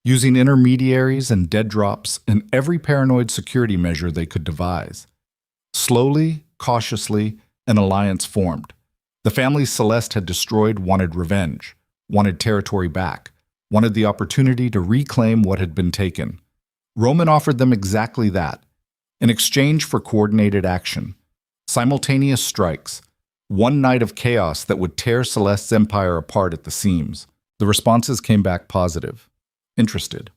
Using intermediaries and dead drops and every paranoid security measure they could devise. Slowly, cautiously, an alliance formed. The families Celeste had destroyed wanted revenge, wanted territory back, wanted the opportunity to reclaim what had been taken. Roman offered them exactly that, in exchange for coordinated action, simultaneous strikes, one night of chaos that would tear Celeste's empire apart at the seams. The responses came back positive, interested,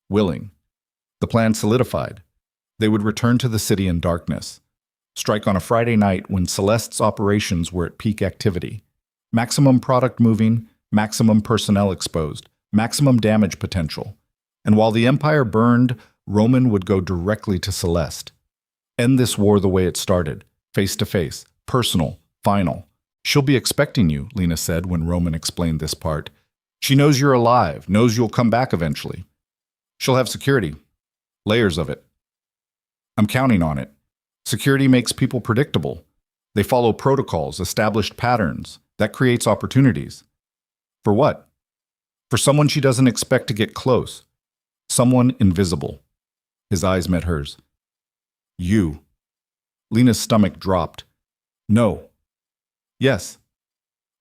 willing. The plan solidified. They would return to the city in darkness, strike on a Friday night when Celeste's operations were at peak activity. Maximum product moving, maximum personnel exposed, maximum damage potential. And while the empire burned, Roman would go directly to Celeste. End this war the way it started, face to face, personal, final. She'll be expecting you, Lena said when Roman explained this part. She knows you're alive, knows you'll come back eventually. She'll have security. Layers of it. I'm counting on it. Security makes people predictable. They follow protocols, established patterns. That creates opportunities. For what? For someone she doesn't expect to get close. Someone invisible. His eyes met hers. You. Lena's stomach dropped. No. Yes.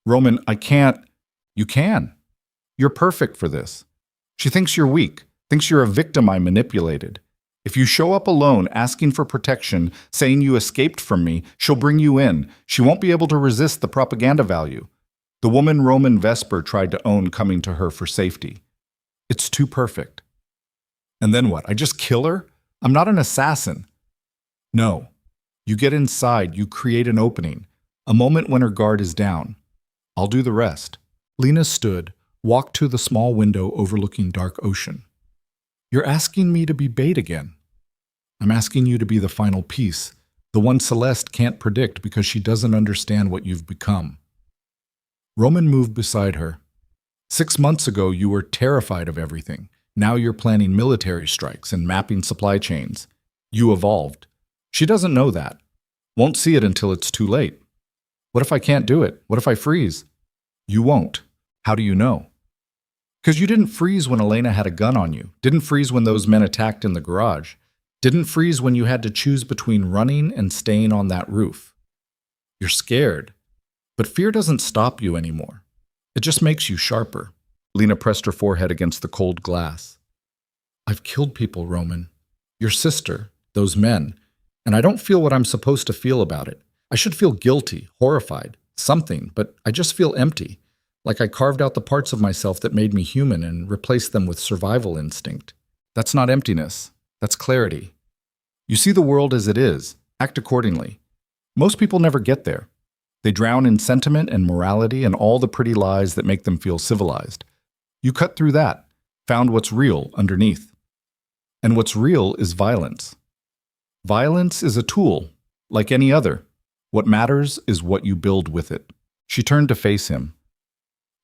Roman, I can't. You can. You're perfect for this. She thinks you're weak, Thinks you're a victim I manipulated. If you show up alone, asking for protection, saying you escaped from me, she'll bring you in. She won't be able to resist the propaganda value. The woman Roman Vesper tried to own coming to her for safety. It's too perfect. And then what? I just kill her? I'm not an assassin. No. You get inside, you create an opening, a moment when her guard is down. I'll do the rest. Lena stood, walked to the small window overlooking dark ocean. You're asking me to be bait again. I'm asking you to be the final piece, the one Celeste can't predict because she doesn't understand what you've become. Roman moved beside her. 6 months ago, you were terrified of everything. Now you're planning military strikes and mapping supply chains. You evolved. She doesn't know that. Won't see it until it's too late. What if I can't do it? What if I freeze? You won't. How do you know? Because you didn't freeze when Elena had a gun on you. Didn't freeze when those men attacked in the garage. Didn't freeze when you had to choose between running and staying on that roof. You're scared. But fear doesn't stop you anymore. It just makes you sharper. Lena pressed her forehead against the cold glass. I've killed people, Roman. Your sister, those men. And I don't feel what I'm supposed to feel about it. I should feel guilty, horrified, something, but I just feel empty. Like I carved out the parts of myself that made me human and replaced them with survival instinct. That's not emptiness. That's clarity. You see the world as it is. Act accordingly. Most people never get there. They drown in sentiment and morality and all the pretty lies that make them feel civilized. You cut through that, found what's real underneath. And what's real is violence. Violence is a tool, like any other. What matters is what you build with it. She turned to face him.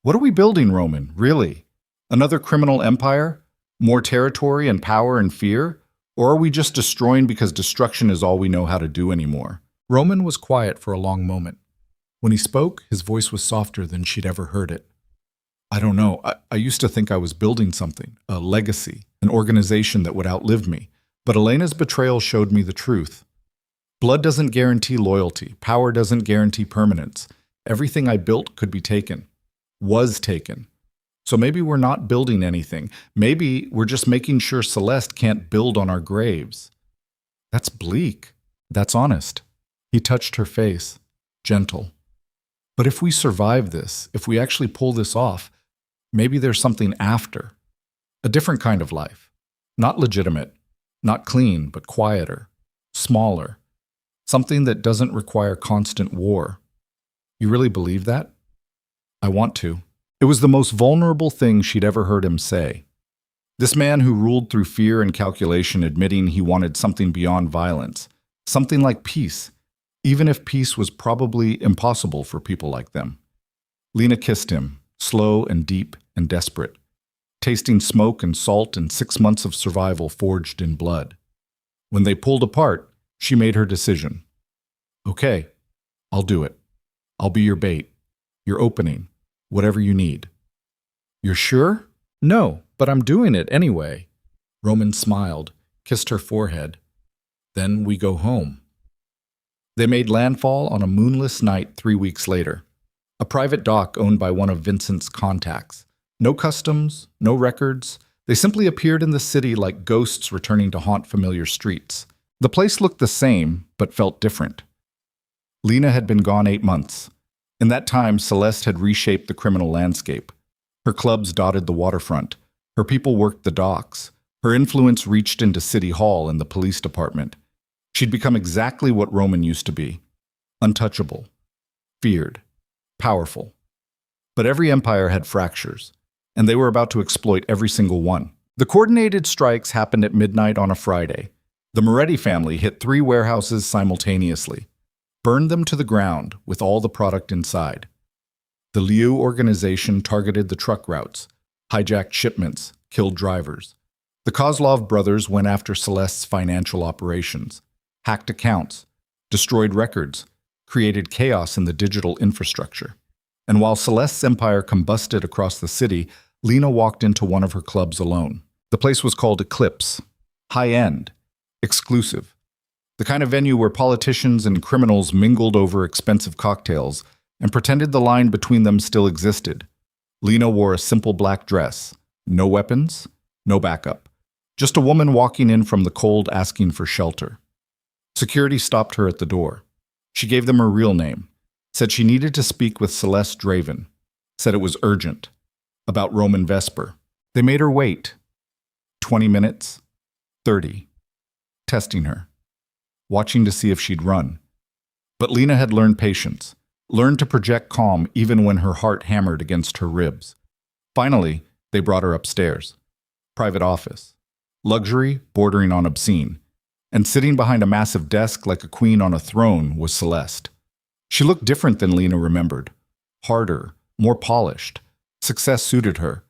What are we building, Roman, really? Another criminal empire? More territory and power and fear? Or are we just destroying because destruction is all we know how to do anymore? Roman was quiet for a long moment. When he spoke, his voice was softer than she'd ever heard it. I don't know. I used to think I was building something, a legacy, an organization that would outlive me. But Elena's betrayal showed me the truth. Blood doesn't guarantee loyalty. Power doesn't guarantee permanence. Everything I built could be taken. Was taken. So maybe we're not building anything. Maybe we're just making sure Celeste can't build on our graves. That's bleak. That's honest. He touched her face, gentle. But if we survive this, if we actually pull this off, maybe there's something after. A different kind of life. Not legitimate, not clean, but quieter, smaller. Something that doesn't require constant war. You really believe that? I want to. It was the most vulnerable thing she'd ever heard him say. This man who ruled through fear and calculation, admitting he wanted something beyond violence. Something like peace, even if peace was probably impossible for people like them. Lena kissed him, slow and deep and desperate, tasting smoke and salt and 6 months of survival forged in blood. When they pulled apart, she made her decision. Okay, I'll do it. I'll be your bait, your opening, whatever you need. You're sure? No, but I'm doing it anyway. Roman smiled, kissed her forehead. Then we go home. They made landfall on a moonless night 3 weeks later. A private dock owned by one of Vincent's contacts. No customs, no records. They simply appeared in the city like ghosts returning to haunt familiar streets. The place looked the same, but felt different. Lena had been gone 8 months. In that time, Celeste had reshaped the criminal landscape. Her clubs dotted the waterfront. Her people worked the docks. Her influence reached into City Hall and the police department. She'd become exactly what Roman used to be. Untouchable. Feared. Powerful. But every empire had fractures, and they were about to exploit every single one. The coordinated strikes happened at midnight on a Friday. The Moretti family hit 3 warehouses simultaneously, burned them to the ground with all the product inside. The Liu organization targeted the truck routes, hijacked shipments, killed drivers. The Kozlov brothers went after Celeste's financial operations, hacked accounts, destroyed records, created chaos in the digital infrastructure. And while Celeste's empire combusted across the city, Lena walked into one of her clubs alone. The place was called Eclipse. High-end. Exclusive. The kind of venue where politicians and criminals mingled over expensive cocktails and pretended the line between them still existed. Lena wore a simple black dress. No weapons, no backup. Just a woman walking in from the cold asking for shelter. Security stopped her at the door. She gave them her real name, said she needed to speak with Celeste Draven, said it was urgent, about Roman Vesper. They made her wait. 20 minutes, 30, testing her, watching to see if she'd run. But Lena had learned patience, learned to project calm even when her heart hammered against her ribs. Finally, they brought her upstairs. Private office. Luxury bordering on obscene. And sitting behind a massive desk like a queen on a throne was Celeste. She looked different than Lena remembered. Harder, more polished. Success suited her,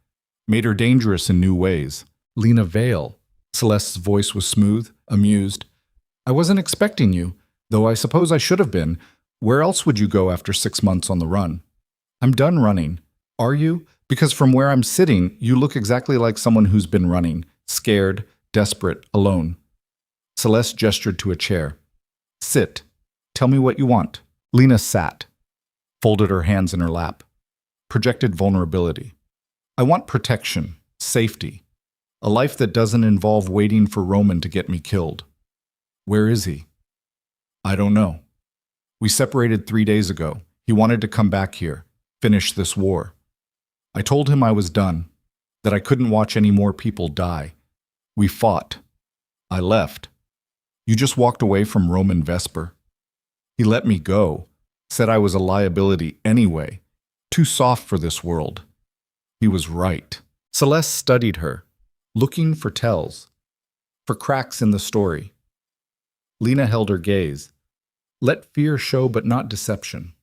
made her dangerous in new ways. Lena Vale. Celeste's voice was smooth, amused. I wasn't expecting you, though I suppose I should have been. Where else would you go after 6 months on the run? I'm done running. Are you? Because from where I'm sitting, you look exactly like someone who's been running, scared, desperate, alone. Celeste gestured to a chair. Sit. Tell me what you want. Lena sat, folded her hands in her lap, projected vulnerability. I want protection, safety, a life that doesn't involve waiting for Roman to get me killed. Where is he? I don't know. We separated 3 days ago. He wanted to come back here, finish this war. I told him I was done, that I couldn't watch any more people die. We fought. I left. You just walked away from Roman Vesper. He let me go, said I was a liability anyway, too soft for this world. He was right. Celeste studied her, looking for tells, for cracks in the story. Lena held her gaze. Let fear show but not deception.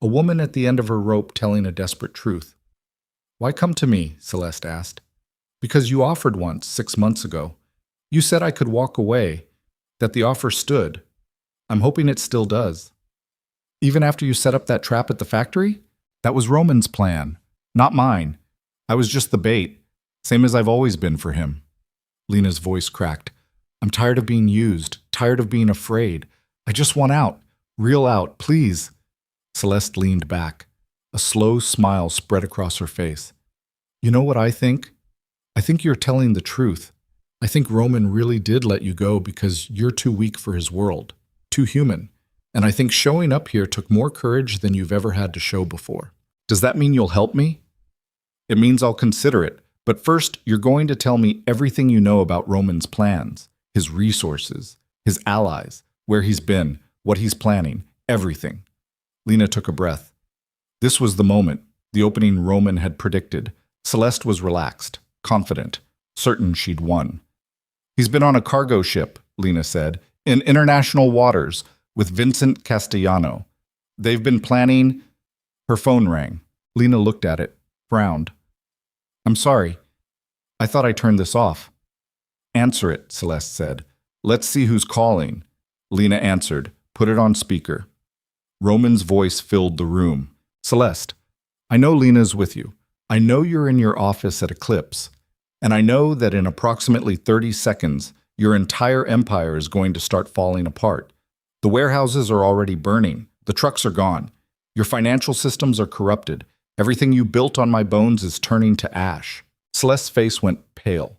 A woman at the end of her rope telling a desperate truth. Why come to me? Celeste asked. Because you offered once, 6 months ago. You said I could walk away, that the offer stood. I'm hoping it still does. Even after you set up that trap at the factory? That was Roman's plan, not mine. I was just the bait, same as I've always been for him. Lena's voice cracked. I'm tired of being used, tired of being afraid. I just want out, real out, please. Celeste leaned back. A slow smile spread across her face. You know what I think? I think you're telling the truth. I think Roman really did let you go because you're too weak for his world, too human. And I think showing up here took more courage than you've ever had to show before. Does that mean you'll help me? It means I'll consider it. But first, you're going to tell me everything you know about Roman's plans, his resources, his allies, where he's been, what he's planning, everything. Lena took a breath. This was the moment, the opening Roman had predicted. Celeste was relaxed, confident, certain she'd won. He's been on a cargo ship, Lena said, in international waters with Vincent Castellano. They've been planning. Her phone rang. Lena looked at it, frowned. I'm sorry. I thought I turned this off. Answer it, Celeste said. Let's see who's calling. Lena answered, put it on speaker. Roman's voice filled the room. Celeste, I know Lena's with you. I know you're in your office at Eclipse. And I know that in approximately 30 seconds, your entire empire is going to start falling apart. The warehouses are already burning. The trucks are gone. Your financial systems are corrupted. Everything you built on my bones is turning to ash. Celeste's face went pale.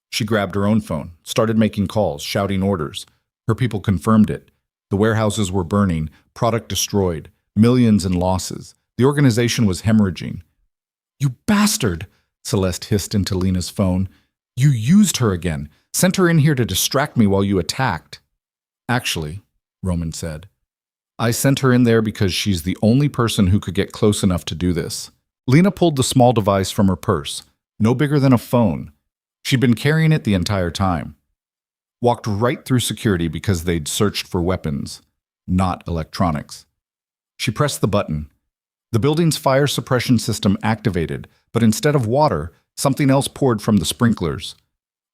She grabbed her own phone, started making calls, shouting orders. Her people confirmed it. The warehouses were burning, product destroyed, millions in losses. The organization was hemorrhaging. You bastard! Celeste hissed into Lena's phone. You used her again, sent her in here to distract me while you attacked. Actually, Roman said, I sent her in there because she's the only person who could get close enough to do this. Lena pulled the small device from her purse, no bigger than a phone. She'd been carrying it the entire time. Walked right through security because they'd searched for weapons, not electronics. She pressed the button. The building's fire suppression system activated, but instead of water, something else poured from the sprinklers.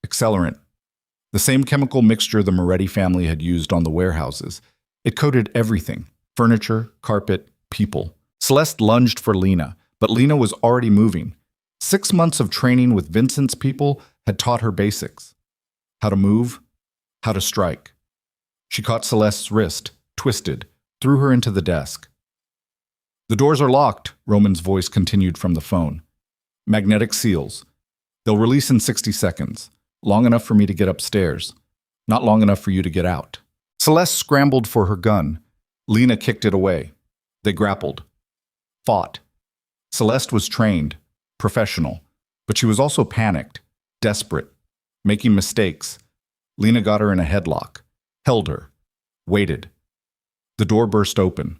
Accelerant. The same chemical mixture the Moretti family had used on the warehouses. It coated everything, furniture, carpet, people. Celeste lunged for Lena, but Lena was already moving. 6 months of training with Vincent's people had taught her basics. How to move, how to strike. She caught Celeste's wrist, twisted, threw her into the desk. The doors are locked, Roman's voice continued from the phone. Magnetic seals. They'll release in 60 seconds. Long enough for me to get upstairs. Not long enough for you to get out. Celeste scrambled for her gun. Lena kicked it away. They grappled. Fought. Celeste was trained, professional, but she was also panicked, desperate, making mistakes. Lena got her in a headlock, held her, waited. The door burst open.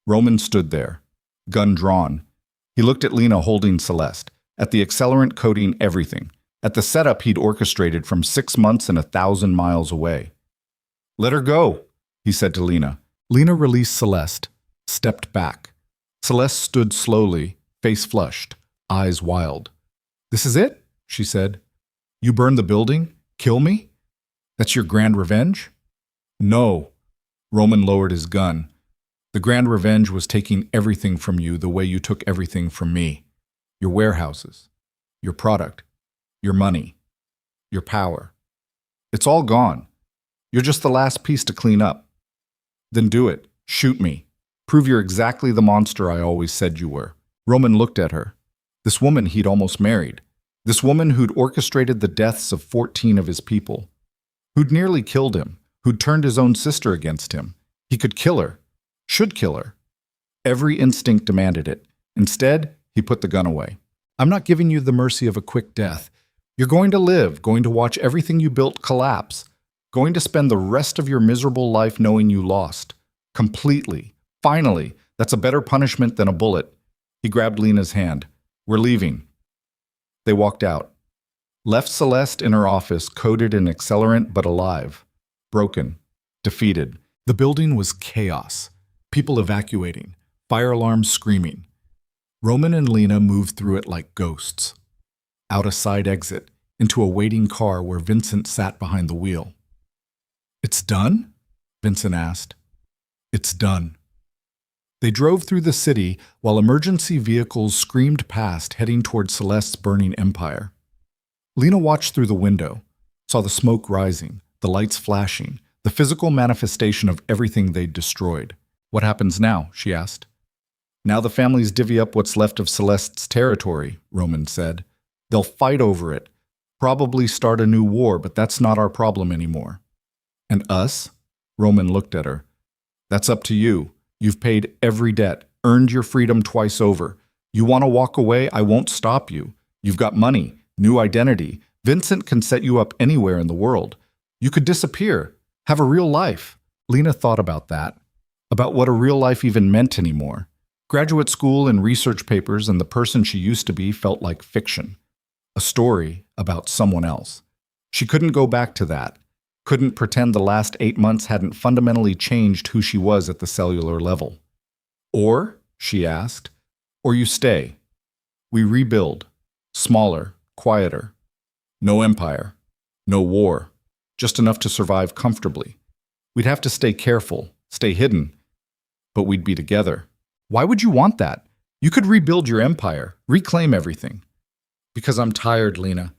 Roman stood there, gun drawn. He looked at Lena holding Celeste, at the accelerant coating everything, at the setup he'd orchestrated from 6 months and 1,000 miles away. "Let her go," he said to Lena. Lena released Celeste, stepped back. Celeste stood slowly, face flushed, eyes wild. "This is it?" she said. "You burn the building? Kill me? That's your grand revenge?" "No." Roman lowered his gun. "The grand revenge was taking everything from you the way you took everything from me. Your warehouses, your product, your money, your power. It's all gone. You're just the last piece to clean up. Then do it. Shoot me. Prove you're exactly the monster I always said you were." Roman looked at her. This woman he'd almost married. This woman who'd orchestrated the deaths of 14 of his people. Who'd nearly killed him. Who'd turned his own sister against him. He could kill her. Should kill her. Every instinct demanded it. Instead, he put the gun away. "I'm not giving you the mercy of a quick death. You're going to live, going to watch everything you built collapse. Going to spend the rest of your miserable life knowing you lost. Completely. Finally, that's a better punishment than a bullet." He grabbed Lena's hand. "We're leaving." They walked out. Left Celeste in her office, coated in accelerant but alive. Broken. Defeated. The building was chaos. People evacuating. Fire alarms screaming. Roman and Lena moved through it like ghosts. Out a side exit, into a waiting car where Vincent sat behind the wheel. "It's done?" Vincent asked. "It's done." They drove through the city while emergency vehicles screamed past, heading toward Celeste's burning empire. Lena watched through the window, saw the smoke rising, the lights flashing, the physical manifestation of everything they'd destroyed. "What happens now?" she asked. "Now the families divvy up what's left of Celeste's territory," Roman said. "They'll fight over it, probably start a new war, but that's not our problem anymore." "And us?" Roman looked at her. "That's up to you. You've paid every debt, earned your freedom twice over. You want to walk away? I won't stop you. You've got money, new identity. Vincent can set you up anywhere in the world. You could disappear, have a real life." Lena thought about that, about what a real life even meant anymore. Graduate school and research papers and the person she used to be felt like fiction. A story about someone else. She couldn't go back to that. Couldn't pretend the last 8 months hadn't fundamentally changed who she was at the cellular level. "Or," she asked, "or you stay. We rebuild. Smaller, quieter. No empire. No war. Just enough to survive comfortably. We'd have to stay careful, stay hidden. But we'd be together." "Why would you want that? You could rebuild your empire, reclaim everything." "Because I'm tired, Lena.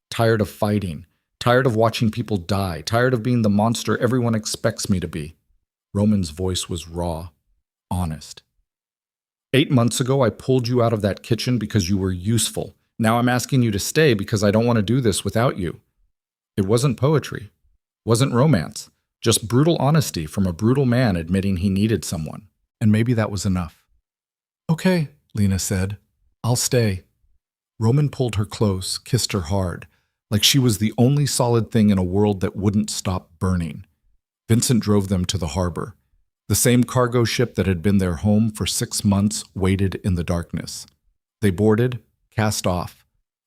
Tired of fighting. Tired of watching people die. Tired of being the monster everyone expects me to be." Roman's voice was raw, honest. 8 months ago, I pulled you out of that kitchen because you were useful. Now I'm asking you to stay because I don't want to do this without you. It wasn't poetry. Wasn't romance. Just brutal honesty from a brutal man admitting he needed someone. And maybe that was enough. "Okay," Lena said. "I'll stay." Roman pulled her close, kissed her hard, like she was the only solid thing in a world that wouldn't stop burning. Vincent drove them to the harbor. The same cargo ship that had been their home for 6 months waited in the darkness. They boarded, cast off,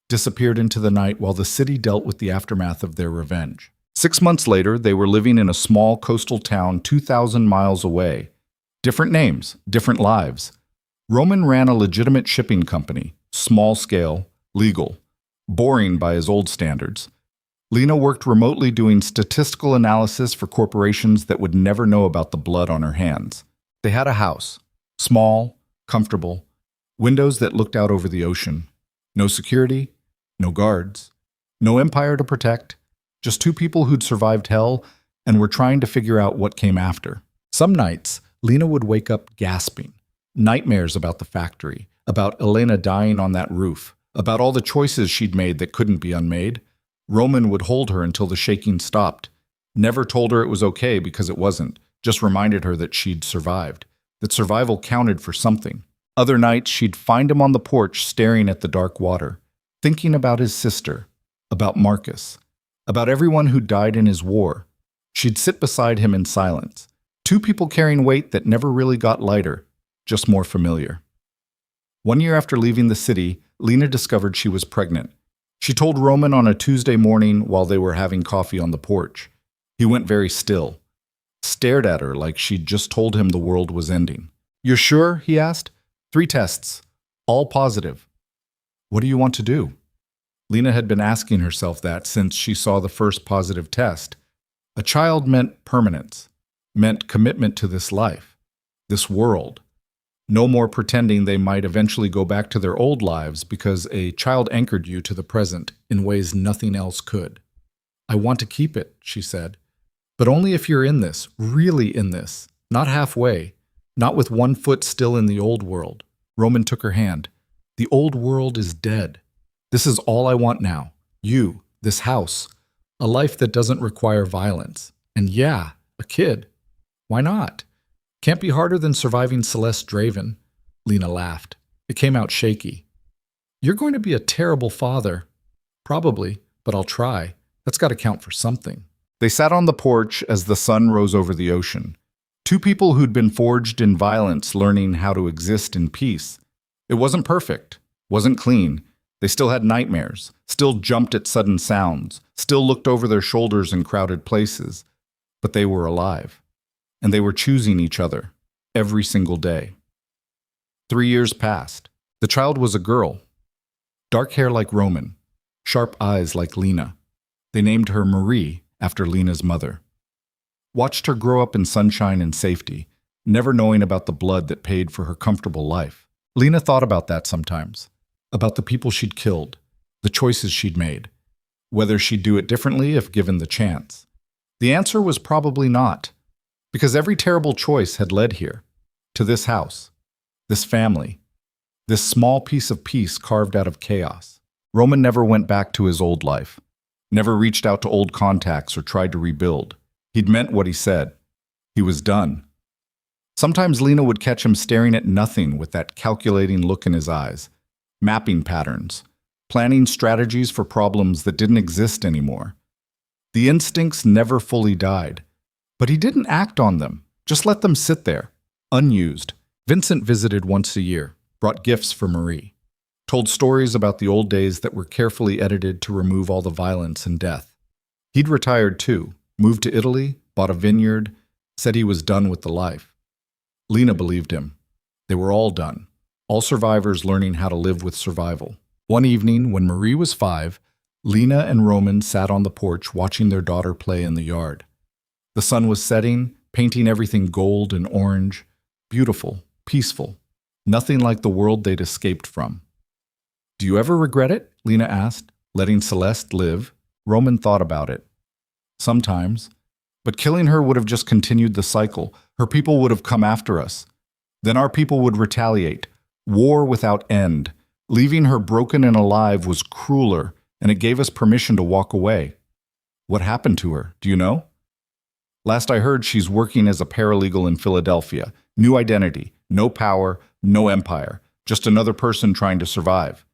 disappeared into the night while the city dealt with the aftermath of their revenge. 6 months later, they were living in a small coastal town 2,000 miles away. Different names, different lives. Roman ran a legitimate shipping company, small scale, legal. Boring by his old standards. Lena worked remotely doing statistical analysis for corporations that would never know about the blood on her hands. They had a house, small, comfortable, windows that looked out over the ocean. No security, no guards, no empire to protect, just 2 people who'd survived hell and were trying to figure out what came after. Some nights, Lena would wake up gasping, nightmares about the factory, about Elena dying on that roof, about all the choices she'd made that couldn't be unmade. Roman would hold her until the shaking stopped. Never told her it was okay because it wasn't, just reminded her that she'd survived, that survival counted for something. Other nights, she'd find him on the porch staring at the dark water, thinking about his sister, about Marcus, about everyone who died in his war. She'd sit beside him in silence, two people carrying weight that never really got lighter, just more familiar. 1 year after leaving the city, Lena discovered she was pregnant. She told Roman on a Tuesday morning while they were having coffee on the porch. He went very still, stared at her like she'd just told him the world was ending. "You're sure?" he asked. "3 tests, all positive." "What do you want to do?" Lena had been asking herself that since she saw the first positive test. A child meant permanence, meant commitment to this life, this world. No more pretending they might eventually go back to their old lives because a child anchored you to the present in ways nothing else could. "I want to keep it," she said. "But only if you're in this, really in this, not halfway, not with 1 foot still in the old world." Roman took her hand. "The old world is dead. This is all I want now. You, this house, a life that doesn't require violence. And yeah, a kid. Why not? Can't be harder than surviving Celeste Draven." Lena laughed. It came out shaky. "You're going to be a terrible father." "Probably, but I'll try. That's got to count for something." They sat on the porch as the sun rose over the ocean. Two people who'd been forged in violence learning how to exist in peace. It wasn't perfect, wasn't clean. They still had nightmares, still jumped at sudden sounds, still looked over their shoulders in crowded places. But they were alive. And they were choosing each other, every single day. 3 years passed. The child was a girl. Dark hair like Roman, sharp eyes like Lena. They named her Marie after Lena's mother. Watched her grow up in sunshine and safety, never knowing about the blood that paid for her comfortable life. Lena thought about that sometimes, about the people she'd killed, the choices she'd made, whether she'd do it differently if given the chance. The answer was probably not. Because every terrible choice had led here, to this house, this family, this small piece of peace carved out of chaos. Roman never went back to his old life, never reached out to old contacts or tried to rebuild. He'd meant what he said. He was done. Sometimes Lena would catch him staring at nothing with that calculating look in his eyes, mapping patterns, planning strategies for problems that didn't exist anymore. The instincts never fully died. But he didn't act on them, just let them sit there, unused. Vincent visited once a year, brought gifts for Marie, told stories about the old days that were carefully edited to remove all the violence and death. He'd retired too, moved to Italy, bought a vineyard, said he was done with the life. Lena believed him. They were all done, all survivors learning how to live with survival. One evening, when Marie was 5, Lena and Roman sat on the porch watching their daughter play in the yard. The sun was setting, painting everything gold and orange, beautiful, peaceful, nothing like the world they'd escaped from. "Do you ever regret it?" Lena asked, letting Celeste live. Roman thought about it. Sometimes. But killing her would have just continued the cycle. Her people would have come after us. Then our people would retaliate. War without end. Leaving her broken and alive was crueler, and it gave us permission to walk away. What happened to her, do you know? Last I heard, she's working as a paralegal in Philadelphia. New identity, no power, no empire. Just another person trying to survive.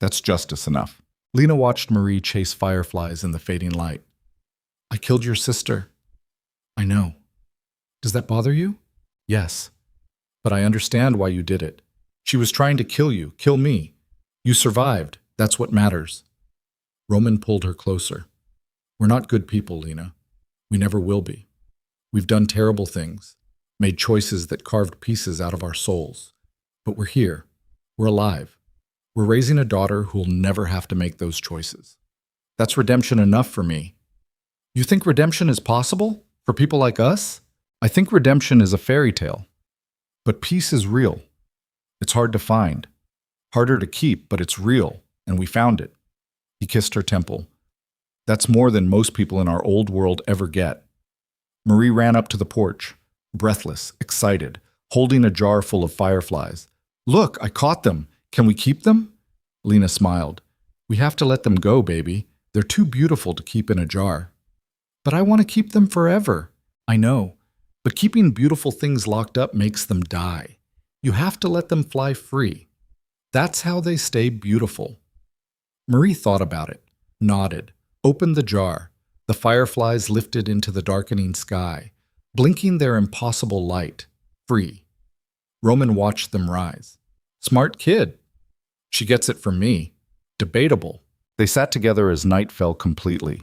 That's justice enough. Lena watched Marie chase fireflies in the fading light. "I killed your sister." "I know. Does that bother you?" "Yes. But I understand why you did it. She was trying to kill you, kill me. You survived. That's what matters." Roman pulled her closer. "We're not good people, Lena. We never will be. We've done terrible things, made choices that carved pieces out of our souls. But we're here. We're alive. We're raising a daughter who'll never have to make those choices. That's redemption enough for me." "You think redemption is possible? For people like us?" "I think redemption is a fairy tale. But peace is real. It's hard to find. Harder to keep, but it's real, and we found it." He kissed her temple. "That's more than most people in our old world ever get." Marie ran up to the porch, breathless, excited, holding a jar full of fireflies. "Look, I caught them. Can we keep them?" Lena smiled. "We have to let them go, baby. They're too beautiful to keep in a jar. But I want to keep them forever. I know, but keeping beautiful things locked up makes them die. You have to let them fly free. That's how they stay beautiful. Marie thought about it, nodded, opened the jar. The fireflies lifted into the darkening sky, blinking their impossible light, free. Roman watched them rise. Smart kid. She gets it from me. Debatable. They sat together as night fell completely.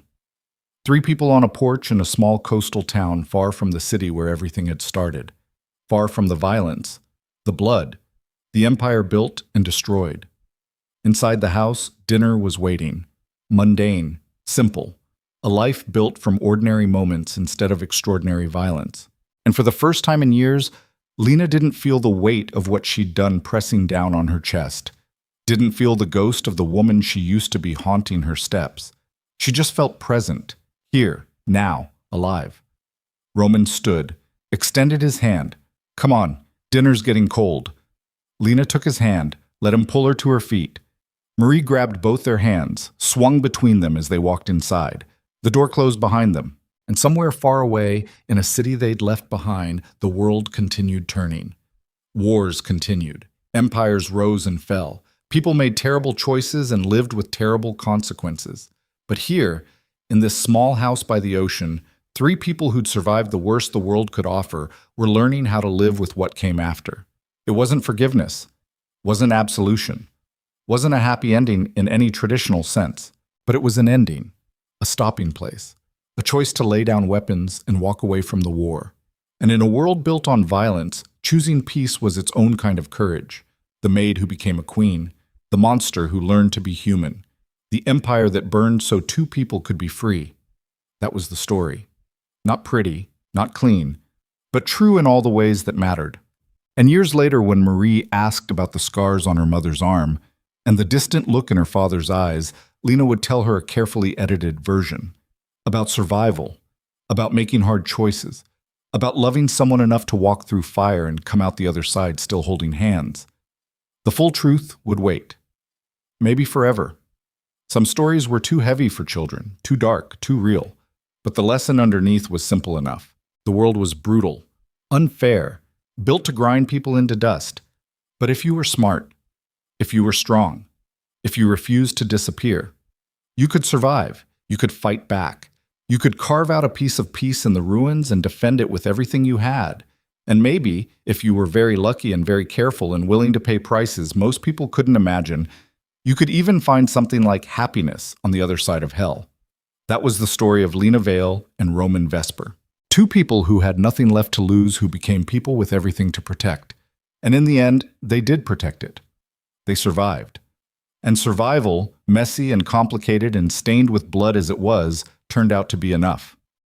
3 people on a porch in a small coastal town far from the city where everything had started. Far from the violence, the blood, the empire built and destroyed. Inside the house, dinner was waiting. Mundane, simple. A life built from ordinary moments instead of extraordinary violence. And for the first time in years, Lena didn't feel the weight of what she'd done pressing down on her chest. Didn't feel the ghost of the woman she used to be haunting her steps. She just felt present, here, now, alive. Roman stood, extended his hand. Come on, dinner's getting cold. Lena took his hand, let him pull her to her feet. Marie grabbed both their hands, swung between them as they walked inside. The door closed behind them, and somewhere far away, in a city they'd left behind, the world continued turning. Wars continued. Empires rose and fell. People made terrible choices and lived with terrible consequences. But here, in this small house by the ocean, 3 people who'd survived the worst the world could offer were learning how to live with what came after. It wasn't forgiveness, wasn't absolution, wasn't a happy ending in any traditional sense, but it was an ending, a stopping place, a choice to lay down weapons and walk away from the war. And in a world built on violence, choosing peace was its own kind of courage. The maid who became a queen, the monster who learned to be human, the empire that burned so 2 people could be free. That was the story. Not pretty, not clean, but true in all the ways that mattered. And years later, when Marie asked about the scars on her mother's arm and the distant look in her father's eyes, Lena would tell her a carefully edited version. About survival, about making hard choices, about loving someone enough to walk through fire and come out the other side still holding hands. The full truth would wait. Maybe forever. Some stories were too heavy for children, too dark, too real. But the lesson underneath was simple enough. The world was brutal, unfair, built to grind people into dust. But if you were smart, if you were strong, if you refused to disappear, you could survive, you could fight back, you could carve out a piece of peace in the ruins and defend it with everything you had. And maybe, if you were very lucky and very careful and willing to pay prices most people couldn't imagine, you could even find something like happiness on the other side of hell. That was the story of Lena Vale and Roman Vesper. 2 people who had nothing left to lose who became people with everything to protect. And in the end, they did protect it. They survived. And survival, messy and complicated and stained with blood as it was, turned out to be enough.